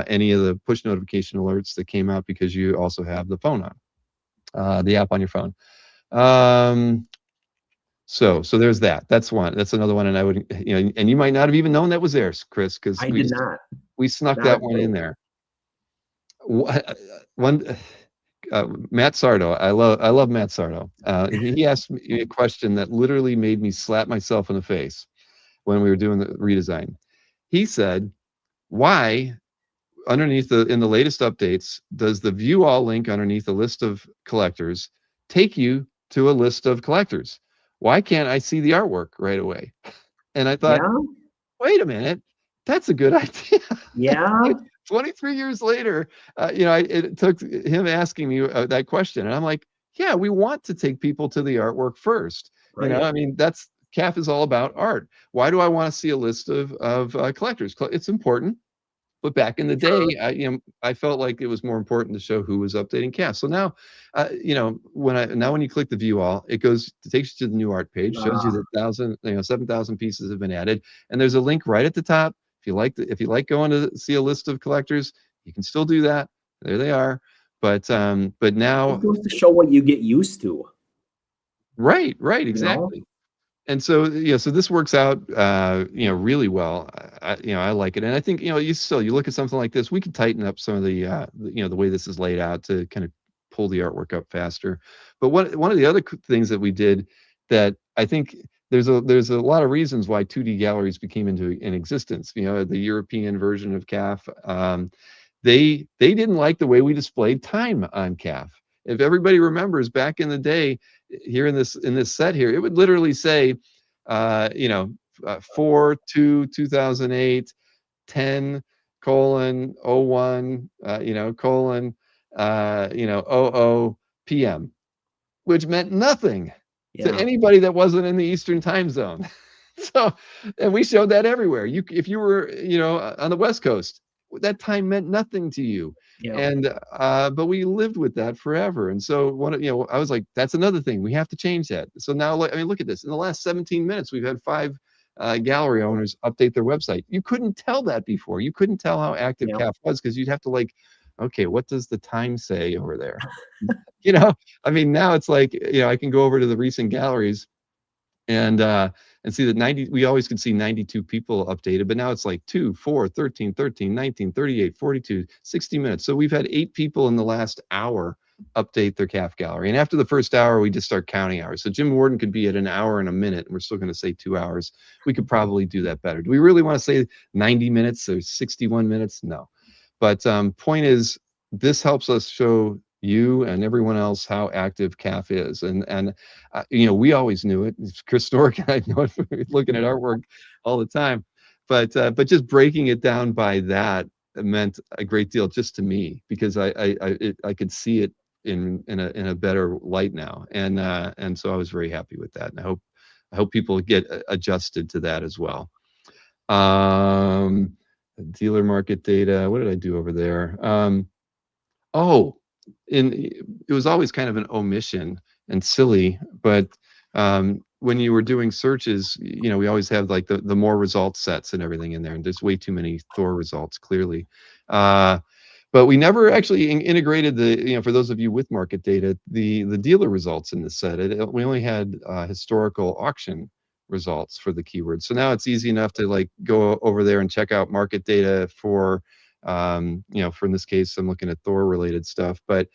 any of the push notification alerts that came out because you also have the phone on, the app on your phone. So there's that. That's one. That's another one. And I would, and you might not have even known that was there, Chris, because I did not. We snuck that one in there. One. Matt Sardo, I love Matt Sardo. He asked me a question that literally made me slap myself in the face when we were doing the redesign. He said, "Why, underneath in the latest updates, does the view all link underneath the list of collectors take you to a list of collectors? Why can't I see the artwork right away?" And I thought, wait a minute, that's a good idea. Yeah. 23 years later, it took him asking me that question, and I'm like, yeah, we want to take people to the artwork first. Right. I mean, that's CAF is all about art. Why do I want to see a list of collectors? It's important, but back in the day, I felt like it was more important to show who was updating CAF. So now, when you click the view all, it takes you to the new art page, shows you that 7,000 pieces have been added, and there's a link right at the top. If you like going to see a list of collectors, you can still do that. There they are. But now it goes to show what you get used to. Right, exactly. And so so this works out really well. I like it, and I think you look at something like this, we could tighten up some of the the way this is laid out to kind of pull the artwork up faster. But one of the other things that we did that I think there's a lot of reasons why 2D galleries became in existence. The European version of CAF, they didn't like the way we displayed time on CAF. If everybody remembers back in the day, here in this set here, it would literally say 4/2/2008 10:01 00 p.m., which meant nothing to anybody that wasn't in the Eastern time zone. So, and we showed that everywhere. If you were on the West Coast, that time meant nothing to you. And but we lived with that forever. And so I was like, that's another thing, we have to change that. So now, look at this. In the last 17 minutes, we've had 5 gallery owners update their website. You couldn't tell that before. You couldn't tell how active CAF was, because you'd have to okay, what does the time say over there? I mean, now it's like, I can go over to the recent galleries and see that we always could see 92 people updated, but now it's like 2, 4, 13, 13, 19, 38, 42, 60 minutes. So we've had 8 people in the last hour update their CAF gallery. And after the first hour, we just start counting hours. So Jim Warden could be at an hour and a minute, and we're still going to say 2 hours. We could probably do that better. Do we really want to say 90 minutes or 61 minutes? No. But point is, this helps us show you and everyone else how active CAF is, and we always knew it. Chris Stork and I know it, looking at artwork all the time, but just breaking it down by that meant a great deal just to me, because I could see it in a better light now, and so I was very happy with that, and I hope people get adjusted to that as well. Um, Dealer market data. What did I do over there? Oh, it was always kind of an omission and silly, but when you were doing searches, we always have like the more results sets and everything in there, and there's way too many Thor results, clearly. But we never actually integrated for those of you with market data, the dealer results in the set. We only had historical auction results for the keywords. So now it's easy enough to like go over there and check out market data for for in this case, I'm looking at Thor related stuff, and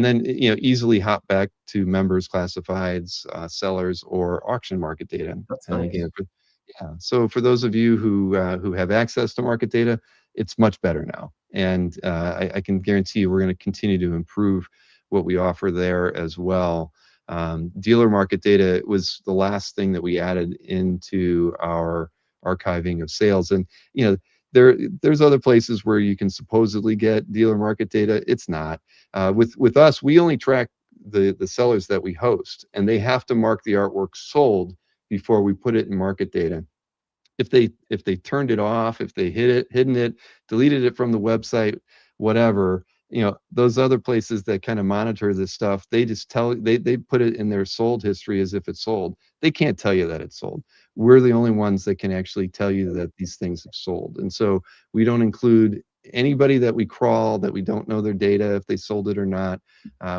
then, easily hop back to members, classifieds, sellers, or auction market data. That's And nice. again, so for those of you who have access to market data, it's much better now. And I can guarantee you we're going to continue to improve what we offer there as well. Dealer market data was the last thing that we added into our archiving of sales. And, there's other places where you can supposedly get dealer market data. It's not. With us, we only track the sellers that we host, and they have to mark the artwork sold before we put it in market data. If they turned it off, if they hidden it, deleted it from the website, whatever, those other places that kind of monitor this stuff, they just they put it in their sold history as if it's sold. They can't tell you that it's sold. We're the only ones that can actually tell you that these things have sold. And so we don't include anybody that we crawl that we don't know their data, if they sold it or not.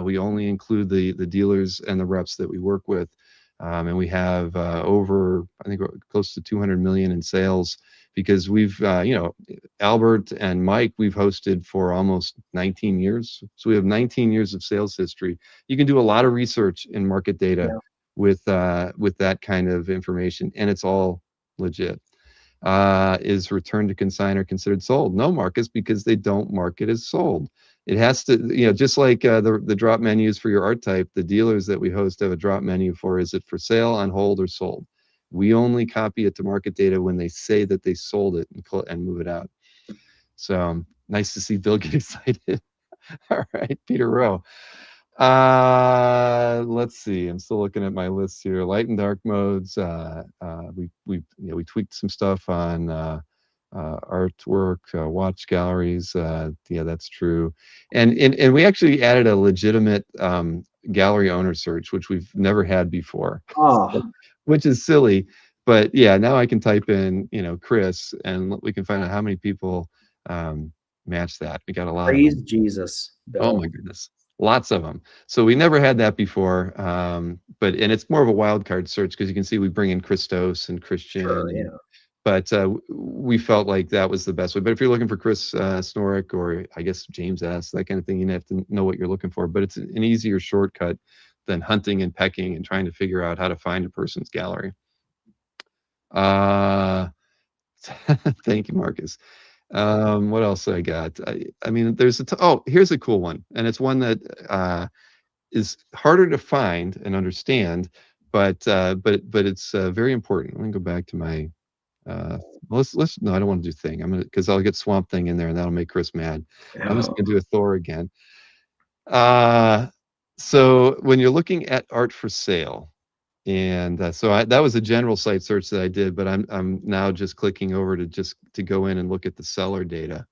We only include the dealers and the reps that we work with. And we have over, I think, close to 200 million in sales, because we've, Albert and Mike, we've hosted for almost 19 years. So we have 19 years of sales history. You can do a lot of research in market data with that kind of information, and it's all legit. Is return to consignor considered sold? No, Marcus, because they don't mark it as sold. It has to, just like the drop menus for your art type, the dealers that we host have a drop menu for, is it for sale, on hold, or sold? We only copy it to market data when they say that they sold it and move it out. So nice to see Bill get excited. All right, Peter Rowe. Let's see. I'm still looking at my list here. Light and dark modes. We tweaked some stuff on artwork, watch galleries. Yeah, that's true. And we actually added a legitimate gallery owner search, which we've never had before. Oh, Which is silly, but yeah, now I can type in, Chris, and we can find out how many people match that. We got a lot of praise them. Jesus, Bill. Oh my goodness, lots of them. So we never had that before, but it's more of a wild card search, because you can see we bring in Christos and Christian. Sure, yeah. But we felt like that was the best way. But if you're looking for Chris Snorick, or I guess James S., that kind of thing, you have to know what you're looking for. But it's an easier shortcut than hunting and pecking and trying to figure out how to find a person's gallery. Thank you, Marcus. What else I got? I mean, there's here's a cool one, and it's one that is harder to find and understand, but it's very important. Let me go back to my. Let's no, I don't want to do thing. I'm gonna, because I'll get Swamp Thing in there, and that'll make Chris mad. I'm just gonna do a Thor again. So when you're looking at art for sale, and that was a general site search that I did, but I'm now just clicking over to go in and look at the seller data.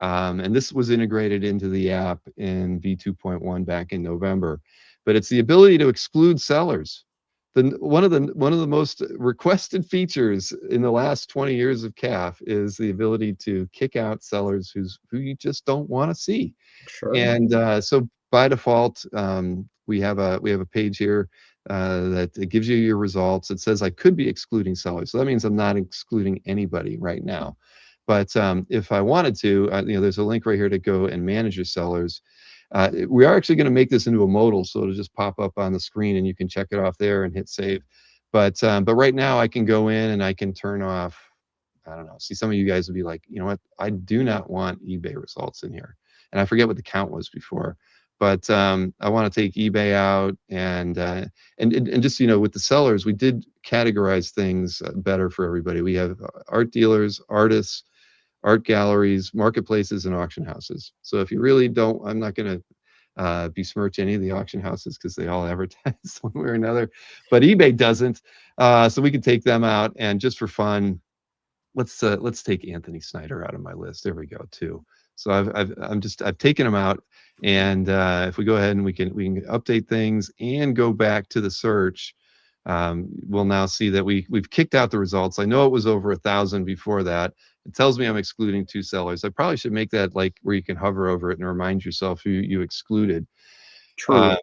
And this was integrated into the app in v2.1 back in November, but it's the ability to exclude sellers. One of the most requested features in the last 20 years of CAF is the ability to kick out sellers who you just don't want to see. Sure. And so by default, we have a page here that it gives you your results. It says I could be excluding sellers, so that means I'm not excluding anybody right now. But if I wanted to, there's a link right here to go and manage your sellers. We are actually going to make this into a modal, so it'll just pop up on the screen, and you can check it off there and hit save. But right now I can go in and I can turn off. I don't know. See, some of you guys would be like, you know what? I do not want eBay results in here, and I forget what the count was before. But I want to take eBay out, and just with the sellers, we did categorize things better for everybody. We have art dealers, artists, art galleries, marketplaces, and auction houses. So if you really don't, I'm not going to besmirch any of the auction houses because they all advertise one way or another, but eBay doesn't. So we could take them out, and just for fun, let's take Anthony Snyder out of my list. There we go, too. So I've taken him out, and if we go ahead and we can update things and go back to the search, we'll now see that we've kicked out the results. I know it was over 1,000 before that. It tells me I'm excluding 2 sellers. I probably should make that like where you can hover over it and remind yourself who you excluded. True.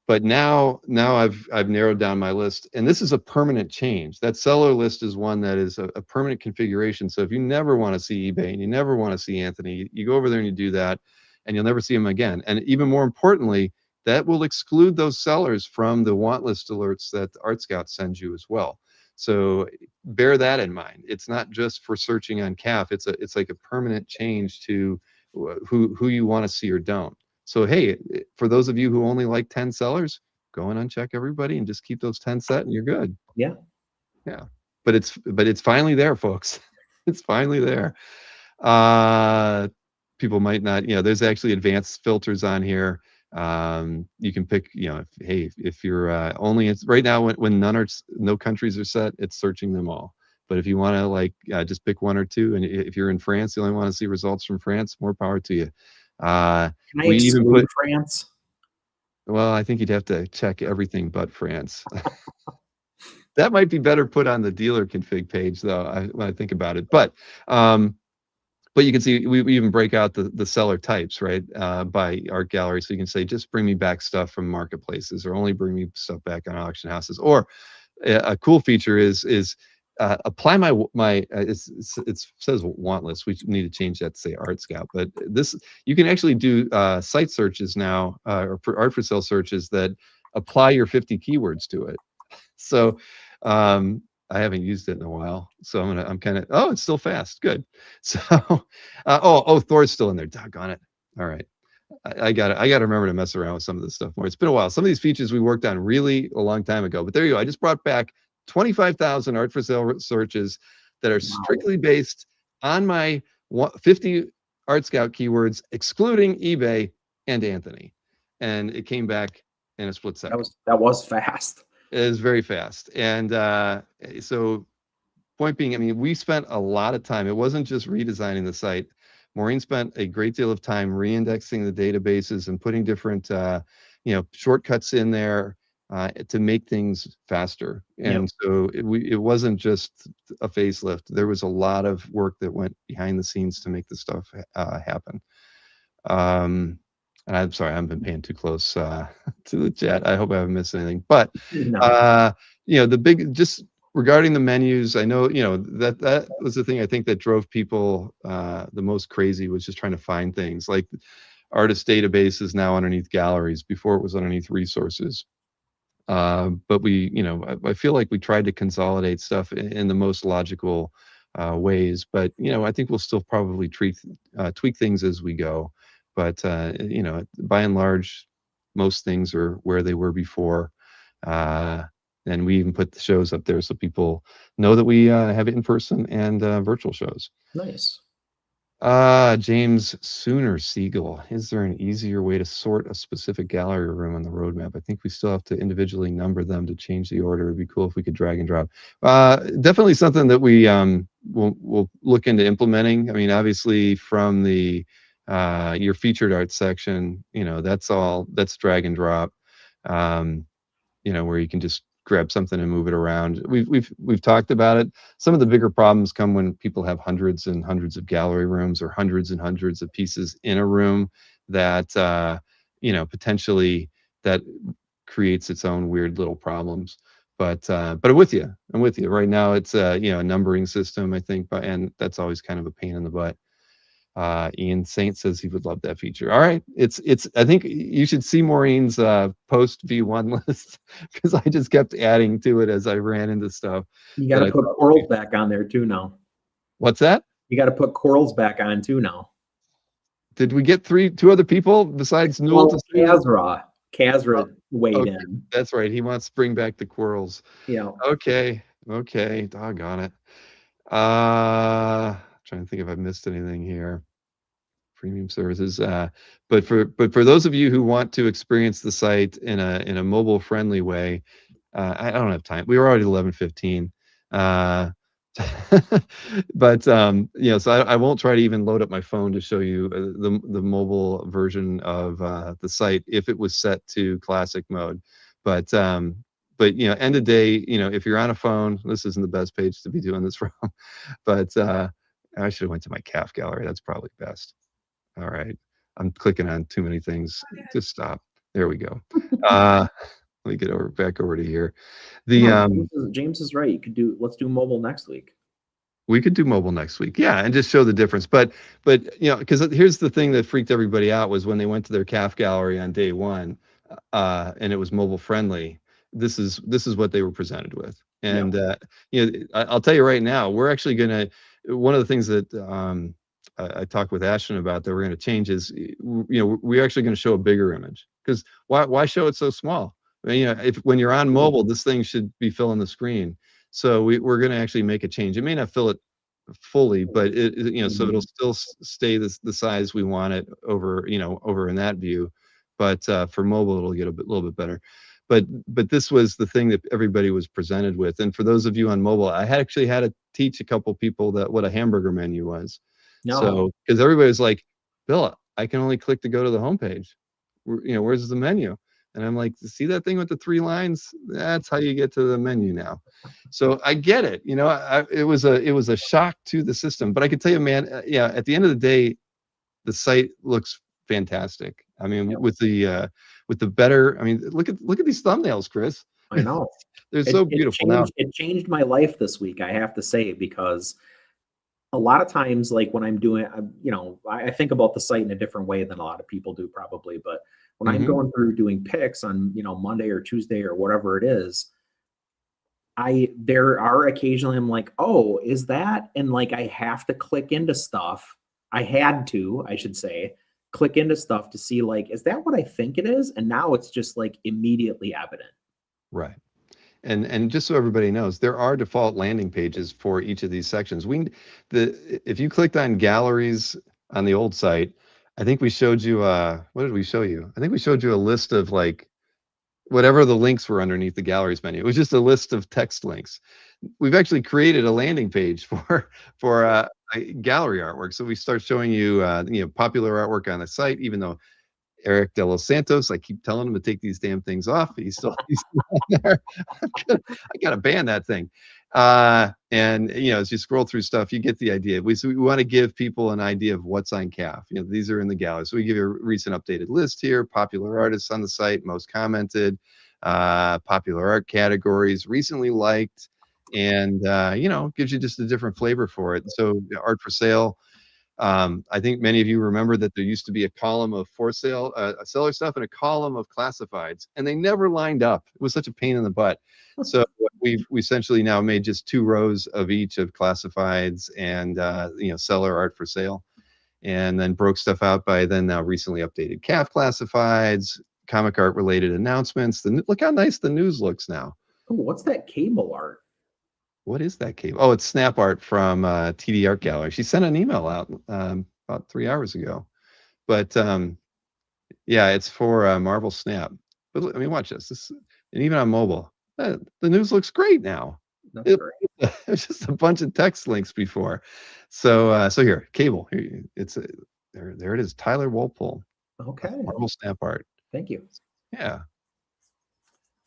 But now I've narrowed down my list, and this is a permanent change. That seller list is one that is a permanent configuration. So if you never want to see eBay and you never want to see Anthony, you go over there and you do that, and you'll never see him again. And even more importantly, that will exclude those sellers from the want list alerts that Art Scout sends you as well. So bear that in mind. It's not just for searching on CAF. It's like a permanent change to who you want to see or don't. So hey, for those of you who only like 10 sellers, go and uncheck everybody and just keep those 10 set, and you're good. Yeah. Yeah. But it's finally there, folks. It's finally there. People might not, there's actually advanced filters on here. You can pick, if you're only right now when no countries are set, it's searching them all. But if you want to just pick 1 or 2, and if you're in France, you only want to see results from France, more power to you. Can I We even exclude France? Well, I think you'd have to check everything but France. That might be better put on the dealer config page, though, when I think about it. But you can see we even break out the seller types, right, by art gallery. So you can say, just bring me back stuff from marketplaces, or only bring me stuff back on auction houses. Or a cool feature is apply it says want list. We need to change that to say Art Scout. But this, you can actually do site searches now, or for art for sale searches that apply your 50 keywords to it. So I haven't used it in a while, so I'm kind of, it's still fast. Good. So Thor's still in there. Doggone it. All right. I got to remember to mess around with some of this stuff more. It's been a while. Some of these features we worked on really a long time ago, but there you go. I just brought back 25,000 art for sale searches that are strictly based on my 50 Art Scout keywords, excluding eBay and Anthony. And it came back in a split second. That was fast. It is very fast. And so point being, I mean, we spent a lot of time. It wasn't just redesigning the site. Maureen spent a great deal of time re-indexing the databases and putting different, shortcuts in there to make things faster. And so it wasn't just a facelift. There was a lot of work that went behind the scenes to make this stuff happen. And I'm sorry, I haven't been paying too close to the chat. I hope I haven't missed anything. But the big, just regarding the menus, I know that was the thing I think that drove people the most crazy, was just trying to find things. Like artist database is now underneath galleries. Before it was underneath resources. But I feel like we tried to consolidate stuff in the most logical ways. But I think we'll still probably tweak things as we go. But by and large, most things are where they were before. And we even put the shows up there so people know that we have in-person and virtual shows. Nice. James Sooner Siegel, is there an easier way to sort a specific gallery room on the roadmap? I think we still have to individually number them to change the order. It'd be cool if we could drag and drop. Definitely something that we will look into implementing. I mean, obviously from the your featured art section, that's drag and drop, where you can just grab something and move it around. We've talked about it. Some of the bigger problems come when people have hundreds and hundreds of gallery rooms, or hundreds and hundreds of pieces in a room that potentially that creates its own weird little problems. But I'm with you. Right now it's a numbering system, I think, and that's always kind of a pain in the butt. Ian Saint says he would love that feature. All right, I think you should see Maureen's post V1 list, because I just kept adding to it as I ran into stuff. You got to put corals back on there too now. What's that? You got to put corals back on too now. Did we get two other people besides Newell? Kazra weighed in. That's right. He wants to bring back the corals. Yeah. Okay. Doggone it. Trying to think if I've missed anything here. premium services. But for those of you who want to experience the site in a mobile friendly way, I don't have time. We were already 11:15. But so I won't try to even load up my phone to show you the mobile version of the site if it was set to classic mode. But end of day, if you're on a phone, this isn't the best page to be doing this from. But I should have went to my calf gallery. That's probably best. All right, I'm clicking on too many things. Just stop. There we go. Let me get back over to here. James is right. Let's do mobile next week. We could do mobile next week. Yeah, and just show the difference. But because here's the thing that freaked everybody out was when they went to their calf gallery on day one, and it was mobile friendly. This is what they were presented with. And I'll tell you right now, we're actually gonna. One of the things that I talked with Ashton about that we're going to change is, we're actually going to show a bigger image, because why show it so small? I mean, when you're on mobile, this thing should be filling the screen. So we're going to actually make a change. It may not fill it fully, but so it'll still stay the size we want it over in that view. But for mobile, it'll get little bit better. But this was the thing that everybody was presented with. And for those of you on mobile, I actually had to teach a couple people what a hamburger menu was. No. So because everybody was like, Bill, I can only click to go to the homepage. Where's the menu? And I'm like, see that thing with the 3 lines? That's how you get to the menu now. So I get it. It was a shock to the system. But I can tell you, man, at the end of the day, the site looks fantastic. I mean, with the better. I mean, look at these thumbnails, Chris. I know. They're so beautiful now. It changed my life this week, I have to say, because a lot of times, like when I'm doing, I think about the site in a different way than a lot of people do probably. But when I'm going through doing picks on, Monday or Tuesday or whatever it is, there are occasionally I'm like, oh, is that? And like, I have to click into stuff. I should say, click into stuff to see, like, is that what I think it is? And now it's just like immediately evident. Right. And just so everybody knows, there are default landing pages for each of these sections. If you clicked on galleries on the old site, I think we showed you what did we show you? I think we showed you a list of like whatever the links were underneath the galleries menu. It was just a list of text links. We've actually created a landing page for gallery artwork. So we start showing you popular artwork on the site, even though Eric De Los Santos, I keep telling him to take these damn things off. He's still on there. I gotta ban that thing. And as you scroll through stuff, you get the idea. We want to give people an idea of what's on CAF. These are in the gallery. So we give you a recent updated list here, popular artists on the site, most commented, popular art categories, recently liked, and gives you just a different flavor for it. So art for sale. I think many of you remember that there used to be a column of for sale, seller stuff, and a column of classifieds, and they never lined up. It was such a pain in the butt. So we essentially now made just 2 rows of each of classifieds and seller art for sale, and then broke stuff out by then now recently updated CAF classifieds, comic art related announcements. Look how nice the news looks now. Oh, what's that cable art? What is that cable? Oh, it's snap art from TD Art Gallery. She sent an email out about 3 hours ago. But yeah, it's for Marvel Snap. But I mean, watch this. And even on mobile, the news looks great now. That's great. It's just a bunch of text links before. So here, cable. Here, there it is. Tyler Walpole. Okay. Marvel Snap art. Thank you. Yeah.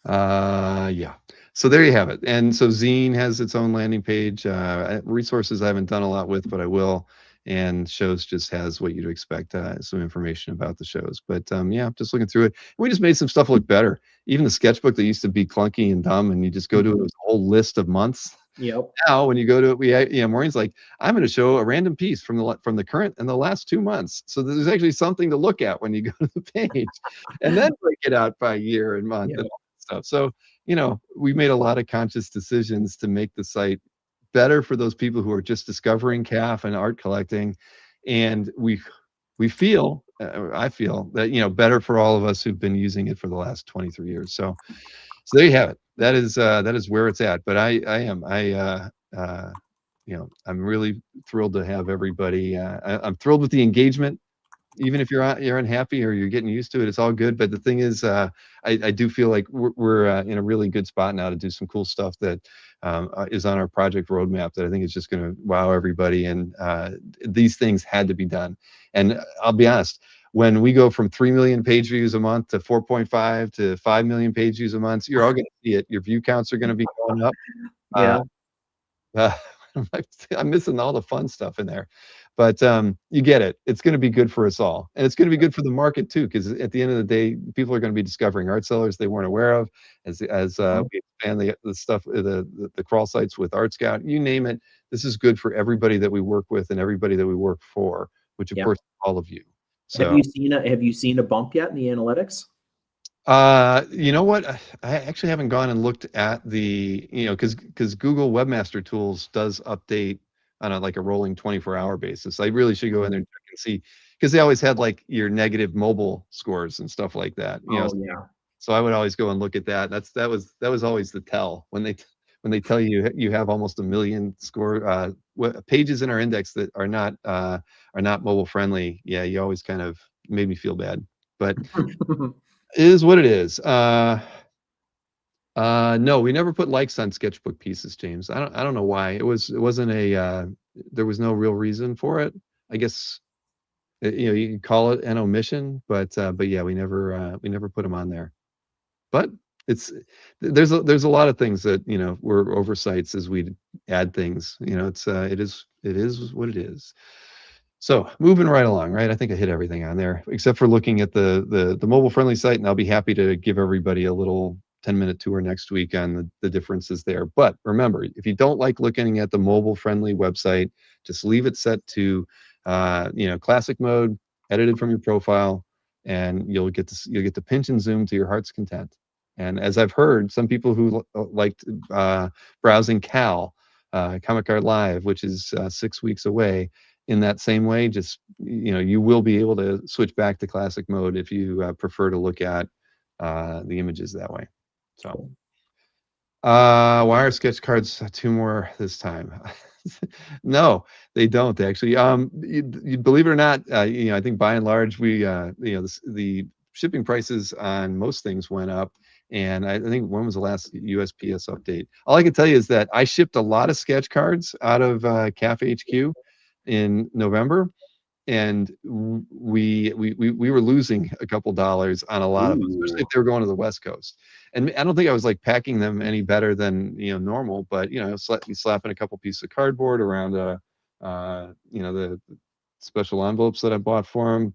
Yeah. So there you have it. And so Zine has its own landing page. Resources I haven't done a lot with, but I will. And shows just has what you'd expect, some information about the shows. But yeah, just looking through it. We just made some stuff look better. Even the sketchbook that used to be clunky and dumb, and you just go to it, it was a whole list of months. Yep. Now, when you go to it, Maureen's like, I'm going to show a random piece from the current and the last 2 months. So there's actually something to look at when you go to the page, and then break it out by year and month. Yep. And stuff. So, we made a lot of conscious decisions to make the site better for those people who are just discovering CAF and art collecting. And we feel, I feel that, better for all of us who've been using it for the last 23 years. So there you have it. That is where it's at. But I'm really thrilled to have everybody. I'm thrilled with the engagement even if you're unhappy or you're getting used to it, it's all good. But the thing is, I do feel like we're in a really good spot now to do some cool stuff that is on our project roadmap that I think is just going to wow everybody. And these things had to be done. And I'll be honest, when we go from 3 million page views a month to 4.5 to 5 million page views a month, you're all going to see it. Your view counts are going to be going up. Yeah. Uh, I'm missing all the fun stuff in there, but you get it. It's going to be good for us all, and it's going to be good for the market too. Because at the end of the day, people are going to be discovering art sellers they weren't aware of as we expand the stuff, the crawl sites with Art Scout. You name it. This is good for everybody that we work with and everybody that we work for, which of course all of you. So have you seen a bump yet in the analytics? you know what? I actually haven't gone and looked at the, because Google Webmaster Tools does update on like a rolling 24-hour basis. I really should go in there and check and see, because they always had like your negative mobile scores and stuff like that. So I would always go and look at that. That was always the tell when they tell you you have almost 1 million score pages in our index that are not mobile friendly. Yeah, you always kind of made me feel bad, but. It is what it is. No, we never put likes on sketchbook pieces, James. I don't know why. It wasn't there was no real reason for it. I guess you can call it an omission, but yeah, we never put them on there. But there's a lot of things that were oversights as we add things. It is what it is. So moving right along, right? I think I hit everything on there, except for looking at the mobile friendly site, and I'll be happy to give everybody a little 10-minute tour next week on the differences there. But remember, if you don't like looking at the mobile friendly website, just leave it set to classic mode, edited from your profile, and you'll get to pinch and zoom to your heart's content. And as I've heard, some people who liked browsing Comic Art Live, which is 6 weeks away, in that same way, just you will be able to switch back to classic mode if you prefer to look at the images that way. So why are sketch cards 2 more this time? No, they don't actually. You believe it or not, I think by and large we the shipping prices on most things went up. And I think when was the last USPS update? All I can tell you is that I shipped a lot of sketch cards out of CAF HQ in November, and we were losing a couple dollars on a lot of them, especially if they were going to the West Coast. And I don't think I was like packing them any better than normal, but slapping a couple pieces of cardboard around the special envelopes that I bought for them.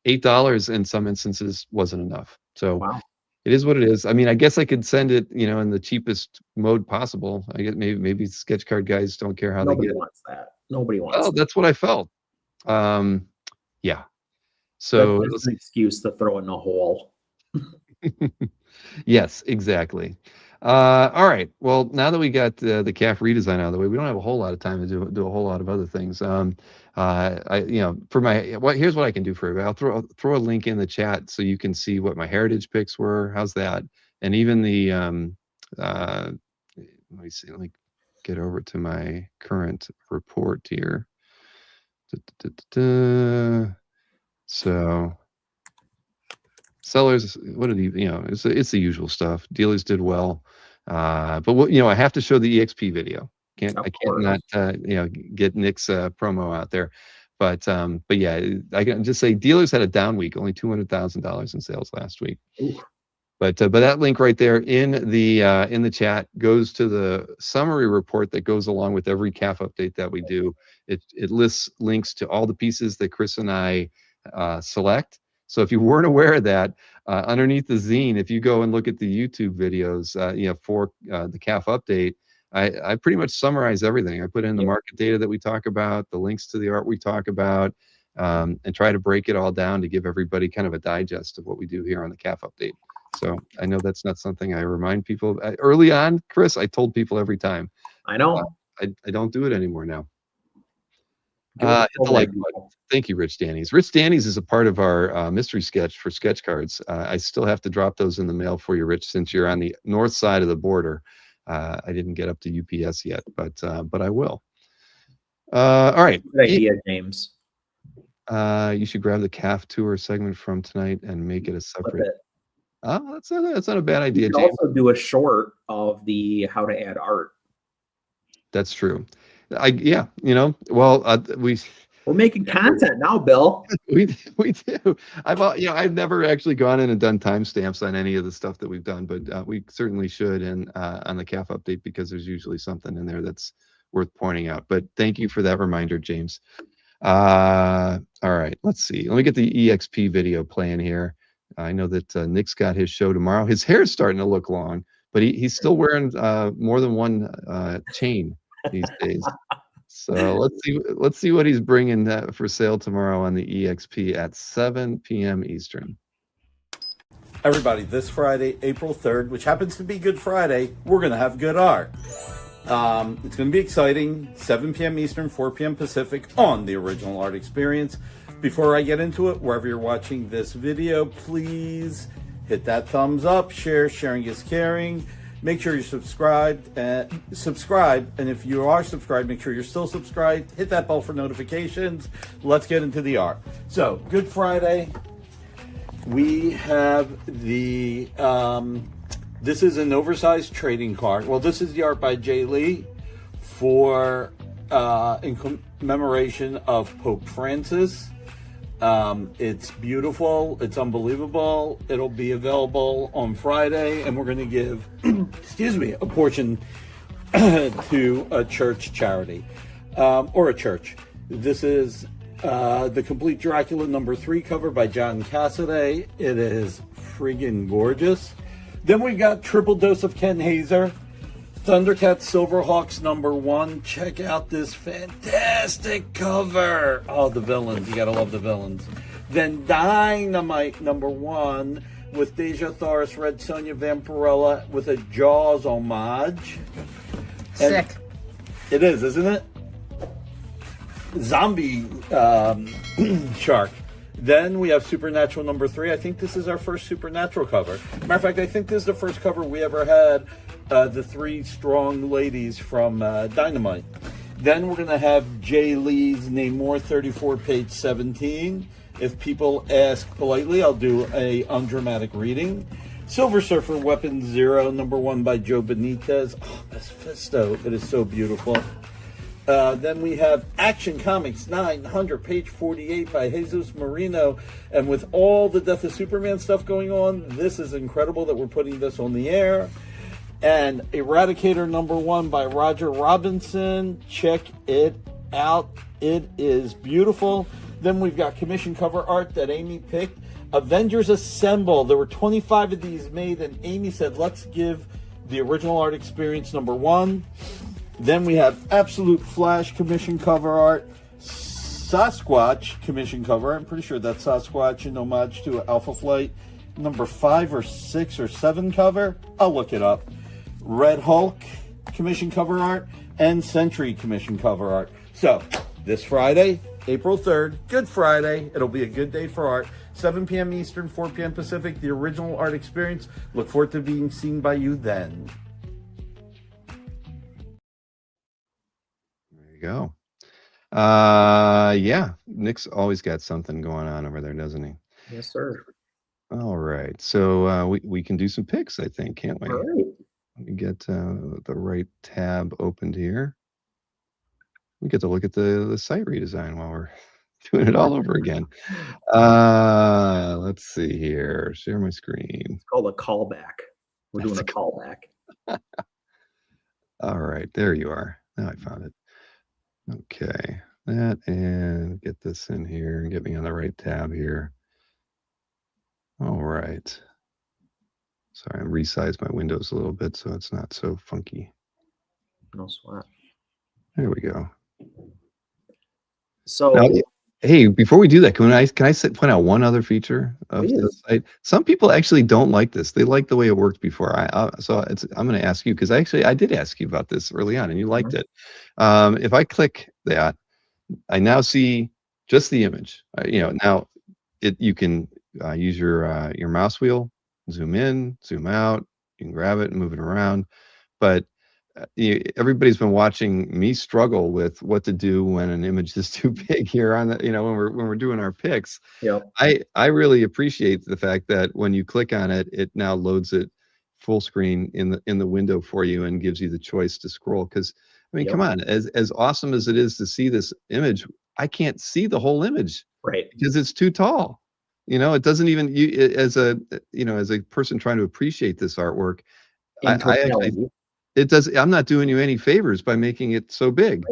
$8 in some instances wasn't enough. So it is what it is. I mean, I guess I could send it in the cheapest mode possible. I get maybe sketch card guys don't care how they get Nobody wants that. Nobody wants. Well, that's what I felt. Yeah. So that's an excuse to throw it in a hole. Yes, exactly. All right. Well, now that we got the CAF redesign out of the way, we don't have a whole lot of time to do a whole lot of other things. For here's what I can do for you. I'll throw a link in the chat so you can see what my heritage picks were. How's that? And even the let me see. Let me get over to my current report here. So sellers, what did he? It's the usual stuff. Dealers did well, but I have to show the EXP video. I can't not get Nick's promo out there. But yeah, I can just say dealers had a down week, only $200,000 in sales last week. Ooh. But that link right there in the chat goes to the summary report that goes along with every CAF update that we do. It lists links to all the pieces that Chris and I select. So if you weren't aware of that, underneath the zine, if you go and look at the YouTube videos, for the CAF update, I pretty much summarize everything. I put in the market data that we talk about, the links to the art we talk about, and try to break it all down to give everybody kind of a digest of what we do here on the CAF update. So I know that's not something I remind people. Early on, Chris, I told people every time. I know. I don't do it anymore now. Hit the like button. Thank you, Rich Danny's. Rich Danny's is a part of our mystery sketch for sketch cards. I still have to drop those in the mail for you, Rich, since you're on the north side of the border. I didn't get up to UPS yet, but I will. All right. Good idea, James. You should grab the calf tour segment from tonight and make it a Flip separate. it. Oh, that's not a bad You idea, could James. also do a short of the how to add art. That's true. Yeah, you know, well, We're making content now, Bill. we do. I've never actually gone in and done timestamps on any of the stuff that we've done, but we certainly should, and on the calf update, because there's usually something in there that's worth pointing out. But thank you for that reminder, James. All right, let's see. Let me get the EXP video playing here. I know that Nick's got his show tomorrow. His hair's starting to look long, but he's still wearing more than one chain these days. So let's see what he's bringing for sale tomorrow on the EXP at 7 p.m. Eastern. Everybody, this Friday, April 3rd, which happens to be Good Friday, we're going to have good art. It's going to be exciting. 7 p.m. Eastern, 4 p.m. Pacific on the Original Art Experience. Before I get into it, wherever you're watching this video, please hit that thumbs up, sharing is caring. Make sure you're subscribed, and if you are subscribed, make sure you're still subscribed. Hit that bell for notifications. Let's get into the art. So, Good Friday, we have the, this is an oversized trading card. Well, this is the art by Jay Lee for, in commemoration of Pope Francis. It's beautiful. It's unbelievable. It'll be available on Friday, and we're going to give, excuse me, a portion to a church charity, or a church. This is the Complete Dracula #3 cover by John Cassaday. It is friggin' gorgeous. Then we got Triple Dose of Ken Hazer, Thundercat Silverhawks #1. Check out this fantastic cover. Oh, the villains. You gotta love the villains. Then Dynamite #1 with Deja Thoris, Red Sonja Vampirella with a Jaws homage. And Sick. it is, isn't it? Zombie shark. Then we have Supernatural #3. I think this is our first Supernatural cover. Matter of fact, I think this is the first cover we ever had. The three strong ladies from Dynamite. Then we're going to have Jay Lee's Namor 34, page 17. If people ask politely, I'll do a undramatic reading. Silver Surfer Weapon Zero #1 by Joe Benitez. Oh, Mephisto. It is so beautiful. Then we have Action Comics 900, page 48 by Jesus Marino. And with all the Death of Superman stuff going on, this is incredible that we're putting this on the air. And Eradicator #1 by Roger Robinson. Check it out. It is beautiful. Then we've got commission cover art that Amy picked. Avengers Assemble. There were 25 of these made, and Amy said, let's give the Original Art Experience #1. Then we have Absolute Flash commission cover art, Sasquatch commission cover. I'm pretty sure that's Sasquatch in homage to Alpha Flight #5 or 6 or 7 cover. I'll look it up. Red Hulk commission cover art and Sentry commission cover art. So this Friday, April 3rd, Good Friday. It'll be a good day for art. 7 p.m. Eastern, 4 p.m. Pacific, the Original Art Experience. Look forward to being seen by you then. Go. Yeah, Nick's always got something going on over there, doesn't he? Yes, sir. All right, so we can do some picks, I think, can't we? All right. Let me get the right tab opened here. We get to look at the site redesign while we're doing it all over again. Let's see here. Share my screen. It's called a callback. We're doing a callback. All right, there you are. Now I found it. Okay, that, and get this in here and get me on the right tab here. All right. Sorry, I resized my windows a little bit so it's not so funky. No sweat. There we go. So, Now, hey, before we do that, can I point out one other feature of Please. this site? Some people actually don't like this. They like the way it worked before. I'm going to ask you, because I did ask you about this early on, and you liked it. If I click that, I now see just the image. Now you can use your mouse wheel, zoom in, zoom out. You can grab it and move it around. But everybody's been watching me struggle with what to do when an image is too big here on the, when we're doing our picks. Yep. I really appreciate the fact that when you click on it, it now loads it full screen in the window for you and gives you the choice to scroll. Because I mean, Yep. come on, as awesome as it is to see this image, I can't see the whole image Right. because it's too tall. It doesn't even as a person trying to appreciate this artwork, In I actually totality. it does. I'm not doing you any favors by making it so big.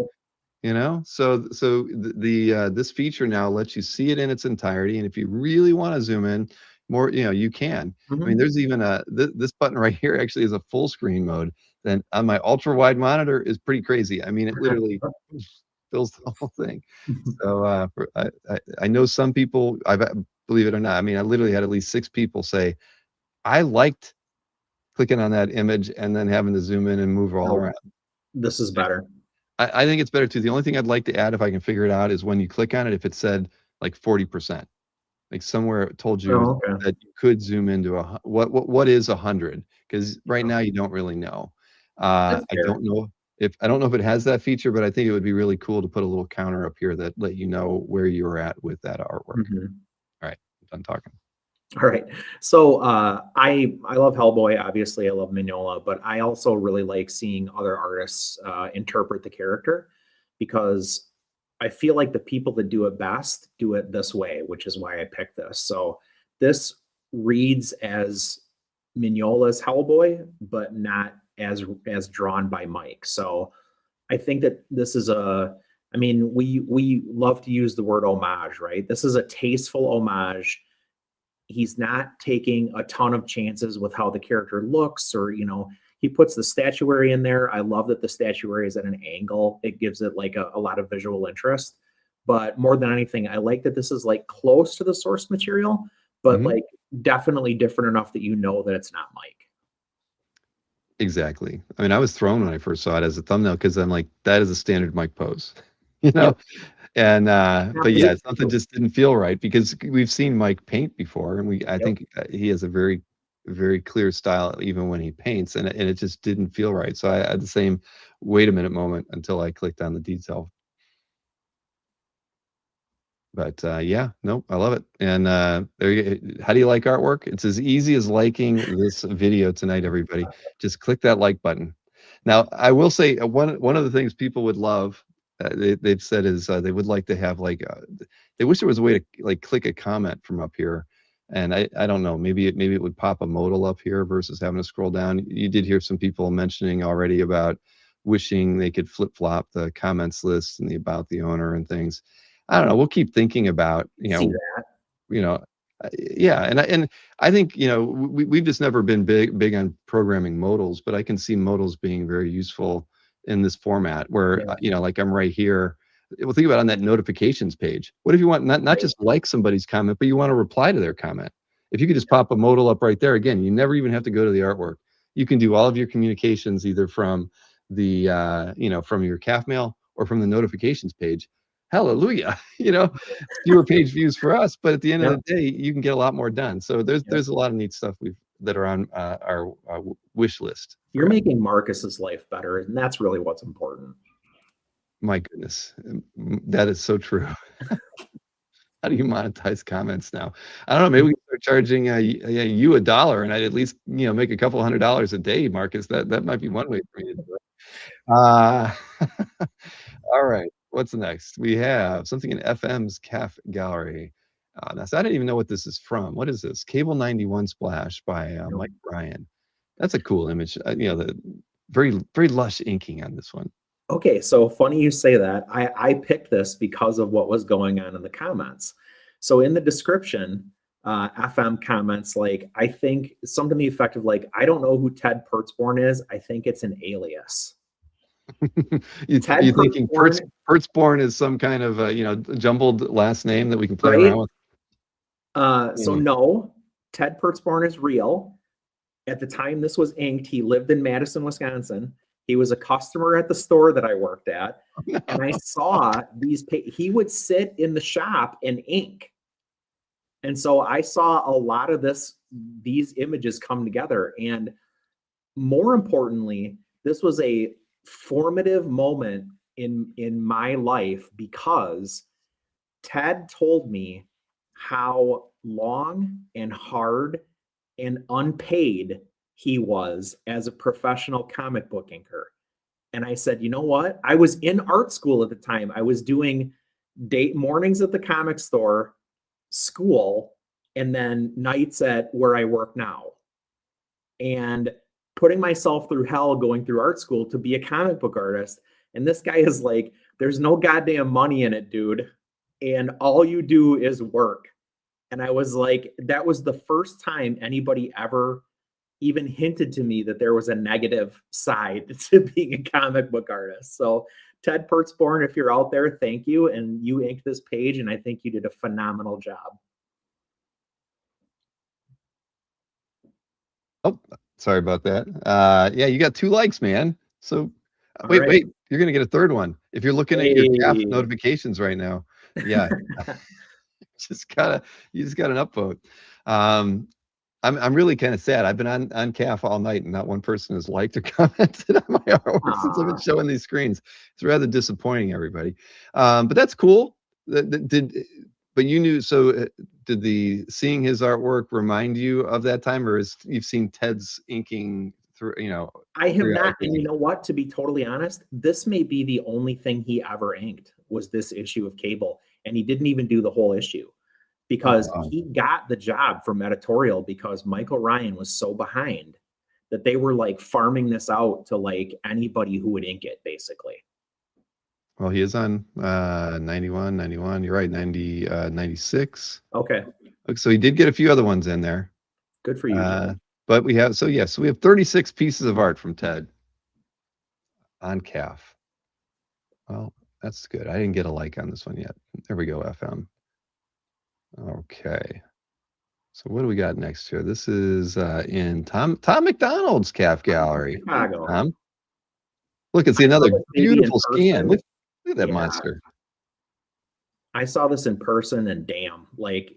So this feature now lets you see it in its entirety, and if you really want to zoom in more, you can. I mean, Mhm. there's even this button right here actually is a full screen mode. Then on my ultra wide monitor is pretty crazy. I mean, it literally fills the whole thing. So I know some people, believe it or not, I mean, I literally had at least 6 people say I liked clicking on that image and then having to zoom in and move all No, around. this is better. I think it's better too. The only thing I'd like to add, if I can figure it out, is when you click on it, if it said like 40%, like somewhere it told you Oh, okay. that you could zoom into what is 100? Because right now you don't really know. That's I fair. don't know if it has that feature, but I think it would be really cool to put a little counter up here that let you know where you're at with that artwork. Mhm. All right, I'm done talking. All right. So I love Hellboy. Obviously, I love Mignola, but I also really like seeing other artists interpret the character because I feel like the people that do it best do it this way, which is why I picked this. So this reads as Mignola's Hellboy, but not as drawn by Mike. So I think that this is I mean, we love to use the word homage, right? This is a tasteful homage. He's not taking a ton of chances with how the character looks, or he puts the statuary in there. I love that the statuary is at an angle. It gives it like a lot of visual interest. But more than anything, I like that this is like close to the source material, but Mhm. like definitely different enough that that it's not Mike. Exactly. I mean, I was thrown when I first saw it as a thumbnail because I'm like, that is a standard Mike pose, you know? Yep. And but yeah, Absolutely. something just didn't feel right because we've seen Mike paint before, and I Yep. think he has a very, very clear style even when he paints, and it just didn't feel right. So I had the same wait a minute moment until I clicked on the detail. But yeah, nope, I love it. And how do you like artwork? It's as easy as liking this video tonight, everybody. Just click that like button. Now, I will say one of the things people would love, they've said is they would like to have like they wish there was a way to like click a comment from up here. And I don't know, maybe it would pop a modal up here versus having to scroll down. You did hear some people mentioning already about wishing they could flip flop the comments list and the about the owner and things. I don't know. We'll keep thinking about, See that. you know, yeah, and I think we've just never been big on programming modals, but I can see modals being very useful in this format where Yeah. like I'm right here. Well, think about on that notifications page. What if you want not Right. just like somebody's comment, but you want to reply to their comment? If you could just pop a modal up right there, again, you never even have to go to the artwork. You can do all of your communications either from the from your calf mail or from the notifications page. Hallelujah. Fewer page views for us, but at the end of Yeah. the day, you can get a lot more done. So there's Yeah. a lot of neat stuff that are on our wish list. You're making Marcus's life better, and that's really what's important. My goodness, that is so true. How do you monetize comments now? I don't know. Maybe we can start charging you $1, and I'd at least make a couple $100 a day, Marcus. That might be one way for me to do it. Uh, all right. What's next? We have something in FM's Calf Gallery. Now, so I didn't even know what this is from. What is this? Cable 91 Splash by Mike Ryan. That's a cool image. The very, very lush inking on this one. Okay, so funny you say that. I picked this because of what was going on in the comments. So in the description, FM comments like, I think something to the effect of like, I don't know who Ted Pertzborn is. I think it's an alias. you Ted thinking Pertzborn, Pertzborn is some kind of jumbled last name that we can play around with? So no, Ted Pertzborn is real. At the time this was inked, he lived in Madison, Wisconsin. He was a customer at the store that I worked at. And I saw he would sit in the shop and ink. And so I saw a lot of these images come together. And more importantly, this was a formative moment in my life because Ted told me how long and hard and unpaid he was as a professional comic book inker. And I said, you know what? I was in art school at the time. I was doing mornings at the comic store, school, and then nights at where I work now. And putting myself through hell going through art school to be a comic book artist. And this guy is like, there's no goddamn money in it, dude. And all you do is work. And I was like, that was the first time anybody ever even hinted to me that there was a negative side to being a comic book artist. So Ted Pertzborn, if you're out there, thank you. And you inked this page, and I think you did a phenomenal job. Oh, sorry about that. Yeah, you got 2 likes, man. So All wait, right. wait, you're gonna get a 3rd one. If you're looking at your CAF Hey. notifications right now. Yeah. You just got an upvote. I'm really kind of sad. I've been on CAF all night and not one person has liked or commented on my artwork since I've been showing these screens. It's rather disappointing, everybody. But that's cool. But you knew, so did the seeing his artwork remind you of that time, or is you've seen Ted's inking through, I have not, periodically? and you know what, to be totally honest, this may be the only thing he ever inked was this issue of Cable, and he didn't even do the whole issue because wow. he got the job from editorial because Michael Ryan was so behind that they were like farming this out to like anybody who would ink it, basically. Well, he is on 91, 91. You're right, 90, 96. Okay, So he did get a few other ones in there. good for you, Joe. But we have, so we have 36 pieces of art from Ted on CAF. Well, that's good. I didn't get a like on this one yet. There we go, FM. Okay. So what do we got next here? This is in Tom McDonald's CAF gallery. Chicago. Tom. Look, it's another beautiful scan. Look at that Yeah. monster. I saw this in person and damn, like,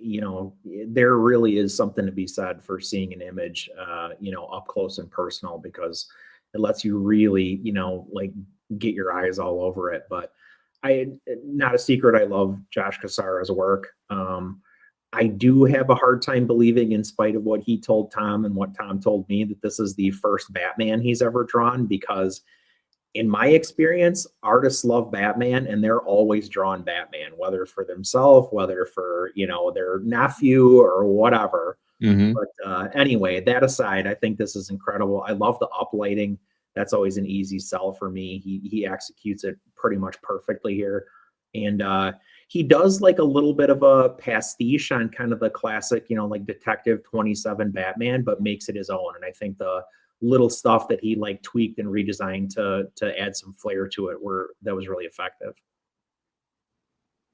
there really is something to be said for seeing an image, up close and personal, because it lets you really, like get your eyes all over it. But not a secret, I love Josh Cassara's work. I do have a hard time believing, in spite of what he told Tom and what Tom told me, that this is the first Batman he's ever drawn, because in my experience, artists love Batman and they're always drawing Batman, whether for themselves, whether for, their nephew or whatever. Mm-hmm. But anyway, that aside, I think this is incredible. I love the uplighting. That's always an easy sell for me. He executes it pretty much perfectly here. And he does like a little bit of a pastiche on kind of the classic, like Detective 27 Batman, but makes it his own. And I think the little stuff that he like tweaked and redesigned to add some flair to it that was really effective.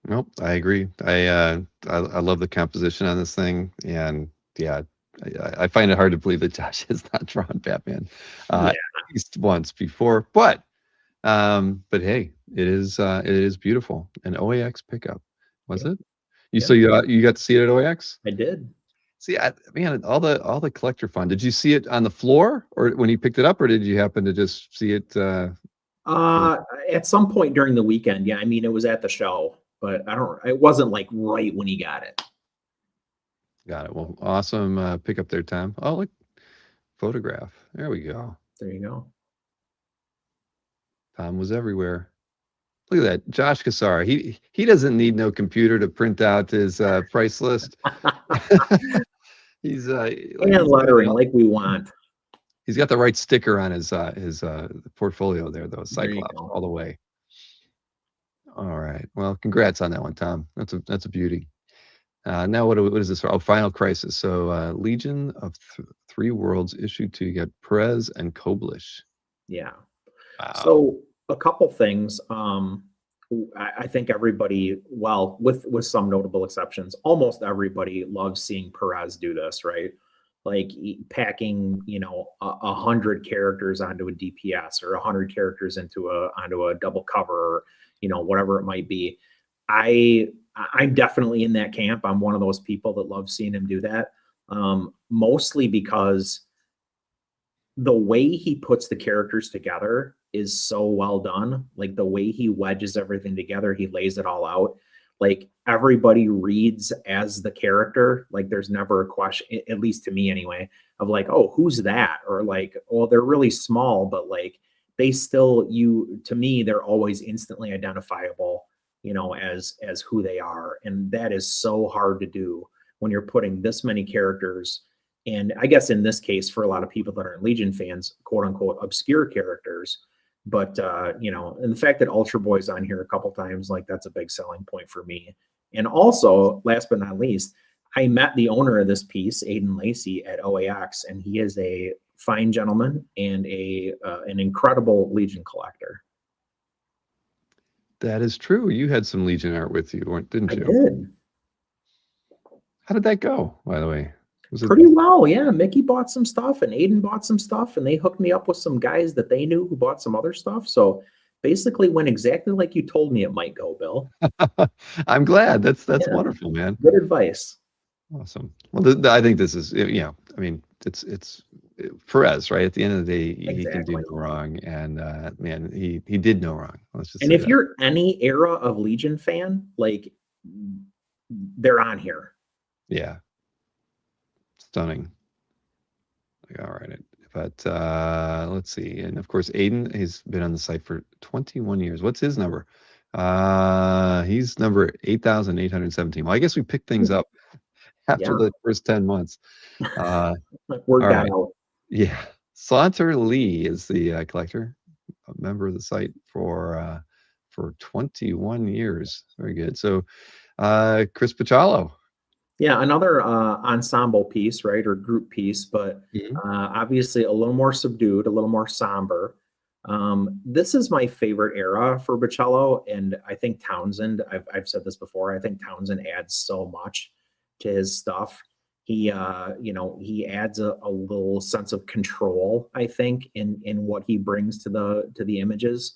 Nope, I agree. I love the composition on this thing, and yeah, I find it hard to believe that Josh has not drawn Batman at least once before. But hey, it is beautiful. An OAX pickup, was it? So you got to see it at OAX? I did. See, man, all the collector fun. Did you see it on the floor, or when he picked it up, or did you happen to just see it? At some point during the weekend. Yeah, I mean, it was at the show, but it wasn't like right when he got it. Got it. Well, awesome pickup there, Tom. Oh, look, photograph. There we go. There you go. Tom was everywhere. Look at that, Josh Cassara. He doesn't need no computer to print out his price list. He's and lettering like we want. He's got the right sticker on his portfolio there, though. Cyclops all the way. All right. Well, congrats on that one, Tom. That's a beauty. Now what is this? Oh, Final Crisis. So Legion of Three Worlds issue 2. You got Perez and Koblish. Yeah. Wow. So a couple things. I think everybody, well, with some notable exceptions, almost everybody loves seeing Perez do this, right? Like packing, 100 characters onto a DPS, or 100 characters onto a double cover, or, whatever it might be. I'm definitely in that camp. I'm one of those people that love seeing him do that. Mostly because the way he puts the characters together is so well done. Like the way he wedges everything together, he lays it all out. Like everybody reads as the character. Like there's never a question, at least to me anyway, of like, oh, who's that? Or like, well, they're really small, but like they still, to me, they're always instantly identifiable, as who they are. And that is so hard to do when you're putting this many characters. And I guess in this case, for a lot of people that aren't Legion fans, quote unquote, obscure characters. But, and the fact that Ultra Boy's on here a couple times, like that's a big selling point for me. And also, last but not least, I met the owner of this piece, Aiden Lacey, at OAX, and he is a fine gentleman and an incredible Legion collector. That is true. You had some Legion art with you, didn't you? I did. How did that go, by the way? Was it pretty well? Yeah, Mickey bought some stuff and Aiden bought some stuff, and they hooked me up with some guys that they knew who bought some other stuff. So basically went exactly like you told me it might go, Bill. I'm glad. That's wonderful, man. Good advice. Awesome. Well, I think this is, I mean, it's Perez, right? At the end of the day, he can do no wrong, and man, he did no wrong. Let's just. And if you're any era of Legion fan, like they're on here. Yeah. Stunning. All right. But let's see. And of course, Aiden has been on the site for 21 years. What's his number? He's number 8,817. Well, I guess we picked things up after the first 10 months. Worked that out. Yeah. Saunter Lee is the collector, a member of the site for 21 years. Very good. So Chris Pachalo. Yeah, another ensemble piece, right, or group piece, but obviously a little more subdued, a little more somber. This is my favorite era for Bocello, and I think Townsend, I've said this before, I think Townsend adds so much to his stuff. He adds a little sense of control, I think, in what he brings to the images.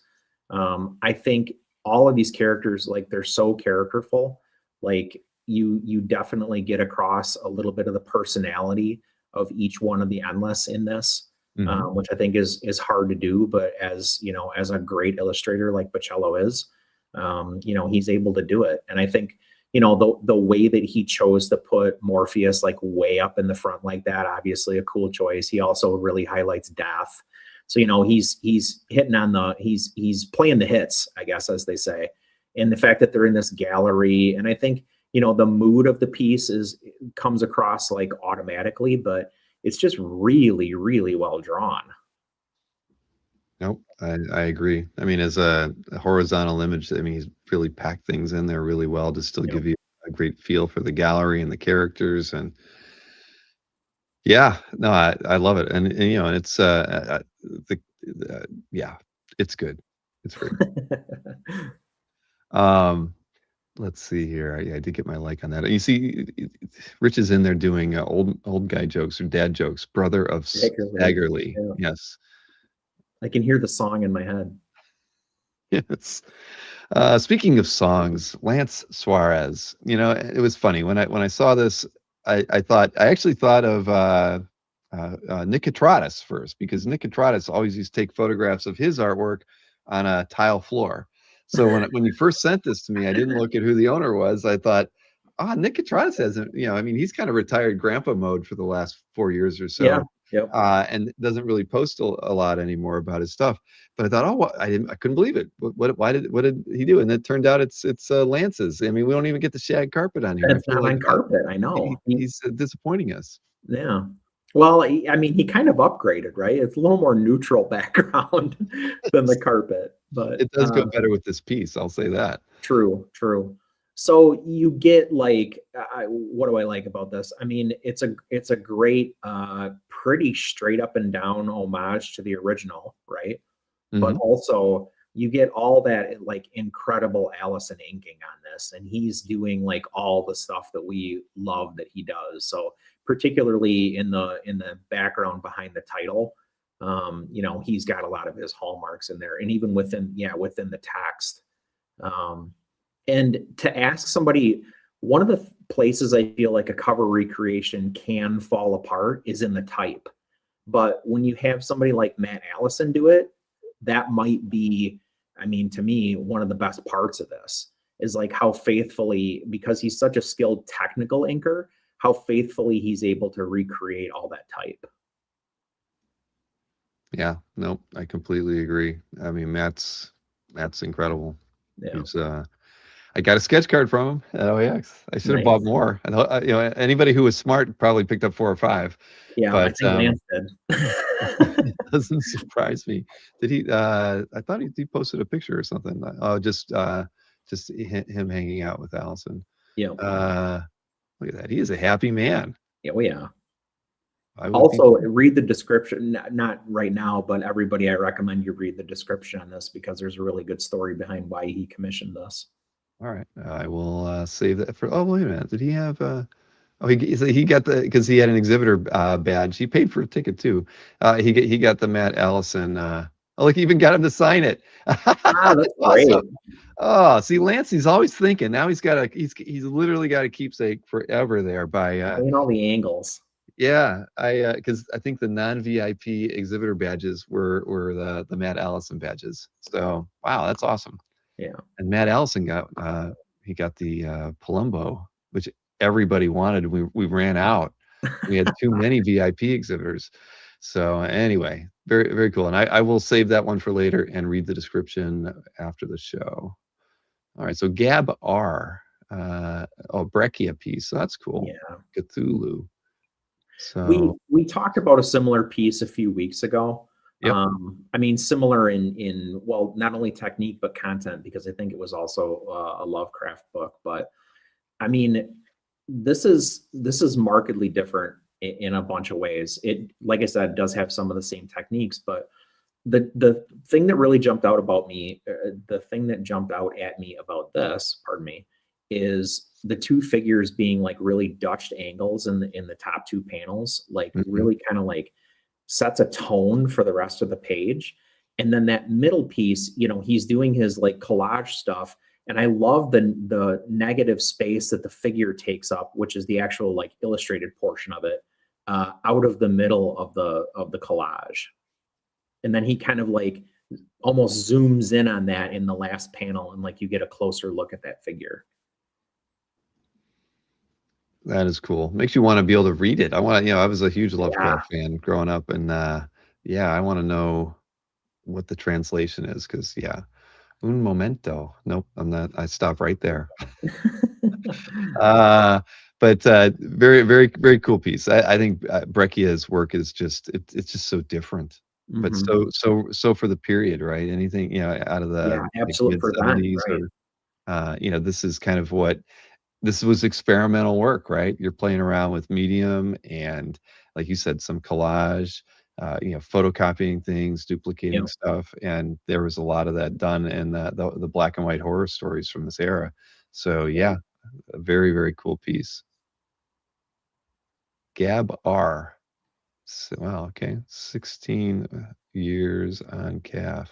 I think all of these characters, like, they're so characterful, like, you definitely get across a little bit of the personality of each one of the Endless in this, which I think is hard to do. But as a great illustrator like Bocello is, he's able to do it. And I think, the way that he chose to put Morpheus like way up in the front like that, obviously a cool choice. He also really highlights death. So, he's hitting on he's playing the hits, I guess, as they say. And the fact that they're in this gallery, and I think, the mood of the piece comes across like automatically, but it's just really, really well drawn. Nope, I agree. I mean, as a horizontal image, I mean, he's really packed things in there really well to still give you a great feel for the gallery and the characters. And yeah, no, I love it. And it's it's good. It's very good. Let's see here. I did get my like on that. You see, Rich is in there doing old guy jokes or dad jokes. Brother of Staggerly. Yeah. Yes. I can hear the song in my head. Yes. Speaking of songs, Lance Suarez. It was funny when I saw this. I actually thought of Nick Catratis first, because Nick Catratis always used to take photographs of his artwork on a tile floor. So when you first sent this to me, I didn't look at who the owner was. I thought, Nick Catratis hasn't, I mean, he's kind of retired grandpa mode for the last 4 years or so. Yeah. Yep. And doesn't really post a lot anymore about his stuff. But I thought, I couldn't believe it. What did he do? And it turned out it's Lance's. I mean, we don't even get the shag carpet on here. It's not on carpet. I know. He's disappointing us. Yeah. Well, I mean, he kind of upgraded, right? It's a little more neutral background than the carpet, but it does go better with this piece. I'll say that. True. So you get like, what do I like about this? I mean, it's a great, pretty straight up and down homage to the original, right? But also you get all that like incredible Allison inking on this, and he's doing like all the stuff that we love that he does. So particularly in the background behind the title, he's got a lot of his hallmarks in there, and even within the text. And to ask somebody, one of the places I feel like a cover recreation can fall apart is in the type, But when you have somebody like Matt Allison do it, that might be, I mean, to me, one of the best parts of this is like how faithfully, because he's such a skilled technical inker, how faithfully he's able to recreate all that type. Yeah, no, I completely agree. I mean, Matt's incredible. Yeah. He's I got a sketch card from him at OAX. I should have bought more. I know, anybody who was smart probably picked up 4 or 5. Yeah, but I think Lance did. it doesn't surprise me. Did he? I thought he posted a picture or something. Oh, just him hanging out with Allison. Yeah. Look at that. He is a happy man. Yeah, well, yeah. I would Also, read the description, not right now, but everybody, I recommend you read the description on this because there's a really good story behind why he commissioned this. All right. I will save that for, oh, wait a minute. Did he have, oh, he got the, because he had an exhibitor badge. He paid for a ticket too. He got the Matt Allison, oh, look, he even got him to sign it. Ah, that's great. Awesome. Oh, see, Lance, he's always thinking. Now he's literally got a keepsake forever there by all the angles. Yeah, because I think the non-VIP exhibitor badges were the Matt Allison badges. So wow, that's awesome. Yeah. And Matt Allison got he got the Palumbo, which everybody wanted. We ran out. We had too many VIP exhibitors. So anyway, very, very cool. And I will save that one for later and read the description after the show. All right, so Gab R. Breccia piece. So that's cool. Yeah. Cthulhu. So we talked about a similar piece a few weeks ago. Yep. I mean, similar in well, not only technique but content, because I think it was also a Lovecraft book. But I mean, this is markedly different in a bunch of ways. It, like I said, does have some of the same techniques, but the thing that really jumped out about me, the thing that jumped out at me about this, pardon me, is the 2 figures being like really Dutched angles in the top 2 panels, like really kind of like sets a tone for the rest of the page. And then that middle piece, he's doing his like collage stuff. And I love the negative space that the figure takes up, which is the actual like illustrated portion of it, out of the middle of the collage. And then he kind of like almost zooms in on that in the last panel, and like you get a closer look at that figure. That is cool. Makes you want to be able to read it. I was a huge Lovecraft fan growing up, and I want to know what the translation is, because un momento. Nope, I'm not. I stop right there. But very, very, very cool piece. I think Breccia's work is just it's just so different, but so for the period, right? Anything out of the absolutely for that, right? Or this is kind of what. This was experimental work, right? You're playing around with medium and, like you said, some collage, photocopying things, duplicating stuff, and there was a lot of that done in the black and white horror stories from this era. So a very, very cool piece. Gab R. So, wow, okay, 16 years on calf.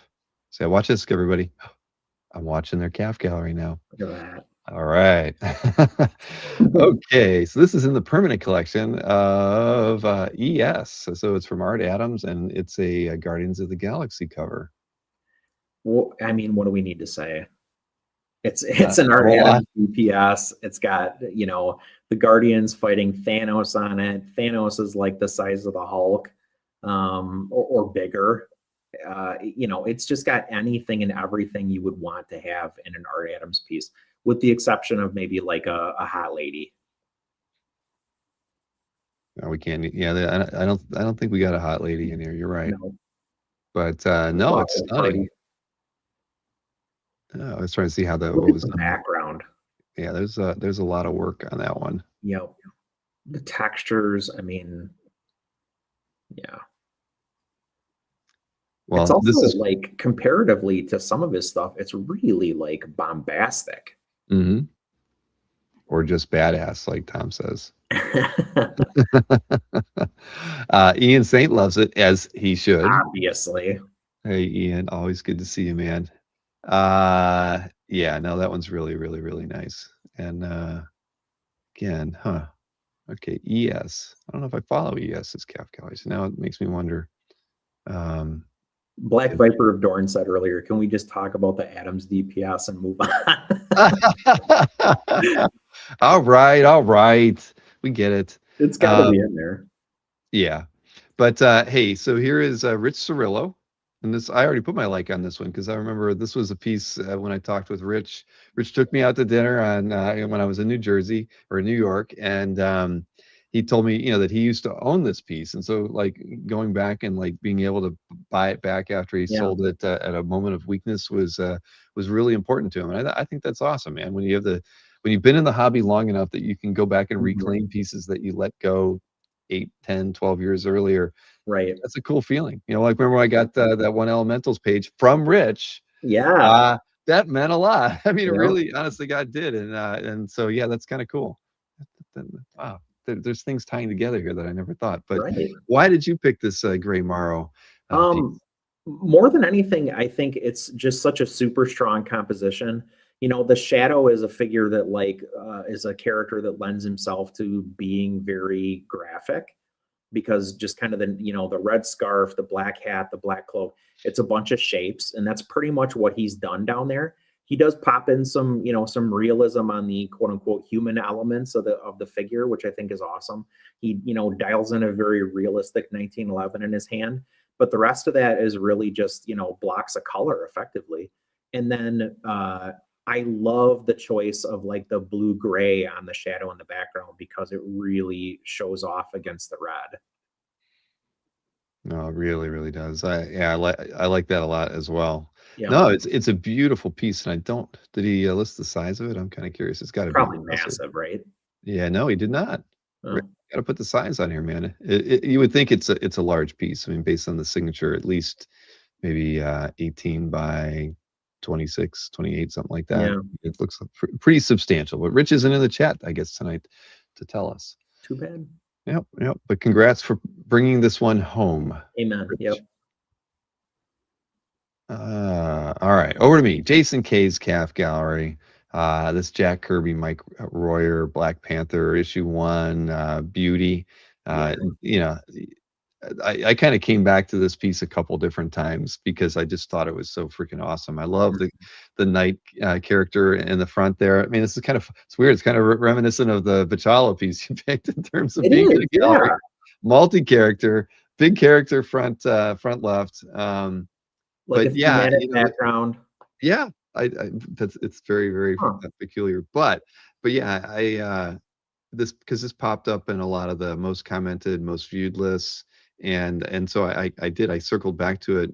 So watch this, everybody. I'm watching their calf gallery now. Look at that. All right. Okay, so this is in the permanent collection of ES. So it's from Art Adams, and it's a Guardians of the Galaxy cover. Well, I mean, what do we need to say? It's an Art Adams DPS. It's got, the Guardians fighting Thanos on it. Thanos is like the size of the Hulk, or bigger. It's just got anything and everything you would want to have in an Art Adams piece, with the exception of maybe like a hot lady. No, we can't. Yeah, I don't think we got a hot lady in here. You're right. No. But no, it's stunning. I was trying to see how that was the background. Yeah, there's a lot of work on that one. Yep. The textures. I mean, yeah. Well, it's also this is like, comparatively to some of his stuff, it's really like bombastic. Mm-hmm. Or just badass, like Tom says. Ian Saint loves it, as he should. Obviously. Hey, Ian, always good to see you, man. No, that one's really, really, really nice. And again, Okay, ES. I don't know if I follow ES's calf gallery, so now it makes me wonder. Black Viper of Dorn said earlier, can we just talk about the Adams DPS and move on? All right. We get it. It's got to be in there. Yeah. But hey, so here is Rich Cirillo. And this, I already put my like on this one because I remember this was a piece when I talked with Rich. Rich took me out to dinner on when I was in New Jersey or New York, and he told me, that he used to own this piece, and so like going back and like being able to buy it back after he sold it at a moment of weakness was really important to him, and I think that's awesome, man. When you've been in the hobby long enough that you can go back and reclaim pieces that you let go 8, 10, 12 years earlier. Right. That's a cool feeling. Like remember I got that one Elementals page from Rich. Yeah. That meant a lot. I mean, it really, honestly, God did. And so, yeah, that's kind of cool. Wow. There's things tying together here that I never thought. But why did you pick this Gray Morrow piece? More than anything, I think it's just such a super strong composition. The Shadow is a figure that is a character that lends himself to being very graphic, because just kind of the red scarf, the black hat, the black cloak, it's a bunch of shapes, and that's pretty much what he's done down there. He does pop in some realism on the quote unquote human elements of the figure, which I think is awesome. He dials in a very realistic 1911 in his hand, but the rest of that is really just blocks of color effectively. And then I love the choice of like the blue gray on the Shadow in the background, because it really shows off against the red. No, it really, really does. I like that a lot as well. Yeah. No, it's a beautiful piece, and did he list the size of it? I'm kind of curious. It's got to be probably massive, right? Yeah, no, he did not. Oh. Got to put the size on here, man. You would think it's a large piece. I mean, based on the signature, at least maybe 18 by 26, 28, something like that. Yeah. It looks pretty substantial. But Rich isn't in the chat, I guess, tonight to tell us. Too bad. Yep. But congrats for bringing this one home. Amen. Rich. Yep. All right, over to me. Jason K's Calf Gallery. This Jack Kirby, Mike Royer, Black Panther issue 1, Beauty. I kind of came back to this piece a couple different times because I just thought it was so freaking awesome. I love the knight character in the front there. I mean, it's weird. It's kind of reminiscent of the Bachala piece you picked in terms of being in a gallery. Multi-character, big character front left. Like a thematic background. Yeah, it's very, very peculiar. But yeah, this popped up in a lot of the most commented, most viewed lists. And so I circled back to it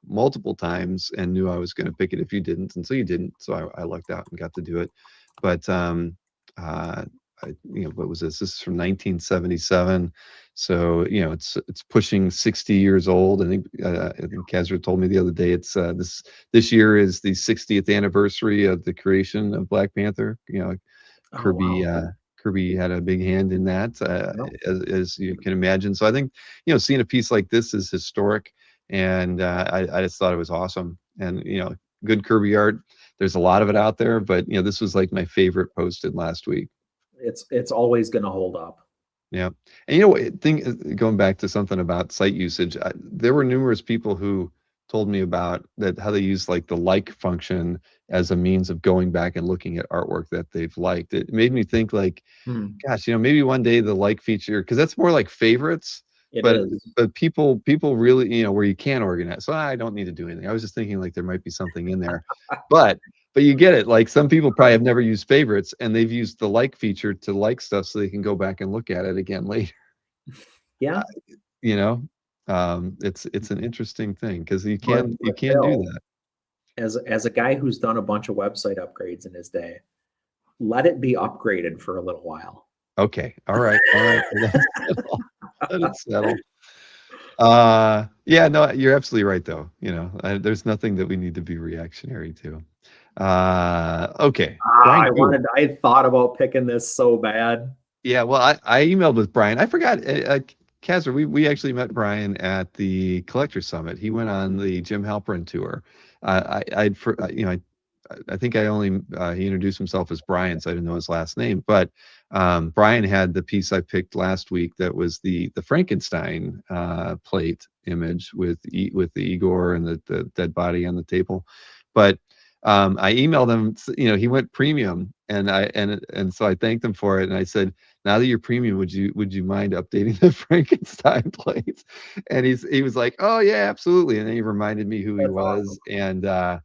multiple times and knew I was going to pick it if you didn't, and so you didn't. So I lucked out and got to do it. But what was this? This is from 1977. So it's pushing 60 years old. I think Kazra told me the other day it's this year is the 60th anniversary of the creation of Black Panther. Kirby. Wow. Kirby had a big hand in that, as you can imagine. So I think, seeing a piece like this is historic, and I just thought it was awesome. And, good Kirby art. There's a lot of it out there, but, this was like my favorite posted last week. It's always going to hold up. Yeah. And, going back to something about site usage, there were numerous people who told me about that, how they use like the like function as a means of going back and looking at artwork that they've liked. It made me think like, gosh, maybe one day the like feature, because that's more like favorites. But people really, where you can organize. So I don't need to do anything. I was just thinking like there might be something in there, but you get it. Like some people probably have never used favorites, and they've used the like feature to like stuff so they can go back and look at it again later. Yeah. It's an interesting thing because you can do that. As a guy who's done a bunch of website upgrades in his day, let it be upgraded for a little while. Okay. All right. Let it settle. Yeah, no, you're absolutely right though. There's nothing that we need to be reactionary to. Okay. I thought about picking this so bad. Yeah, well, I emailed with Brian. I forgot. Kazra, we actually met Brian at the Collector Summit. He went on the Jim Halperin tour. I think I only he introduced himself as Brian, so I didn't know his last name. But Brian had the piece I picked last week that was the Frankenstein plate image with with the Igor and the dead body on the table. But I emailed him, he went premium, and so I thanked him for it, and I said, now that you're premium, would you mind updating the Frankenstein plates? And he was like, oh yeah, absolutely. And then he reminded me who he That's was, awesome.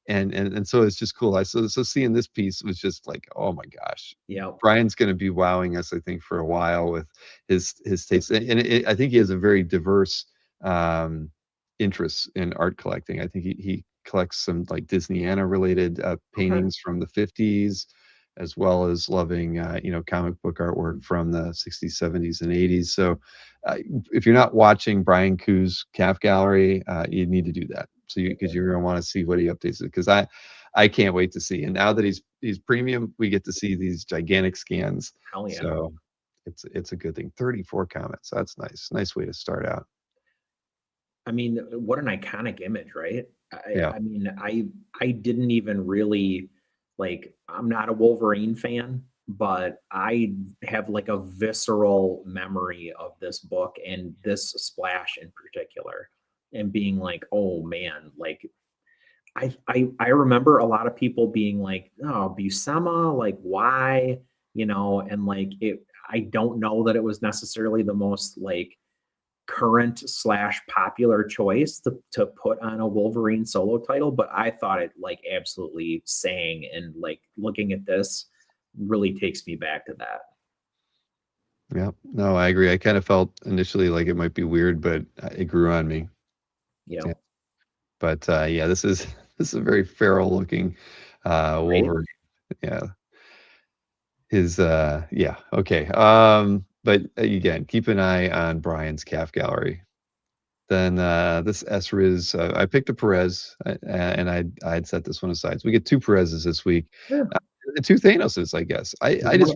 and so it's just cool. So seeing this piece was just like, oh my gosh, Yeah. Brian's going to be wowing us, I think, for a while with his taste, and I think he has a very diverse interests in art collecting. I think he collects some like Disneyana related Okay. paintings from the 50s, as well as loving comic book artwork from the 60s, 70s, and 80s. So if you're not watching Brian Koo's Calf Gallery, you need to do that. So because you're going to want to see what he updates it, because I can't wait to see. And now that he's premium, we get to see these gigantic scans. Hell yeah. So it's a good thing. 34 comments. That's nice. Nice way to start out. I mean, what an iconic image, right? Yeah. I mean, I didn't even really like, I'm not a Wolverine fan, but I have like a visceral memory of this book and this splash in particular, and being like, oh man, like I remember a lot of people being like, oh, Buscema, like why, and like I don't know that it was necessarily the most like current / popular choice to put on a Wolverine solo title, but I thought it like absolutely sang, and like looking at this really takes me back to that. Yeah. No, I agree. I kind of felt initially like it might be weird, but it grew on me. Yeah. Yeah. But yeah, this is a very feral looking Wolverine. Yeah. Yeah, okay. But again, keep an eye on Brian's Calf Gallery. Then this S-Riz, I picked a Perez, and I had set this one aside. So we get two Perez's this week. Yeah. Two Thanoses, I guess. I just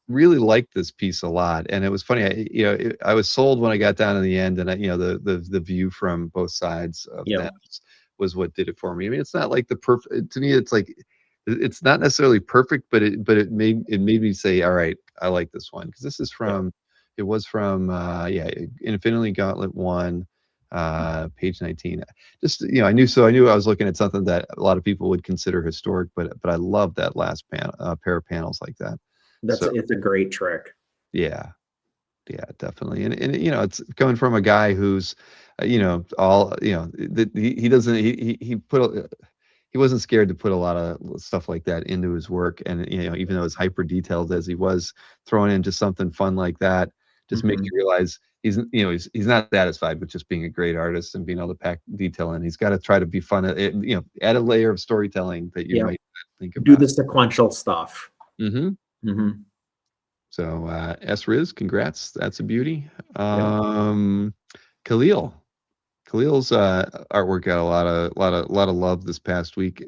really liked this piece a lot, and it was funny. I was sold when I got down to the end, and the view from both sides of Thanos was what did it for me. I mean, it's not like the perfect. To me, it's like it's not necessarily perfect, but it made me say, all right, I like this one, because this is from it was from Infinity Gauntlet 1. Page 19. Just I knew I was looking at something that a lot of people would consider historic, but I love that last pair of panels like that. It's a great trick. Yeah, definitely. And it's coming from a guy who's he doesn't he wasn't scared to put a lot of stuff like that into his work, and even though it's hyper detailed as he was, throwing in just something fun like that just makes you realize he's not satisfied with just being a great artist and being able to pack detail in. He's got to try to be fun. Add a layer of storytelling that you might not think about. Do the sequential stuff. So S-Riz, congrats. That's a beauty. Khalil's artwork got a lot of love this past week.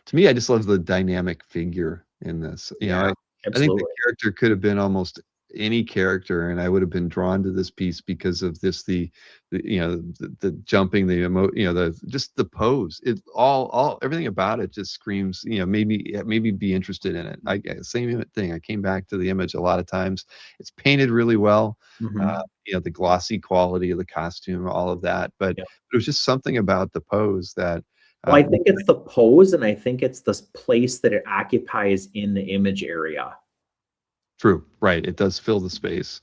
To me, I just love the dynamic figure in this. I think the character could have been almost any character, and I would have been drawn to this piece because of this the jumping, just the pose. It all everything about it just screams, maybe be interested in it. Same thing. I came back to the image a lot of times. It's painted really well. The glossy quality of the costume, all of that, but it was just something about the pose that I think it's the pose, and I think it's the place that it occupies in the image area. True. Right. It does fill the space.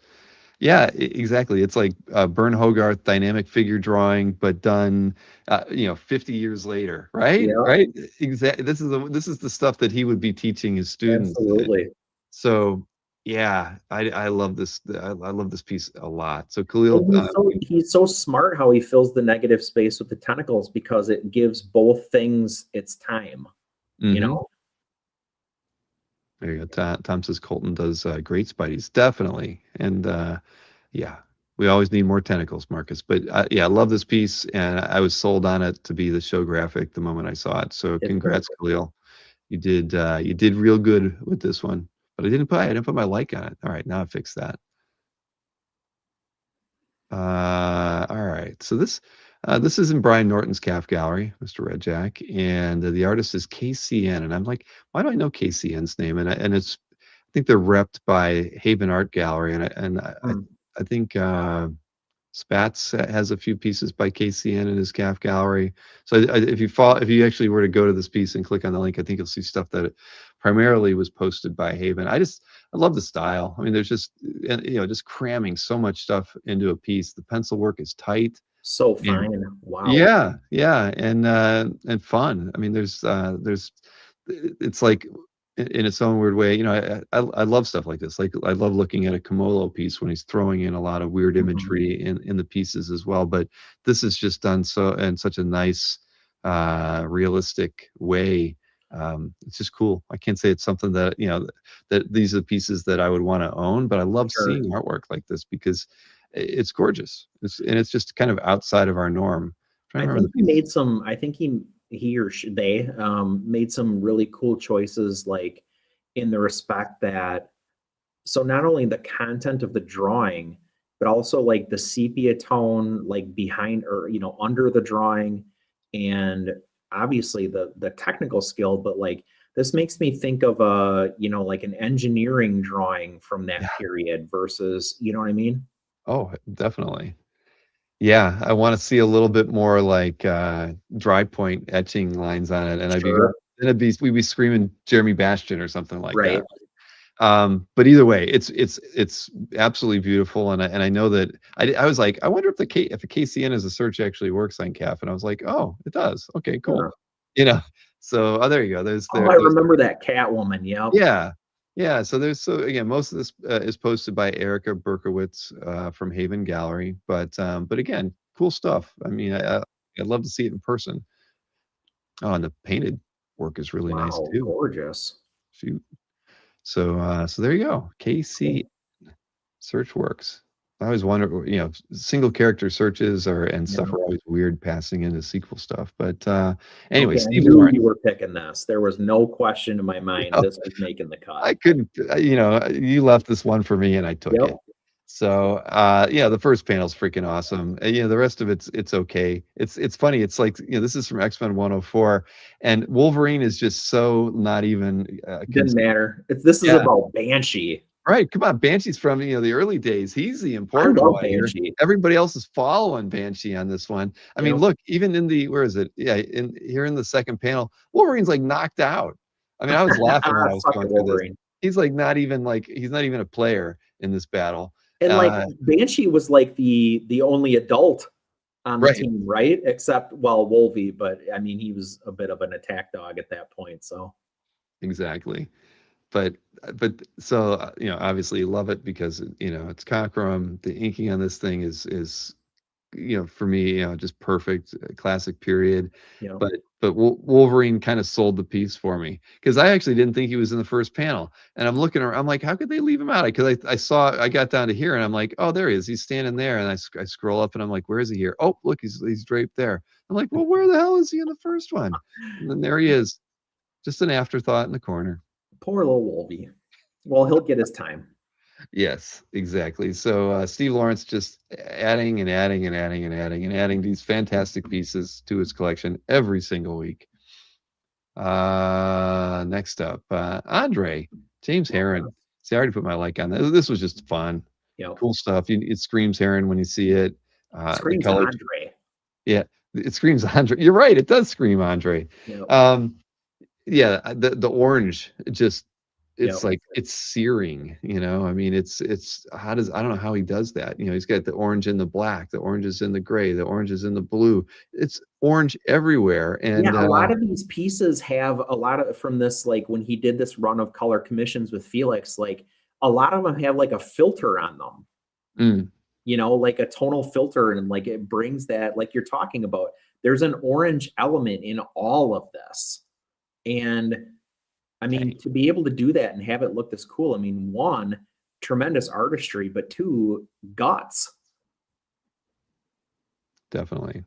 Yeah, exactly. It's like Bern Hogarth dynamic figure drawing, but done, 50 years later. Right. Yeah. Right. Exactly. This is the stuff that he would be teaching his students. Absolutely. So yeah, I love this. I love this piece a lot. So Khalil, he's so smart how he fills the negative space with the tentacles, because it gives both things its time. There you go. Tom says Colton does great Spideys. Definitely. And we always need more tentacles, Marcus. But I love this piece, and I was sold on it to be the show graphic the moment I saw it. So congrats, Khalil. You did real good with this one. But I didn't put my like on it. All right, now I fixed that. All right. So this is in Brian Norton's Calf Gallery, Mr. Red Jack, and the artist is KCN. And I'm like, why do I know KCN's name? And it's think they're repped by Haven Art Gallery, Hmm. I think Spats has a few pieces by KCN in his CAF gallery. So if you actually were to go to this piece and click on the link, I think you'll see stuff that primarily was posted by Haven. I love the style. I mean, there's just just cramming so much stuff into a piece. The pencil work is tight. So And fine. Wow. yeah, and fun. I mean, it's like in its own weird way. I love stuff like this. Like I love looking at a Kamolo piece when he's throwing in a lot of weird Mhm. imagery in the pieces as well. But this is just done so in such a nice, realistic way. It's just cool. I can't say it's something that that these are pieces that I would want to own, but I love Sure. seeing artwork like this because it's gorgeous. It's just kind of outside of our norm. I'm trying I to remember think the he piece. made some. I think he or they made some really cool choices, like in the respect that, so not only the content of the drawing, but also like the sepia tone, like behind or under the drawing, and obviously the technical skill. But like this makes me think of a like an engineering drawing from that Yeah. period versus, you know what I mean? Oh, definitely. Yeah, I want to see a little bit more like dry point etching lines on it, and Sure. we'd be screaming Jeremy Bastion or something like that. Right. But either way, it's absolutely beautiful, and I know that I was like, I wonder if if a KCN as a search actually works on CAF, and I was like, oh, it does. Okay, cool. Sure. You know, so there you go. Oh, I remember that Catwoman. Yep. Yeah. Yeah. So again, most of this is posted by Erica Berkowitz from Haven Gallery, but again, cool stuff. I mean, I'd love to see it in person. Oh, and the painted work is really nice Wow, too. gorgeous. Shoot. So there you go. KC Cool. Search works. I always wonder, single character searches and Yeah. stuff are always weird passing into sequel stuff. But anyway, Okay, I Steve knew Lawrence. you were picking this. There was no question in my mind this was making the I cut. couldn't, you left this one for me and I took Yep. it. So, yeah, the first panel's freaking awesome. The rest of it's okay. It's funny. It's like, this is from X-Men 104 and Wolverine is just so not even, Didn't matter. This is yeah, about Banshee. right. Come on. Banshee's from, the early days. He's the I important love one here. Banshee. Everybody else is following Banshee on this one. I mean, Yep. look, even where is it? Yeah. In the second panel, Wolverine's like knocked out. I mean, I was laughing when I was Suck going it, through this. Wolverine. He's not even a player in this battle. And like Banshee was like the only adult on the Right. team, right? Except Wolvie, but I mean he was a bit of an attack dog at that point. So Exactly. But so obviously you love it because it's Cockrum. The inking on this thing is for me, just perfect, classic period. yeah. But Wolverine kind of sold the piece for me because I actually didn't think he was in the first panel, and I'm looking around, I'm like, how could they leave him out? Because I got down to here, and I'm like, oh, there he is, he's standing there, and I scroll up, and I'm like, where is he here? Oh, look, he's draped there. I'm like, well, where the hell is he in the first one? And then there he is, just an afterthought in the corner. Poor little Wolvie. Well, he'll get his time. Yes, exactly. So Steve Lawrence just adding and adding and adding and adding and adding these fantastic pieces to his collection every single week. Next up, Andre James Heron. See, I already put my like on that. This was just fun, Yep. cool stuff. It screams Heron when you see it. Screams the colors, Andre. yeah, it screams Andre. You're right, it does scream Andre. Yep. Yeah, the orange, it's Yep. like it's searing, I mean, it's I don't know how he does that. He's got the orange and the black, the orange is in the gray, the orange is in the blue. It's orange everywhere. And Yeah, a lot of these pieces have a lot of from this, like when he did this run of color commissions with Felix, like a lot of them have like a filter on them. Like a tonal filter, and like it brings that, like you're talking about, there's an orange element in all of this. And I mean, to be able to do that and have it look this cool, I mean, one, tremendous artistry, but two, guts. Definitely.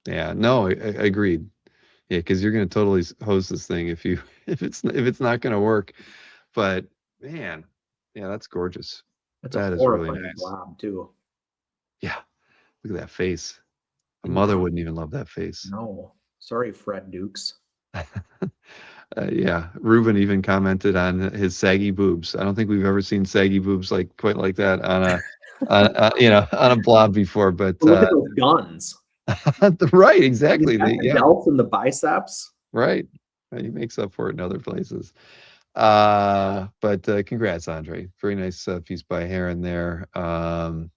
Yeah, no, I agreed. Yeah, because you're going to totally hose this thing if it's not going to work. But man, yeah, that's gorgeous. That's That a is really horrifying nice. blob too. Yeah, look at that face. A And mother wouldn't even love that face. no, sorry, Fred Dukes. Yeah, Ruben even commented on his saggy boobs. I don't think we've ever seen saggy boobs like quite like that on on a blob before. But But look at those guns. right, He's exactly. got the delts and the biceps. Right. He makes up for it in other places. But congrats, Andre. Very nice piece by Heron there.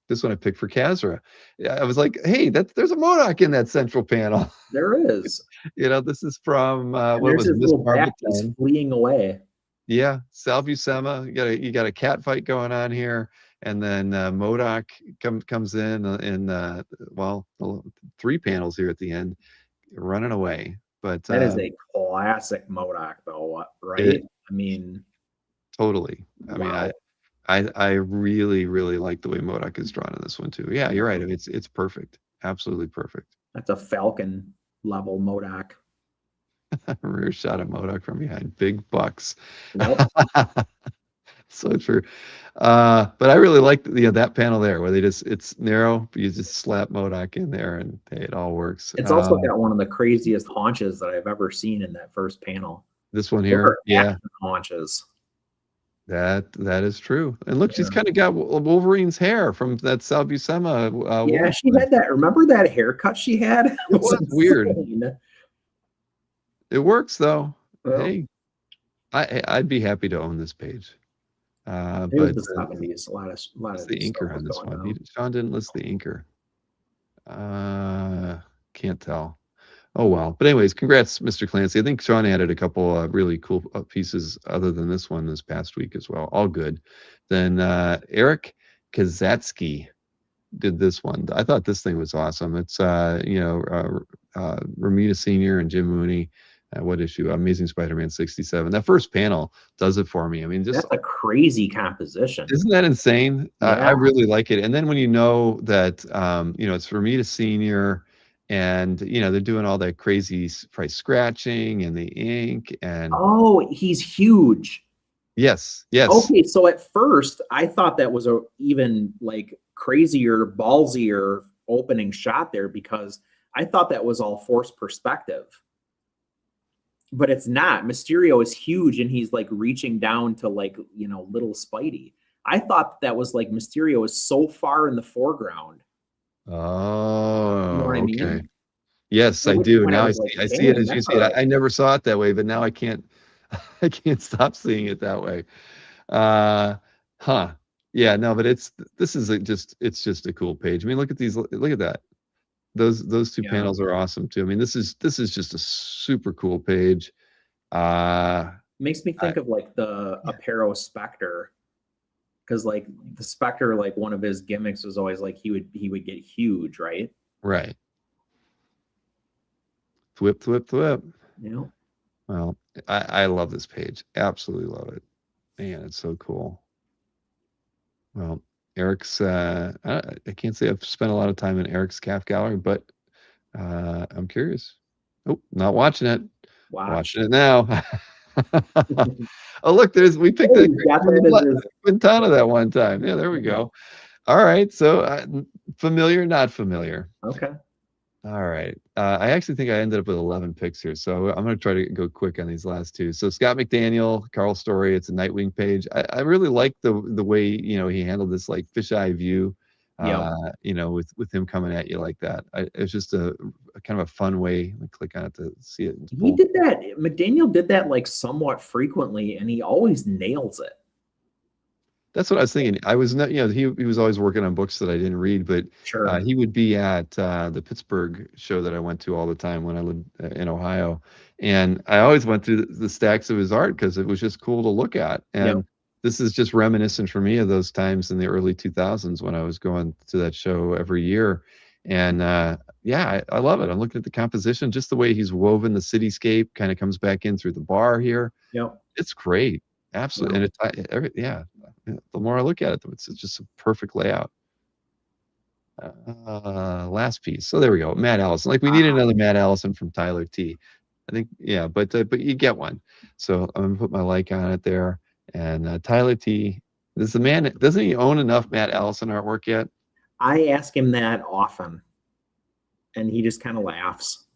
This one I picked for Kazra. Yeah, I was like, hey, there's a Modoc in that central panel. There is. This is from And what there's was his Miss little back. He's Barbican. fleeing away. Yeah, Sal Buscema. You got a cat fight going on here, and then Modoc comes in well, 3 panels here at the end, running away. But That is a classic Modoc, though, right? I mean, totally. I mean, wow. I really, really like the way Modoc is drawn in this one too. Yeah, you're right. I mean, it's perfect. Absolutely perfect. That's a Falcon level Modoc. Rear shot of Modoc from behind. Big bucks. Yep. So true. But I really like that panel there where it's narrow, but you just slap Modoc in there and hey, it all works. It's also got one of the craziest haunches that I've ever seen in that first panel. This one here, yeah, haunches. That is true. And look, she's kind of got Wolverine's hair from that Sal Buscema. Yeah, she had that. Remember that haircut she had? It was weird. insane. It works though. Well, Hey, I'd be happy to own this page. It but was the 70s. A lot of the inker on this one. Sean didn't list the inker. Can't tell. Oh well. But anyways, congrats, Mr. Clancy. I think Sean added a couple really cool pieces other than this one this past week as well. All good. Then Eric Kazatsky did this one. I thought this thing was awesome. It's Ramita Senior and Jim Mooney. What issue? Amazing Spider-Man 67. That first panel does it for me. I mean, just that's a crazy composition. Isn't that insane? Yeah. I really like it. And then when you know that it's Ramita Senior, and they're doing all that crazy price scratching and the ink and he's huge. Yes. Okay, so at first I thought that was a even like crazier, ballsier opening shot there because I thought that was all forced perspective. But it's not. Mysterio is huge and he's like reaching down to like, little Spidey. I thought that was like Mysterio is so far in the foreground. Oh, you know what I mean? Okay. Yes, I do. Now I see it as you see it. I never saw it that way, but now I can't stop seeing it that way. Yeah, no, but it's just a cool page. I mean, look at these, look at that. Those two panels are awesome too. I mean, this is just a super cool page. Makes me think of like the Aparo Spectre. Because like the Spectre, like one of his gimmicks was always like he would get huge, right? Right. Thwip. Yeah. Well, I love this page. Absolutely love it. Man, it's so cool. Well, Eric's I can't say I've spent a lot of time in Eric's calf gallery, but I'm curious. Oh, not watching it. Watching it now. Oh, look, we picked Quintana that one time. Yeah, there we go. All right, so familiar, not familiar. Okay. All right. I actually think I ended up with 11 picks here, so I'm going to try to go quick on these last two. So Scott McDaniel, Carl Story, it's a Nightwing page. I really like the way he handled this like fisheye view. With him coming at you like that. It's just a kind of a fun way. I click on it to see it. He did that. McDaniel did that like somewhat frequently, and he always nails it. That's what I was thinking. I was not, he was always working on books that I didn't read, but sure. He would be at the Pittsburgh show that I went to all the time when I lived in Ohio, and I always went through the stacks of his art because it was just cool to look at. And this is just reminiscent for me of those times in the early 2000s when I was going to that show every year. And I love it. I'm looking at the composition, just the way he's woven the cityscape kind of comes back in through the bar here. It's great. Absolutely. And the more I look at it, it's just a perfect layout. Last piece. So there we go. Matt Allison. Like we need another Matt Allison from Tyler T. I think, but you get one. So I'm gonna put my like on it there. And Tyler T. This is the man. Doesn't he own enough Matt Allison artwork yet? I ask him that often, and he just kind of laughs.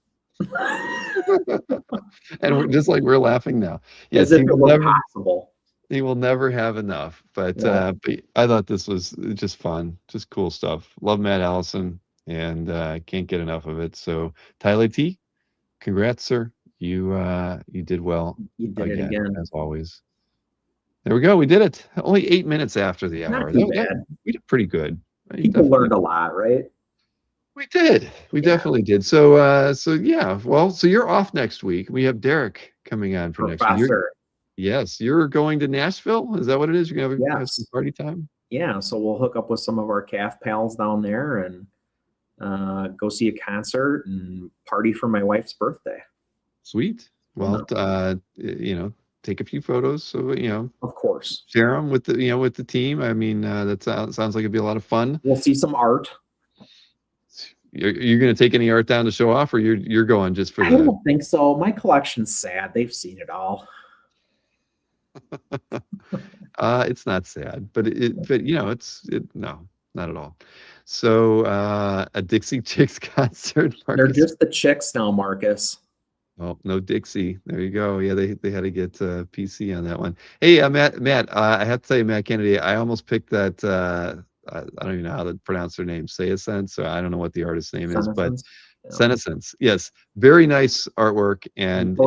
And we're just like we're laughing now. As Yes, if it were possible. he will never have enough. But Yeah. but I thought this was just fun, just cool stuff. Love Matt Allison, and can't get enough of it. So Tyler T, congrats, sir. You did well You did it again. as always. There we go. We did it. Only 8 minutes after the Not hour. too bad. We did pretty good. People learned a lot, right? We did. We definitely did. So so yeah. Well, so you're off next week. We have Derek coming on for next week. Yes, you're going to Nashville. Is that what it is? You're gonna have some party time. Yeah. So we'll hook up with some of our calf pals down there and go see a concert and party for my wife's birthday. Sweet. Well, take a few photos. So of course, share them with the with the team. I mean, that sounds like it'd be a lot of fun. We'll see some art. You're going to take any art down to show off, or you're going just for? I don't think so. My collection's sad. They've seen it all. It's not sad, but no, not at all. So a Dixie Chicks concert. Marcus. They're just the Chicks now, Marcus. Oh, no Dixie. There you go. Yeah, they had to get PC on that one. Hey, Matt. I have to tell you, Matt Kennedy. I almost picked that. I don't even know how to pronounce their name. Senescence. So I don't know what the artist's name is, but Senescence. Yes, very nice artwork, and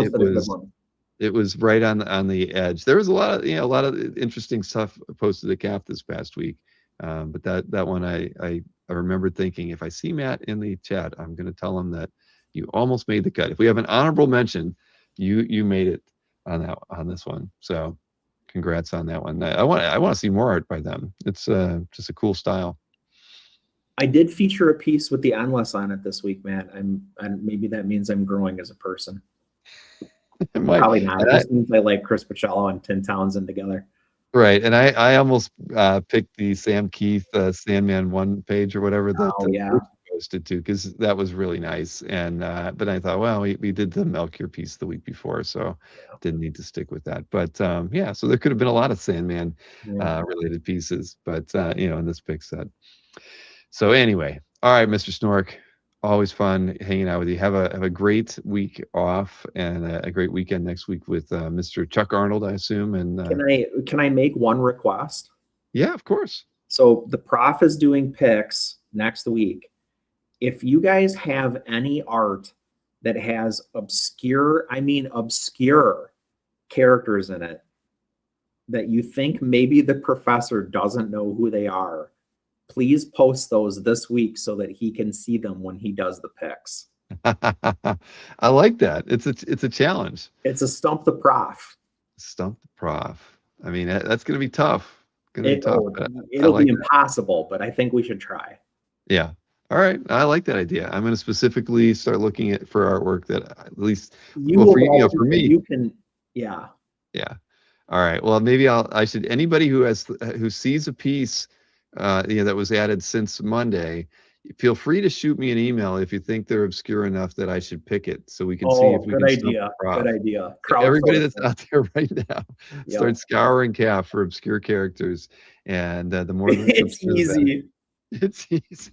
it was right on the edge. There was a lot of interesting stuff posted at CAF this past week, but that one I remember thinking, if I see Matt in the chat, I'm going to tell him that you almost made the cut. If we have an honorable mention, you made it on this one. So congrats on that one. I want to see more art by them. It's just a cool style. I did feature a piece with the endless on it this week, Matt. Maybe that means I'm growing as a person. Probably not. It just means I like Chris Pacello and Tim Townsend together. Right, and I almost picked the Sam Keith Sandman 1 page or whatever that posted to, because that was really nice. And but I thought, well, we did the Melchior piece the week before, so didn't need to stick with that. But so there could have been a lot of Sandman related pieces, but in this pick set. So anyway, all right, Mr. Snork. Always fun hanging out with you. Have a great week off and a great weekend next week with Mr. Chuck Arnold, I assume. And can I make one request? Yeah, of course. So the prof is doing picks next week. If you guys have any art that has obscure characters in it that you think maybe the professor doesn't know who they are, please post those this week so that he can see them when he does the picks. I like that. It's a challenge. It's a stump the prof. Stump the prof. I mean, that's going to be tough. It'll be impossible, but I think we should try. Yeah. All right. I like that idea. I'm going to specifically start looking for artwork that at least for me. You can. Yeah. Yeah. All right. Well, maybe I should. Anybody who sees a piece that was added since Monday, feel free to shoot me an email if you think they're obscure enough that I should pick it, so we can see if we can. Good idea. Everybody that's out there right now, start scouring CAF for obscure characters, and the more it's easy. It's easy.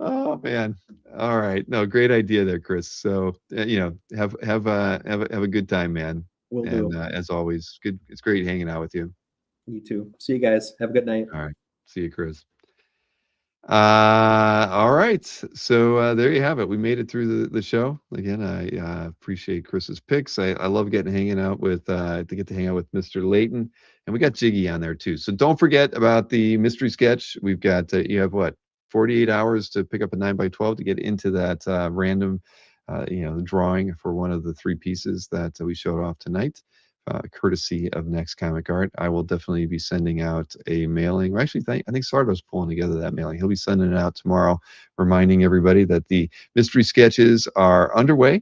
Oh man! All right, no, great idea there, Chris. So have a good time, man. Will do. As always, good. It's great hanging out with you. You too. See you guys. Have a good night. All right. See you, Chris. All right. So there you have it. We made it through the show. Again, I appreciate Chris's picks. I love hanging out with to hang out with Mr. Layton, and we got Jiggy on there too. So don't forget about the mystery sketch. We've got you have 48 hours to pick up a 9x12 to get into that random drawing for one of the 3 pieces that we showed off tonight. Courtesy of Next Comic Art. I will definitely be sending out a mailing. Actually, I think Sardo's pulling together that mailing. He'll be sending it out tomorrow, reminding everybody that the mystery sketches are underway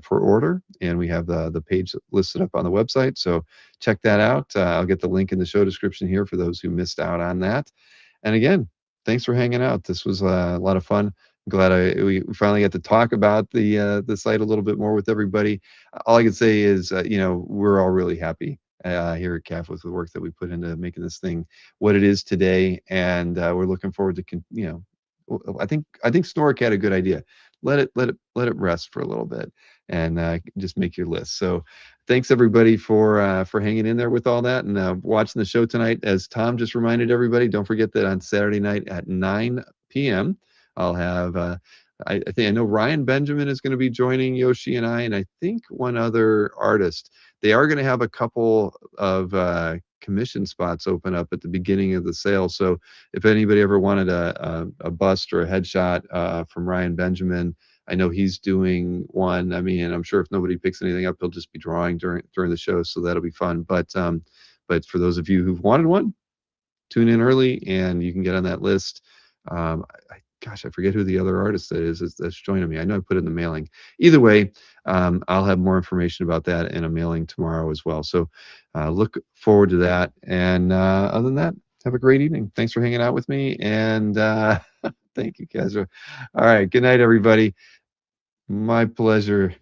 for order, and we have the page listed up on the website. So check that out. I'll get the link in the show description here for those who missed out on that. And again, thanks for hanging out. This was a lot of fun. Glad we finally got to talk about the site a little bit more with everybody. All I can say is, we're all really happy here at CAF with the work that we put into making this thing what it is today, and we're looking forward to, I think Snork had a good idea. let it rest for a little bit, and just make your list. So thanks everybody for hanging in there with all that and watching the show tonight. As Tom just reminded everybody, don't forget that on Saturday night at 9 p.m. I'll have I think I know Ryan Benjamin is going to be joining Yoshi and I think one other artist. They are going to have a couple of commission spots open up at the beginning of the sale. So if anybody ever wanted a bust or a headshot from Ryan Benjamin, I know he's doing one. I mean, I'm sure if nobody picks anything up, he'll just be drawing during the show, so that'll be fun. But for those of you who've wanted one, tune in early and you can get on that list. Gosh, I forget who the other artist is that's joining me. I know I put it in the mailing. Either way, I'll have more information about that in a mailing tomorrow as well. So look forward to that. And other than that, have a great evening. Thanks for hanging out with me. And thank you, Kezra. All right. Good night, everybody. My pleasure.